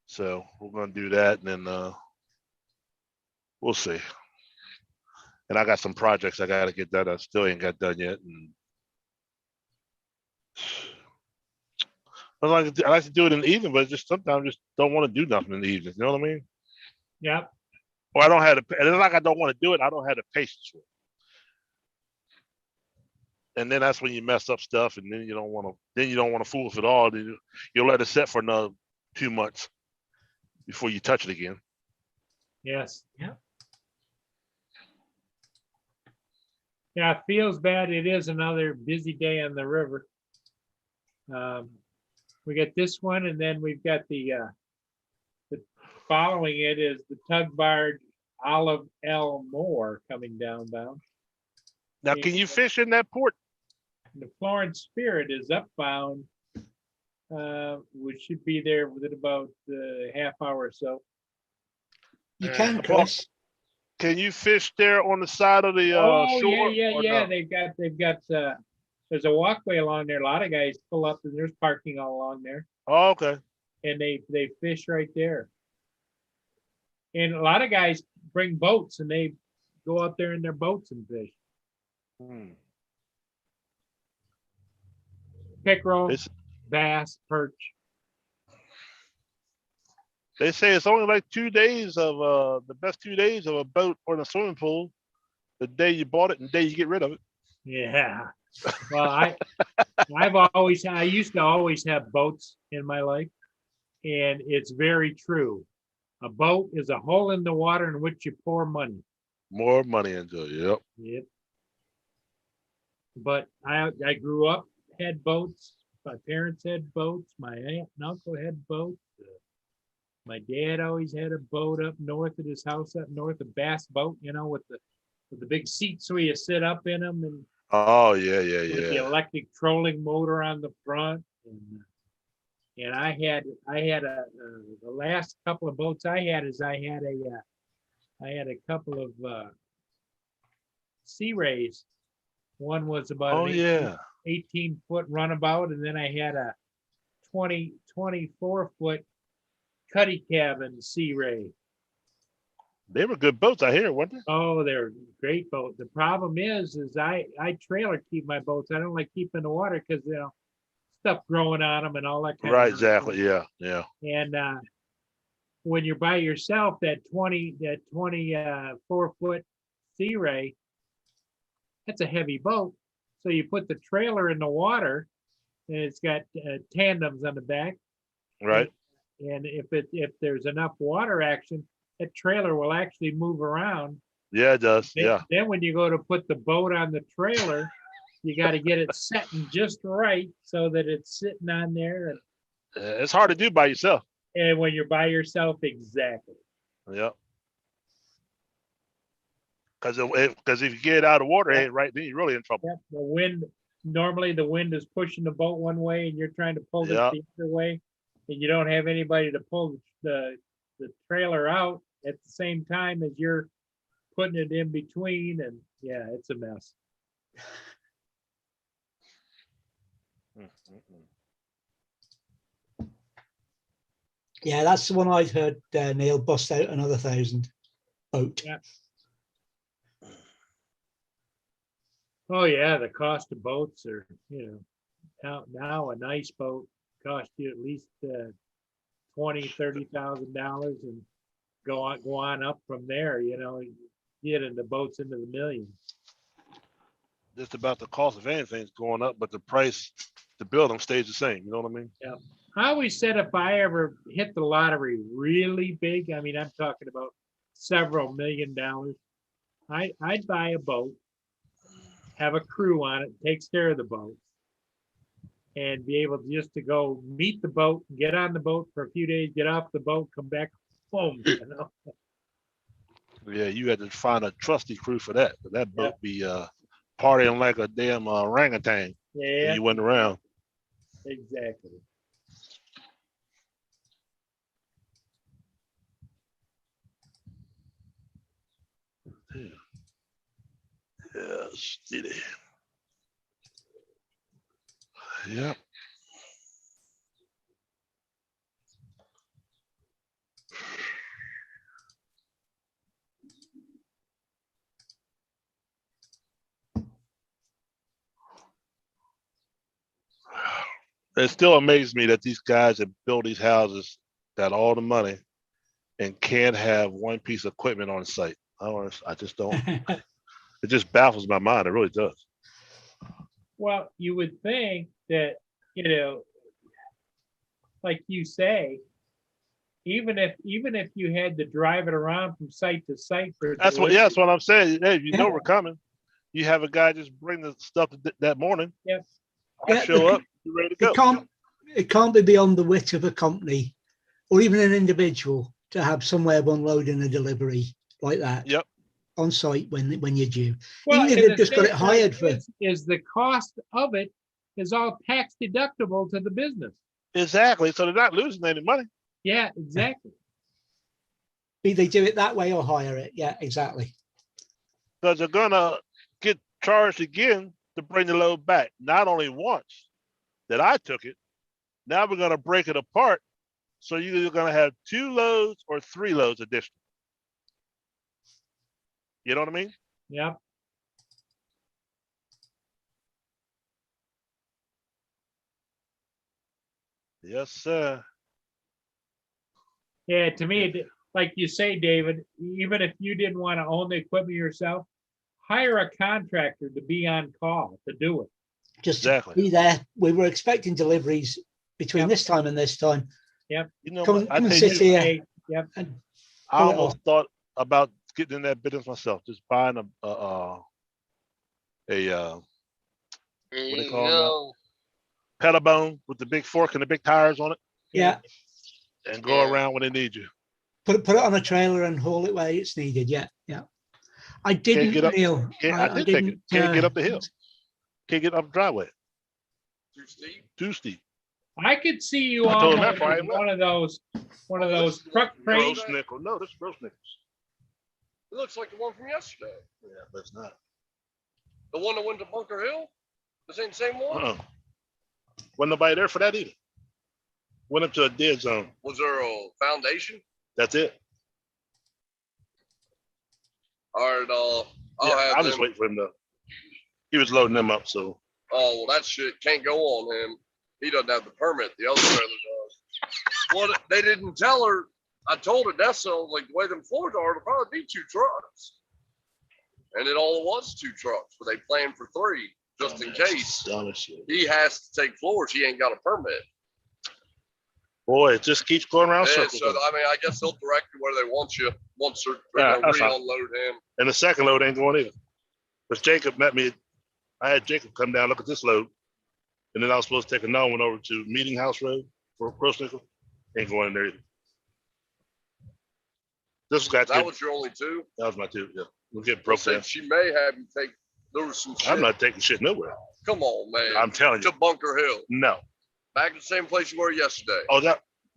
So we're gonna do that, and then we'll see. And I got some projects I gotta get done. I still ain't got done yet. And I like to do it in the evening, but just sometimes just don't want to do nothing in the evening. You know what I mean? Yep. Or I don't have the. And it's like I don't want to do it. I don't have the patience for it. And then that's when you mess up stuff, and then you don't want to. Then you don't want to fool with it all. Then you'll let it set for another 2 months before you touch it again. Yes. Yep. Yeah, it feels bad. It is another busy day on the river. We got this one, and then we've got the following it is the tug barge Olive L. Moore coming downbound. Now, can you fish in that port? The Florence Spirit is upbound. We should be there within about a half hour or so. You can, Chris. Can you fish there on the side of the shore? Yeah. They've got. There's a walkway along there. A lot of guys pull up, and there's parking all along there. Oh, okay. And they fish right there. And a lot of guys bring boats, and they go out there in their boats and fish. Pickerel, bass, perch. They say it's only like 2 days of the best 2 days of a boat or in a swimming pool. The day you bought it and the day you get rid of it. Yeah. Well, I used to always have boats in my life, and it's very true. A boat is a hole in the water in which you pour money. More money into it. Yep. Yep. But I grew up, had boats. My parents had boats. My aunt and uncle had boats. My dad always had a boat up north of his house, up north, a bass boat, with the big seats where you sit up in them, and oh yeah. with the electric trolling motor on the front. And I had the last couple of boats I had a couple of Sea Rays. One was about 18-foot runabout, and then I had a 24-foot cuddy cabin Sea Ray. They were good boats, I hear, weren't they? Oh, they're great boats. The problem is I trailer keep my boats. I don't like keeping the water because stuff growing on them and all that kind of stuff. Exactly. Yeah. And when you're by yourself, that 24-foot Sea Ray, that's a heavy boat. So you put the trailer in the water, and it's got tandems on the back. Right. And if there's enough water action, that trailer will actually move around. Yeah, it does. Then when you go to put the boat on the trailer, you got to get it setting just right so that it's sitting on there. And it's hard to do by yourself. And when you're by yourself, exactly. Yep. Because if you get out of water, then you're really in trouble. Yep. Normally the wind is pushing the boat one way, and you're trying to pull it the other way, and you don't have anybody to pull the trailer out at the same time as you're putting it in between, and it's a mess. Yeah, that's the one I've heard Neil bust out another 1,000 boat. Yeah. Oh yeah, the cost of boats are, now a nice boat costs you at least $20,000-$30,000, and go on up from there. Get into boats into the millions. Just about the cost of anything's going up, but the price to build them stays the same. You know what I mean? Yeah. I always said if I ever hit the lottery really big, I mean, I'm talking about several $1 million, I'd buy a boat, have a crew on it, takes care of the boat, and be able just to go meet the boat, get on the boat for a few days, get off the boat, come back home, you know? Yeah, you had to find a trusty crew for that. But that Yeah. boat be partying like a damn orangutan when Yeah, you went around. exactly. Yeah, steady. Yep. It still amazes me that these guys that build these houses got all the money and can't have one piece of equipment on site. I just don't. It just baffles my mind. It really does. Well, you would think that, you know, like you say, even if you had to drive it around from site to site for That's what. delivery, Yeah, that's what I'm saying. Hey, you know Yeah. we're coming. You have a guy just bring the stuff that morning. Yep. I Yeah, show up. You're ready to go. It can't be beyond the wit of a company or even an individual to have somewhere unloading a delivery like that Yep. on site when you're due. well, Even if and they've the just got it sad hired part for. is the cost of it is all tax deductible to the business. Exactly. So they're not losing any money. Yeah, exactly. Be they do it that way or hire it. Yeah, exactly. Because they're gonna get charged again to bring the load back. Not only once that I took it, now we're gonna break it apart. So you're either gonna have 2 loads or 3 loads additional. You know what I mean? Yep. Yes, sir. Yeah, to me, like you say, David, even if you didn't want to own the equipment yourself, hire a contractor to be on call to do it. Just Exactly. to be there. We were expecting deliveries between Yep. this time and this time. You know Come what? and- I come and tell sit you, here. Hey, yep. And I pull it almost thought about getting in that business myself, just buying a what There they you call them go. pedal bone with the big fork and the big tires on it, Yeah, and go Yeah. around when they need you. put it on a trailer and haul it where it's needed. Yeah, yeah. I didn't, get up- Neil. I did take it. Can't get up the hill. Can't get up the driveway. Too steep. Too steep. I could see you I told him that almost before I in left. one of those truck cranes. Gross nickel. No, this is gross nickels. It looks like the one from yesterday. Yeah, but it's not. The one that went to Bunker Hill? This ain't the same one? Wasn't nobody there for that either. Went up to a dead zone. Was there a foundation? That's it. All right, I'll Yeah, have I'm just them. waiting for him to. He was loading them up, so Oh, well, that shit can't go on him. He doesn't have the permit. The other trailer does. Well, they didn't tell her. I told Odessa, like, the way them floors are, it'll probably be 2 trucks. And it all was 2 trucks, but they planned for 3, just in case. Dumb as shit. He has to take floors. He ain't got a permit. Boy, it just keeps going around Yeah, circles. so, I mean, I guess they'll direct you where they want you once they're Yeah, gonna that's fine. re-unload him. And the second load ain't going either. Because Jacob met me. I had Jacob come down, look at this load. And then I was supposed to take another one over to Meeting House Road for Gross Nickel. Ain't going in there either. This got That was your only 2? that was my 2. Yeah. We'll get broke So down. she may have you take, there was some shit. I'm not taking shit nowhere. Come on, man. I'm telling you. To Bunker Hill. No. Back to the same place you were yesterday. Oh,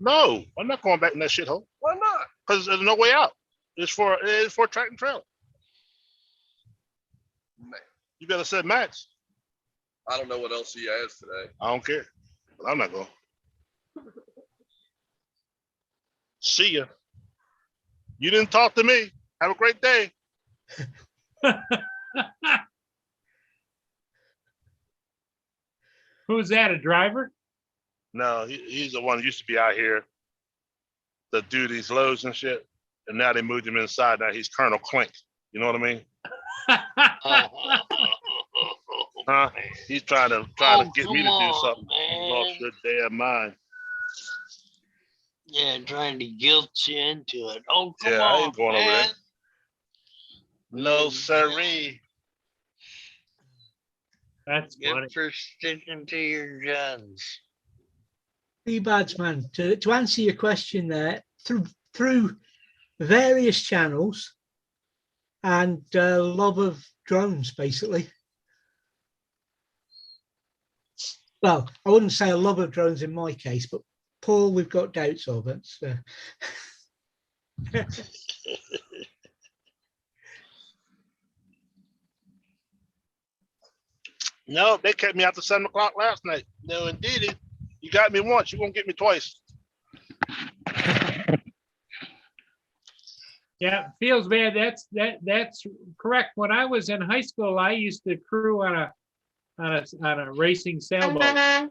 no. I'm not going back in that shithole. Why not? Because there's no way out. It's for track and trailer. Man, You better set max. I don't know what else he has today. I don't care. But I'm not going. See ya. You didn't talk to me. Have a great day. Who's that, a driver? No, he's the one who used to be out here to do these loads and shit. And now they moved him inside. Now he's Colonel Clink. You know what I mean? Huh? He's trying to get me to do something. He lost your damn mind. Yeah, trying to guilt you into it. Oh, come Yeah, on, I ain't going over man. there. No, sirree. That's funny. Good for sticking to your guns. Three bads, man. To answer your question there, through various channels and love of drones, basically. Well, I wouldn't say a love of drones in my case, but Paul, we've got doubts of it. So. No, they kept me after 7 o'clock last night. No, indeed. You got me once, you won't get me twice. Yeah, feels bad. That's correct. When I was in high school, I used to crew on a racing sailboat.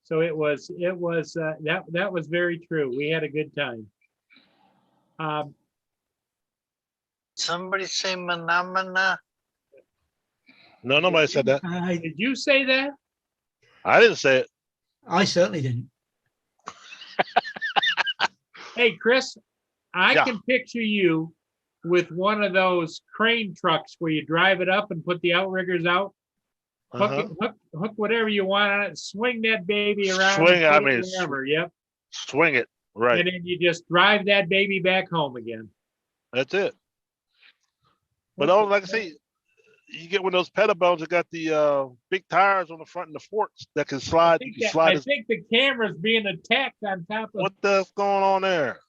So it was that was very true. We had a good time. Somebody say Manamana? No, nobody said that. Did you say that? I didn't say it. I certainly didn't. Hey, Chris, I Yeah. can picture you with one of those crane trucks where you drive it up and put the outriggers out, Uh-huh. hook whatever you want on it, swing that baby around. Swing it, and I put it mean, wherever, yep. Swing it. Right. And then you just drive that baby back home again. That's it. But oh, like I say, you get one of those pedal bones that got the big tires on the front and the forks that can slide. You can slide. I think the camera's being attacked on top of. What the going on there?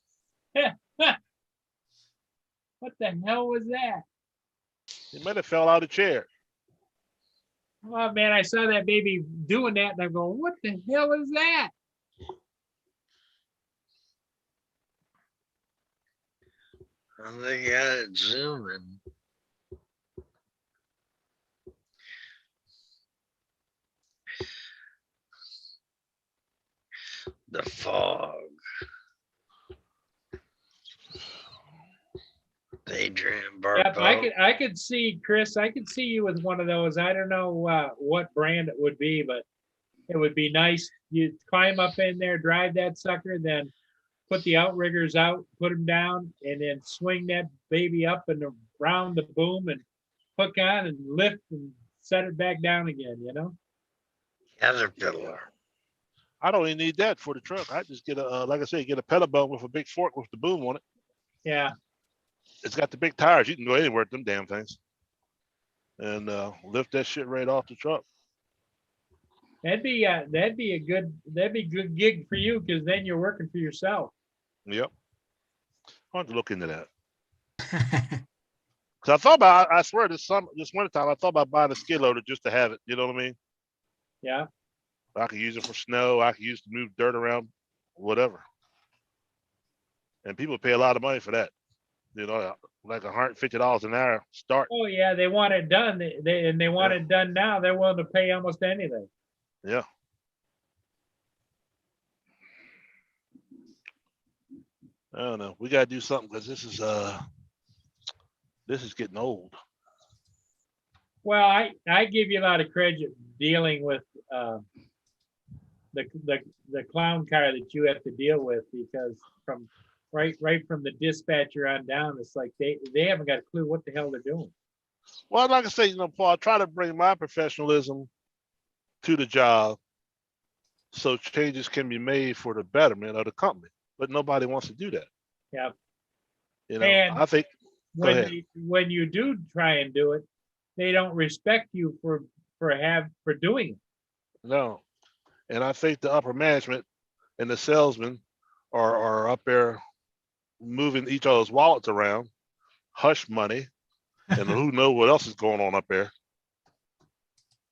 What the hell was that? It might have fell out of the chair. Oh man, I saw that baby doing that and I'm going, what the hell is that? They got it zooming. The fog. Daydream Yep, Barco. I could see, Chris, I could see you with one of those. I don't know what brand it would be, but it would be nice. You climb up in there, drive that sucker, then put the outriggers out, put them down, and then swing that baby up and around the boom and hook on and lift and set it back down again, you know? Caterpillar. I don't even need that for the truck. I just get a, like I say, get a pedal bone with a big fork with the boom on it. Yeah. It's got the big tires. You can go anywhere with them damn things. And lift that shit right off the truck. That'd be a good gig for you because then you're working for yourself. Yep. I'll have to look into that. Cause I thought about, I swear this wintertime, I thought about buying a skid loader just to have it. You know what I mean? Yeah. I could use it for snow. I could use it to move dirt around, whatever. And people pay a lot of money for that. You know, like $150 an hour start. Oh yeah, they want it done. They want it done now. They're willing to pay almost anything. Yeah. I don't know. We gotta do something because this is getting old. Well, I give you a lot of credit dealing with the clown car that you have to deal with because from right from the dispatcher on down, it's like they haven't got a clue what the hell they're doing. Well, like I say, you know, Paul, I try to bring my professionalism to the job so changes can be made for the betterment of the company. But nobody wants to do that. Yeah. You know, And I think when you do try and do it, they don't respect you for doing it. no. And I think the upper management and the salesmen are up there moving each other's wallets around, hush money, and who knows what else is going on up there.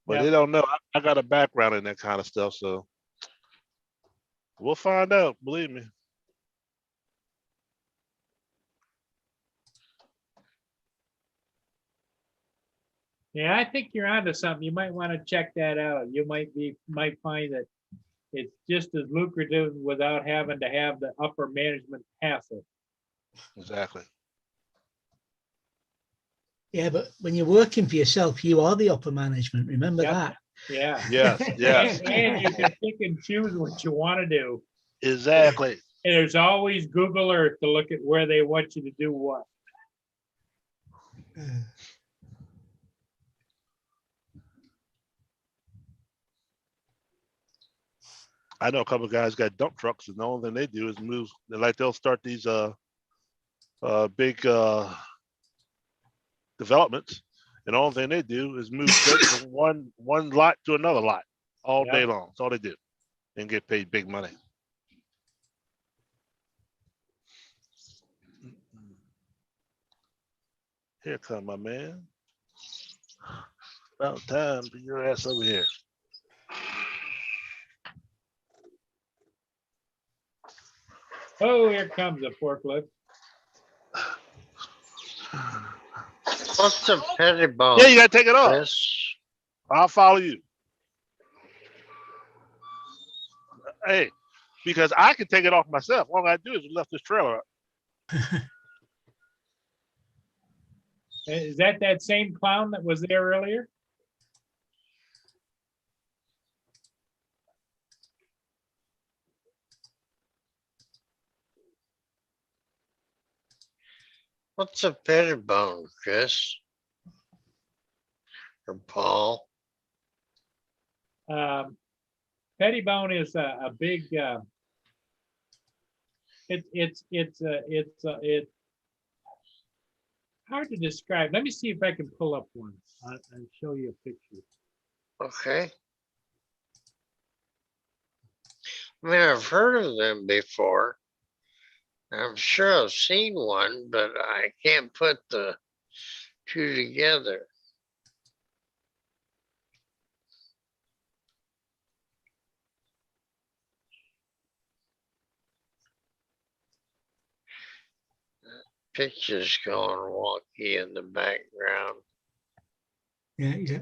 But they don't know. I got a background in that kind of stuff, so we'll find out, believe me. Yeah, I think you're onto something. You might want to check that out. You might find that it's just as lucrative without having to have the upper management hassle. Exactly. Yeah, but when you're working for yourself, you are the upper management. Remember that. Yeah. Yes, yes. And you can pick and choose what you want to do. Exactly. And there's always Google Earth to look at where they want you to do what. I know a couple of guys got dump trucks, and the only thing they do is move. They'll start these big developments, and the only thing they do is move dirt from one lot to another lot all day long. That's all they do, and get paid big money. Here come my man. About time for your ass over here. Oh, here comes a forklift. What's a pettibone? Yeah, you gotta take it off. Chris? I'll follow you. Hey, because I can take it off myself. All I do is lift this trailer up. Is that same clown that was there earlier? What's a pettibone, Chris? Or Paul? Pettibone is a big. It's hard to describe. Let me see if I can pull up one and show you a picture. Okay. I mean, I've heard of them before. I'm sure I've seen one, but I can't put the two together. Picture's going wonky in the background. Yeah.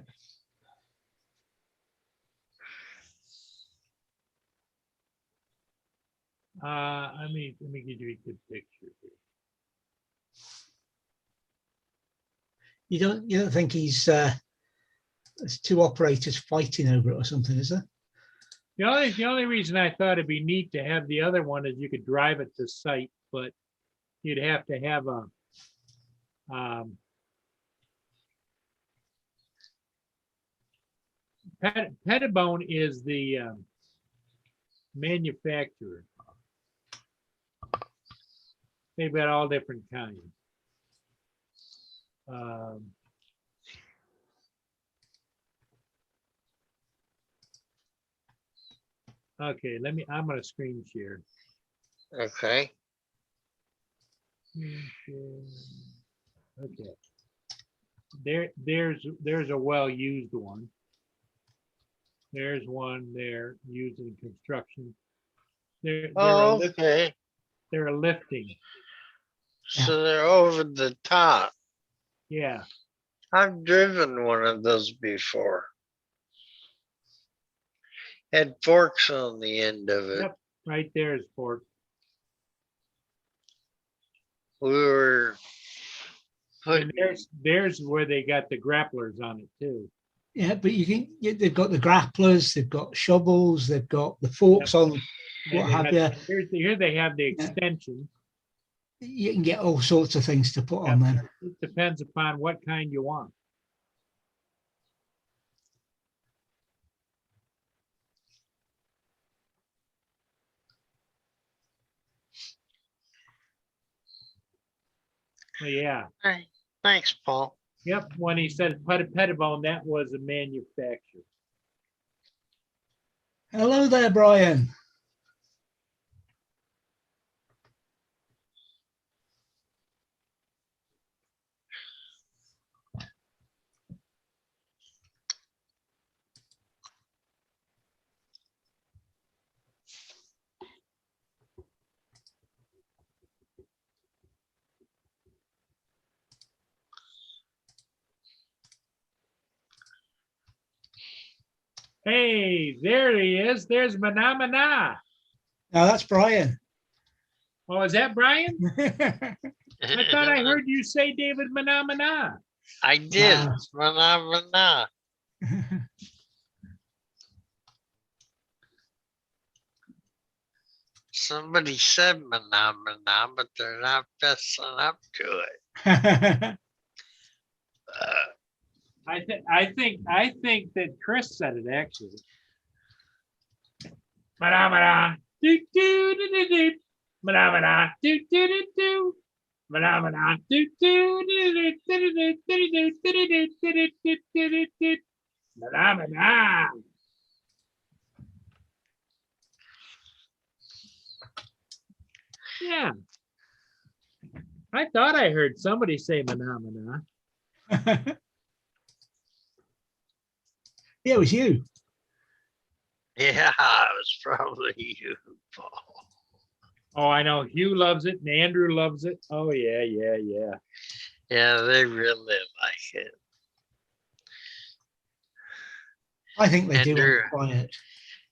Let me give you a good picture here. You don't think he's there's two operators fighting over it or something, is there? The only reason I thought it'd be neat to have the other one is you could drive it to site, but you'd have to have a Pettibone is the manufacturer. They've got all different kinds. Okay, I'm gonna screen share. Okay. Okay. There's a well-used one. There's one there used in construction. Okay. They're a lifting. So they're over the top. Yeah. I've driven one of those before. Had forks on the end of it. Yep. Right there is fork. We were And there's where they got the grapplers on it too. Yeah, but they've got the grapplers, they've got shovels, they've got the forks on what have you. Here they have the extension. You can get all sorts of things to put on them. It depends upon what kind you want. Well, yeah. Thanks, Paul. Yep. When he said Pettibone, that was a manufacturer. Hello there, Brian. Hey, there he is. There's Mana. No, that's Brian. Oh, is that Brian? I thought I heard you say David Mana. I did. Mana. Somebody said mana, but they're not fessing up to it. I think that Chris said it actually. Manamana. Do do do do do. Manamana. Do do do do. Manamana. Do do do do do do do do do do do. Manamana. Yeah. I thought I heard somebody say manamana. Yeah, it was you. Yeah, it was probably you, Paul. Oh, I know. Hugh loves it and Andrew loves it. Oh, yeah, yeah, yeah. Yeah, they really like it. I think they do Andrew, want to try it.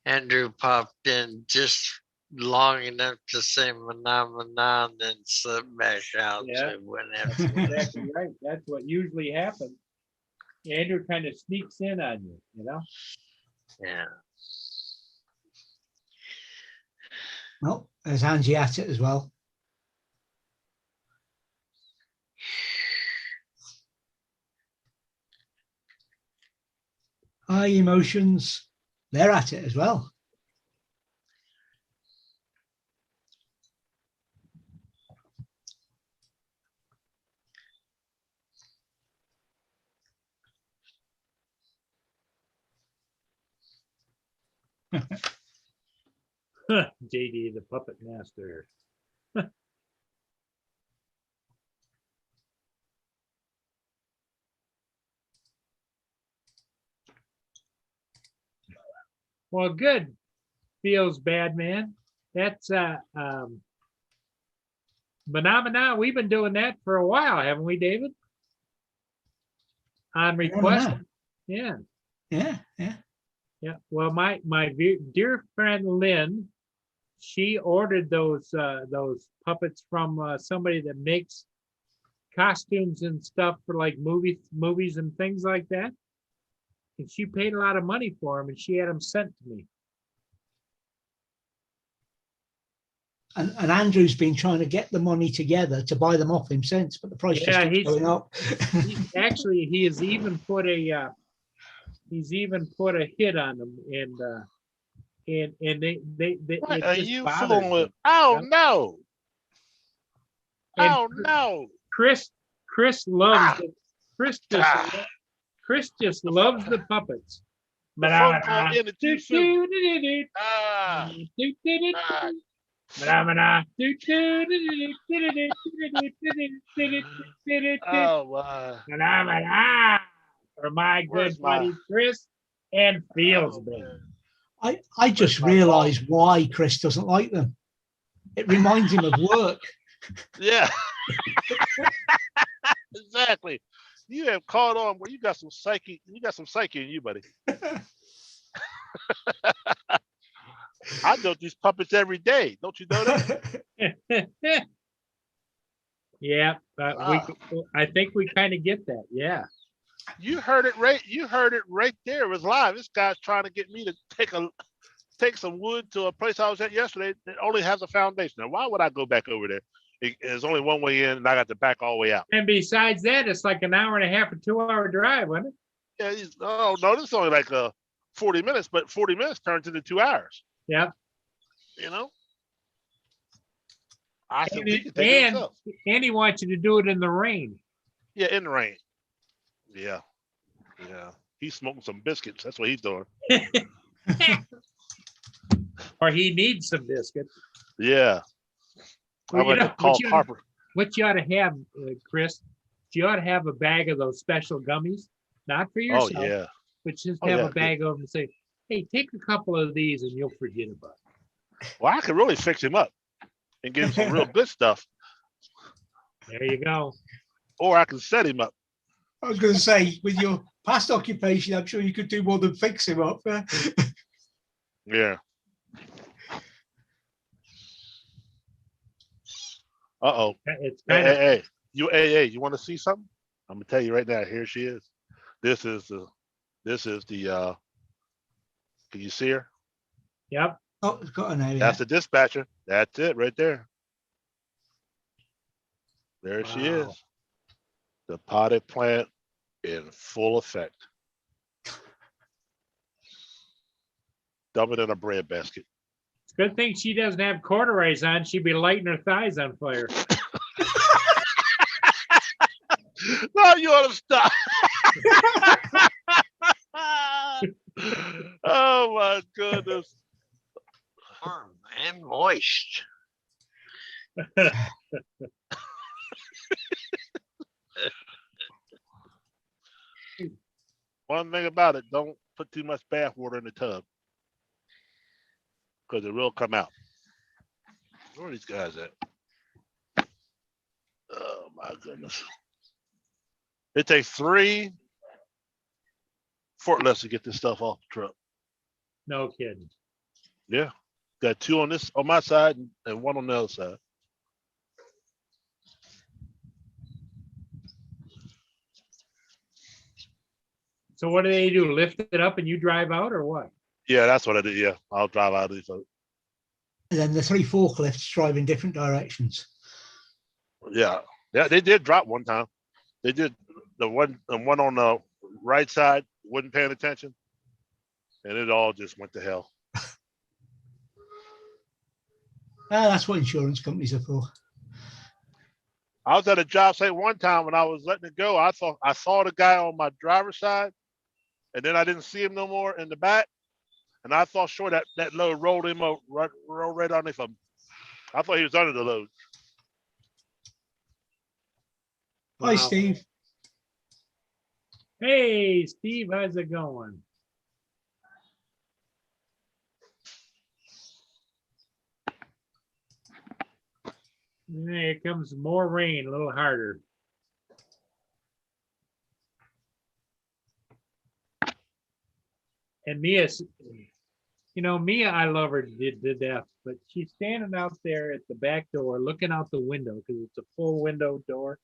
Andrew popped in just long enough to say manamana and then slip back out Yeah. to whenever. That's exactly right. That's what usually happens. Andrew kind of sneaks in on you, you know? Yeah. Well, there's Angie at it as well. High emotions, they're at it as well. JD, the puppet master. Well, good. Feels bad, man. That's Manamana. We've been doing that for a while, haven't we, David? On request. Manamana. Yeah. Yeah, yeah. Yeah. Well, my dear friend Lynn, she ordered those puppets from somebody that makes costumes and stuff for like movies and things like that. And she paid a lot of money for them, and she had them sent to me. And Andrew's been trying to get the money together to buy them off him since, but the price just keeps going up. Actually, he has even put a hit on them, and they What it are just you bothers fooling with? me. Oh Yep. no! And Oh no! Chris loves it. Ah. Chris just loves the puppets. The phone call ended too soon. Ah. Oh wow! For my good Where's buddy Chris, and feels Oh, bad. man. I just my realized why Chris doesn't like them. It reminds him of work. Yeah. Exactly. You have caught on where you got some psyche. You got some psyche in you, buddy. I built these puppets every day. Don't you know that? Yeah, I think we kind of get that. Yeah. You heard it right. You heard it right there. It was live. This guy's trying to get me to take some wood to a place I was at yesterday that only has a foundation. Now, why would I go back over there? There's only one way in, and I got to back all the way out. And besides that, it's like an hour and a half or 2 hour drive, wasn't it? Yeah. Oh no, this is only like 40 minutes, but 40 minutes turns into 2 hours. Yeah. You know. I said we can take it And ourselves. he wants you to do it in the rain. Yeah, in the rain. Yeah. Yeah. He's smoking some biscuits. That's what he's doing. Or he needs some biscuits. Yeah. Well, I went to call Harper. What you ought to have, Chris, you ought to have a bag of those special gummies, not for Oh yourself, yeah. but just Oh, have yeah. a bag of them and say, hey, take a couple of these and you'll forget about it. Well, I could really fix him up and give him some real good stuff. There you go. Or I can set him up. I was going to say, with your past occupation, I'm sure you could do more than fix him up. Yeah. Uh-oh. It's Hey, kind of hey, hey. You want to see something? I'm gonna tell you right now. Here she is. This is the can you see her? yep. Oh, it's got an area. That's the dispatcher. That's it right there. There she Wow. is. The potted plant in full effect. Dump it in a bread basket. It's a good thing she doesn't have corduroys on. She'd be lighting her thighs on fire. No, you ought to stop. Oh my goodness. Warm and moist. One thing about it, don't put too much bath water in the tub. Because it will come out. Where are these guys at? Oh my goodness. It takes 3 forklifts to get this stuff off the truck. No kidding. Yeah. Got 2 on my side and 1 on the other side. So what do they do? Lift it up and you drive out or what? Yeah, that's what I do. Yeah. I'll drive out of these. And then the 3 forklifts drive in different directions. Yeah. Yeah, they did drop one time. They did the one on the right side wasn't paying attention. And it all just went to hell. That's what insurance companies are for. I was at a job site one time when I was letting it go. I saw the guy on my driver's side, and then I didn't see him no more in the back. And I thought sure that load rolled him up, rolled right underneath him. I thought he was under the load. Hi, Steve. Hey, Steve, how's it going? Here comes more rain, a little harder. And Mia, Mia, I love her to death, but she's standing out there at the back door looking out the window because it's a full window door.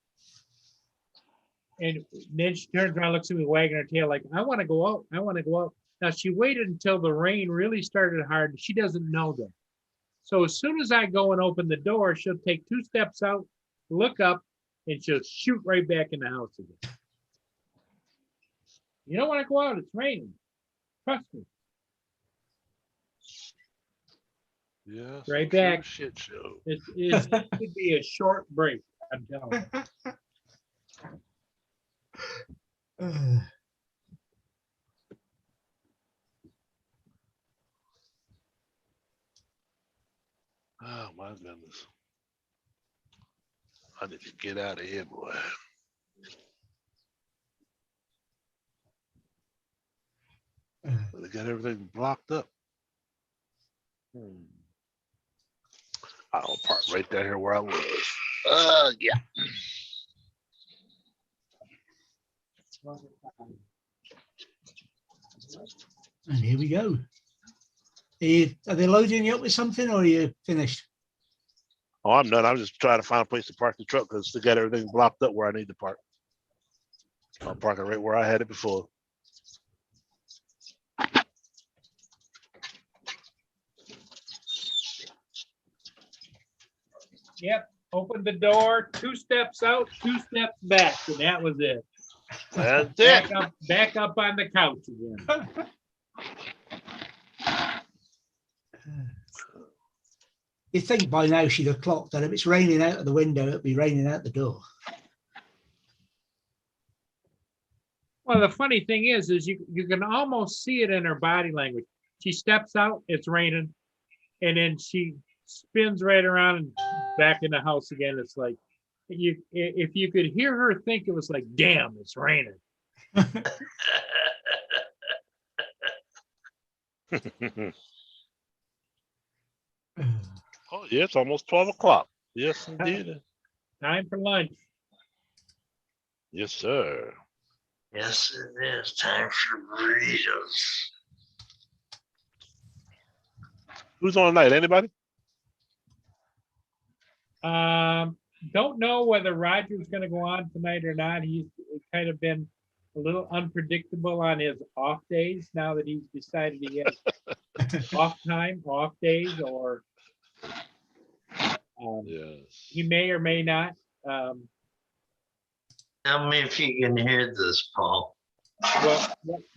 And then she turns around, looks at me, wagging her tail like, I want to go out. I want to go out. Now, she waited until the rain really started hard. She doesn't know that. So as soon as I go and open the door, she'll take 2 steps out, look up, and she'll shoot right back in the house again. You don't want to go out. It's raining. Trust me. Yeah. Right back. Shit show. It could be a short break. I'm telling you. Oh my goodness. I need to get out of here, boy. They got everything blocked up. I'll park right down here where I was. Yeah. And here we go. Are they loading you up with something or are you finished? Oh, I'm done. I'm just trying to find a place to park the truck because they got everything blocked up where I need to park. I'll park it right where I had it before. Yep. Opened the door, 2 steps out, 2 steps back, and that was it. That's it. Back up on the couch again. You'd think by now she'd have clocked that if it's raining out of the window, it'd be raining out the door. Well, the funny thing is you can almost see it in her body language. She steps out, it's raining, and then she spins right around and back in the house again. It's like if you could hear her think, it was like, damn, it's raining. Oh, yeah, it's almost 12 o'clock. Yes, indeed. Time for lunch. Yes, sir. Yes, it is time for burritos. Who's on tonight? Anybody? Don't know whether Roger's going to go on tonight or not. He's kind of been a little unpredictable on his off days now that he's decided he has off days, or Yes. he may or may not. Tell me if you can hear this, Paul. Well,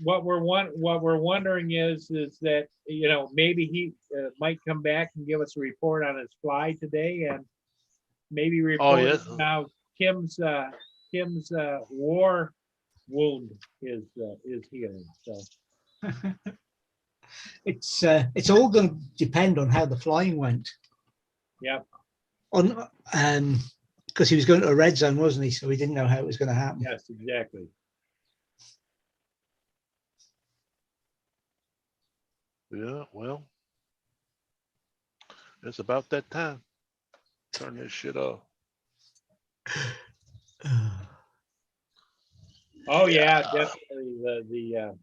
what we're wondering is that, you know, maybe he might come back and give us a report on his fly today, and maybe report yeah. now Kim's war wound is healing. So It's all going to depend on how the flying went. yeah, On because he was going to a red zone, wasn't he? So he didn't know how it was going to happen. yes, exactly. Yeah, well, it's about that time. Turn this shit off. Oh yeah, definitely the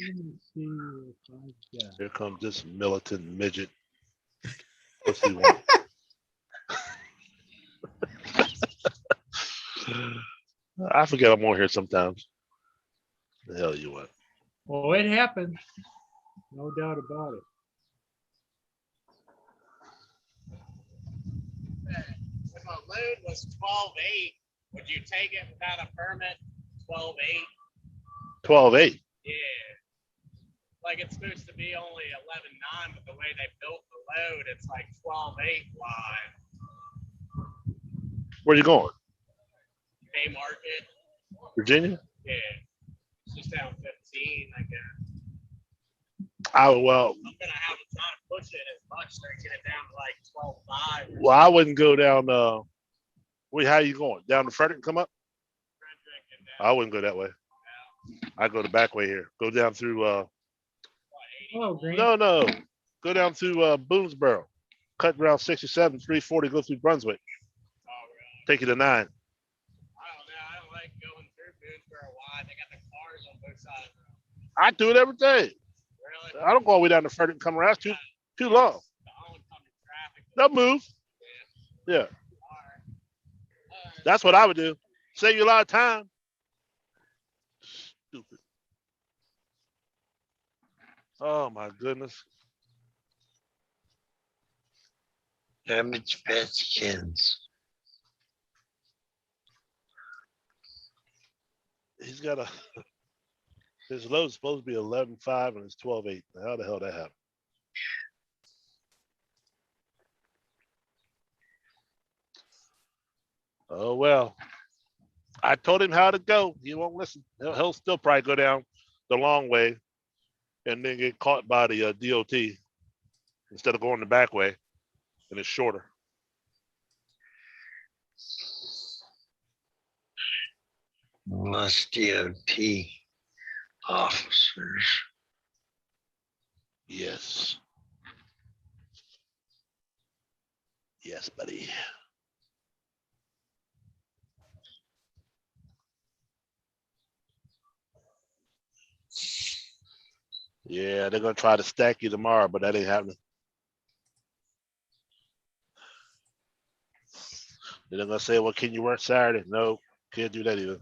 let me see if I've got- Here comes this militant midget. What's he want? I forget I'm on here sometimes. The hell you want? Well, it happened, no doubt about it. If a load was 12.8, would you take it without a permit? 12.8? 12.8. Yeah. Like it's supposed to be only 11.9, but the way they built the load, it's like 12.8 wide. Where you going? Haymarket. Virginia? Yeah. It's just down 15, I guess. Well, I'm gonna have to try to push it as much so I get it down to like 12.5. well, I wouldn't go down. Wait, how you going? Down to Frederick and come up? I wouldn't go that way. I go the back way here. Go down through. Oh, Green. No. Go down through Boonesboro. Cut around 67, 340. Go through Brunswick. Take you to 9. I don't know. I don't like going through Boonesboro wide. They got the cars on both sides. I do it every day. Really? I don't go all the way down to Frederick and come around. It's too long. The oncoming traffic. They'll move. Yeah. That's what I would do. Save you a lot of time. Stupid. Oh my goodness. Damaged Redskins. He's got his load's supposed to be 11.5 and it's 12.8. How the hell that happened? Oh well. I told him how to go. He won't listen. He'll still probably go down the long way and then get caught by the DOT instead of going the back way, and it's shorter. Must DOT officers. Yes. Yes, buddy. Yeah, they're gonna try to stack you tomorrow, but that ain't happening. They're gonna say, "Well, can you work Saturday?" No, can't do that either.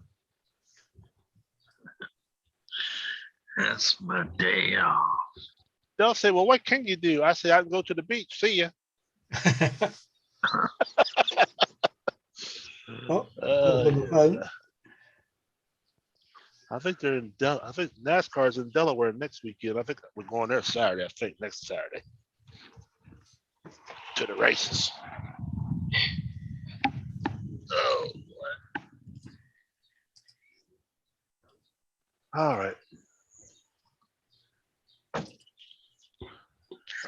That's my day off. They'll say, "Well, what can you do?" I say, "I can go to the beach. See ya." Oh, on the phone. I think they're in I think NASCAR's in Delaware next weekend. I think we're going there Saturday. I think next Saturday to the races. Oh, All right.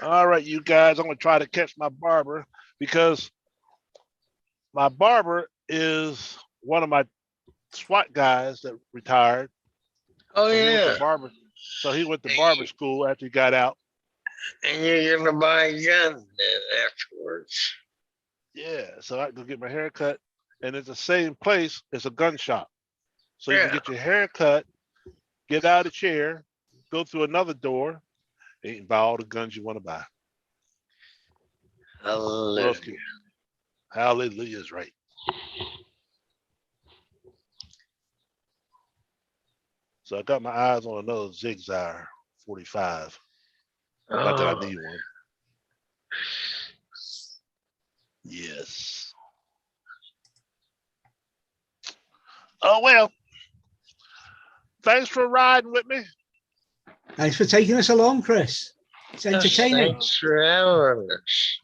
All right, you guys. I'm gonna try to catch my barber because my barber is one of my SWAT guys that retired. oh So he went yeah. to barber. So he went to barber school after he got out. And you're gonna buy a gun then afterwards. Yeah, so I go get my hair cut, and it's the same place. It's a gun shop, so you can Yeah. get your hair cut, get out of the chair, go through another door, and buy all the guns you want to buy. What else Hallelujah. can- Hallelujah is right. So I got my eyes on another Zigzag 45. Not that I Oh, need one. Yes. Oh well. Thanks for riding with me. Thanks for taking us along, Chris. It's entertaining. Thanks for having us.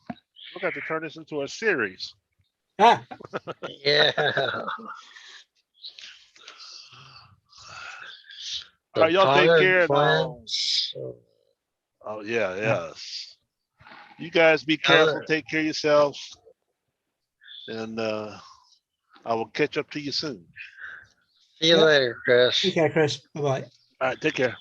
We're going to turn this into a series. Ah, Yeah. All right, y'all take Pollen care. plants. Oh yeah, yes. You guys be careful. Take care of yourselves, and I will catch up to you soon. See you Yep. later, Chris. take care, Chris. Bye-bye. All right, take care.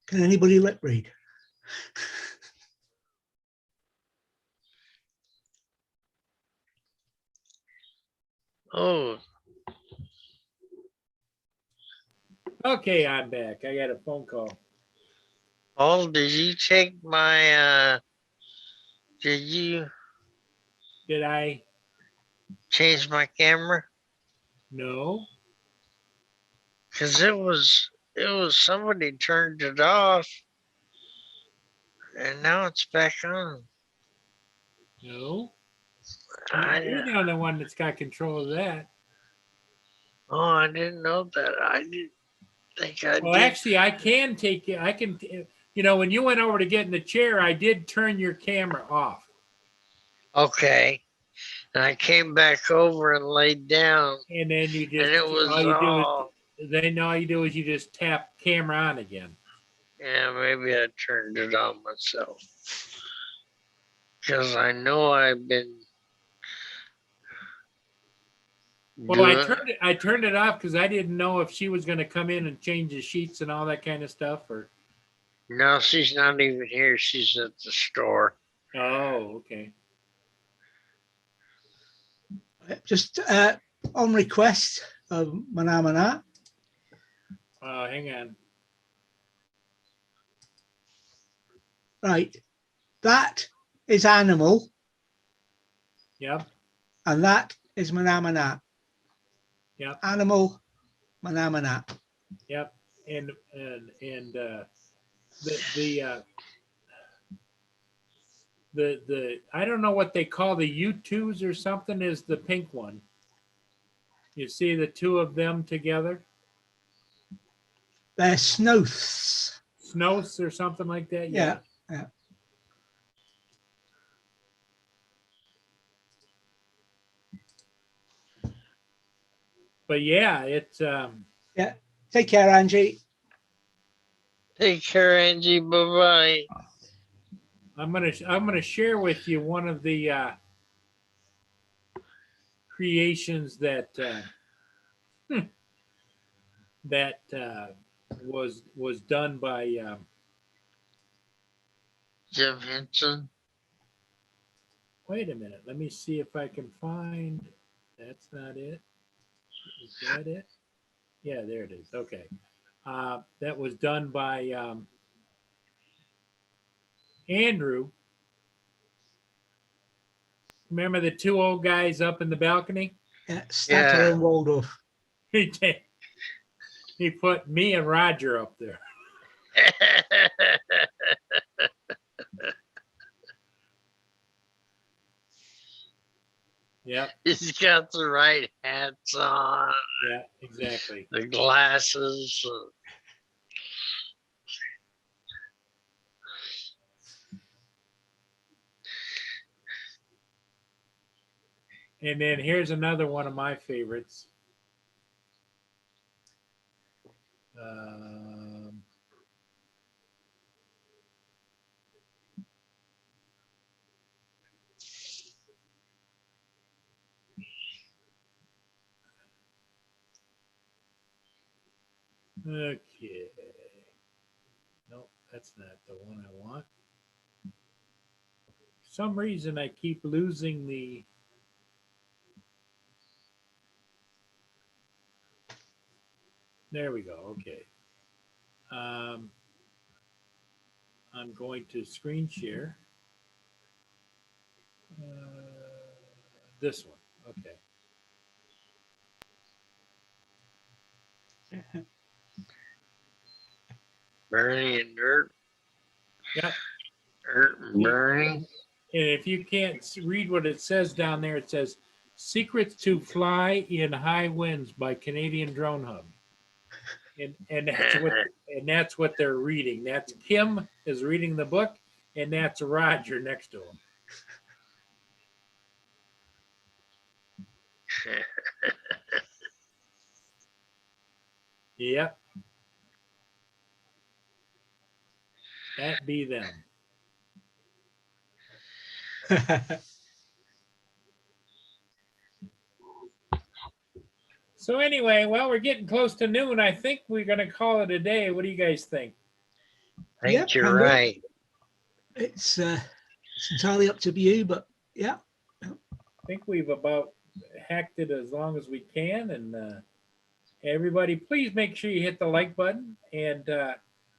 Can anybody lip read? Oh, Okay, I'm back. I got a phone call. Paul, did you take my, did you Did I? change my camera? No. Cause it was somebody turned it off and now it's back on. No. You're I, the only one that's got control of that. oh, I didn't know that. I didn't think I Well, did. actually, I can take it. I can, you know, when you went over to get in the chair, I did turn your camera off. Okay. And I came back over and laid down And then you just, and it was all you all, do is, then all you do is you just tap camera on again. yeah, maybe I turned it on myself. Cause I know I've been Well, doing, I turned it off because I didn't know if she was going to come in and change the sheets and all that kind of stuff. Or no, she's not even here. She's at the store. oh, okay. Just on request of Manamana, Hang on. right? That is animal, Yep. and that is Manamana. Yep. Animal, Manamana. Yep. And the I don't know what they call the U2s or something is the pink one. You see the two of them together? They're snoths. Snows or something like that? Yeah. Yeah. But yeah, it's Yeah. Take care, Angie. Take care, Angie. Bye-bye. I'm gonna share with you one of the creations that was done by Jim Henson. wait a minute, let me see if I can find, that's not it. Is that it? Yeah, there it is. Okay. That was done by Andrew. Remember the two old guys up in the balcony? Yeah. Statler and Waldorf. He put me and Roger up there. Yep. He's got the right hats on. Yeah, exactly. The glasses. And then here's another one of my favorites. Okay. No, that's not the one I want. For some reason I keep losing the there we go. Okay. I'm going to screen share this one. Okay. Bernie and Dirt. Yep. Bernie. And if you can't read what it says down there, it says Secrets to Fly in High Winds by Canadian Drone Hub. And that's what they're reading. That's Kim is reading the book, and that's Roger next to him. Yep. That be them. So anyway, well, we're getting close to noon. I think we're going to call it a day. What do you guys think? I think you're can do. right. It's entirely up to you, but yeah. I think we've about hacked it as long as we can. And everybody, please make sure you hit the like button. And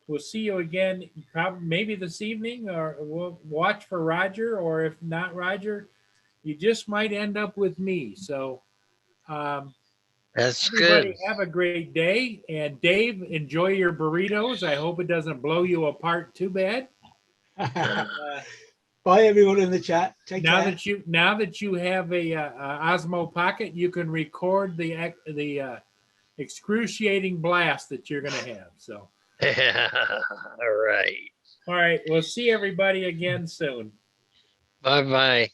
we'll see you again, probably maybe this evening, or we'll watch for Roger. Or if not Roger, you just might end up with me. So That's everybody good. have a great day. And Dave, enjoy your burritos. I hope it doesn't blow you apart too bad. Bye, everyone in the chat. Take Now care. that you have a Osmo Pocket, you can record the excruciating blast that you're going to have. So, All right. all right, we'll see everybody again soon. Bye-bye.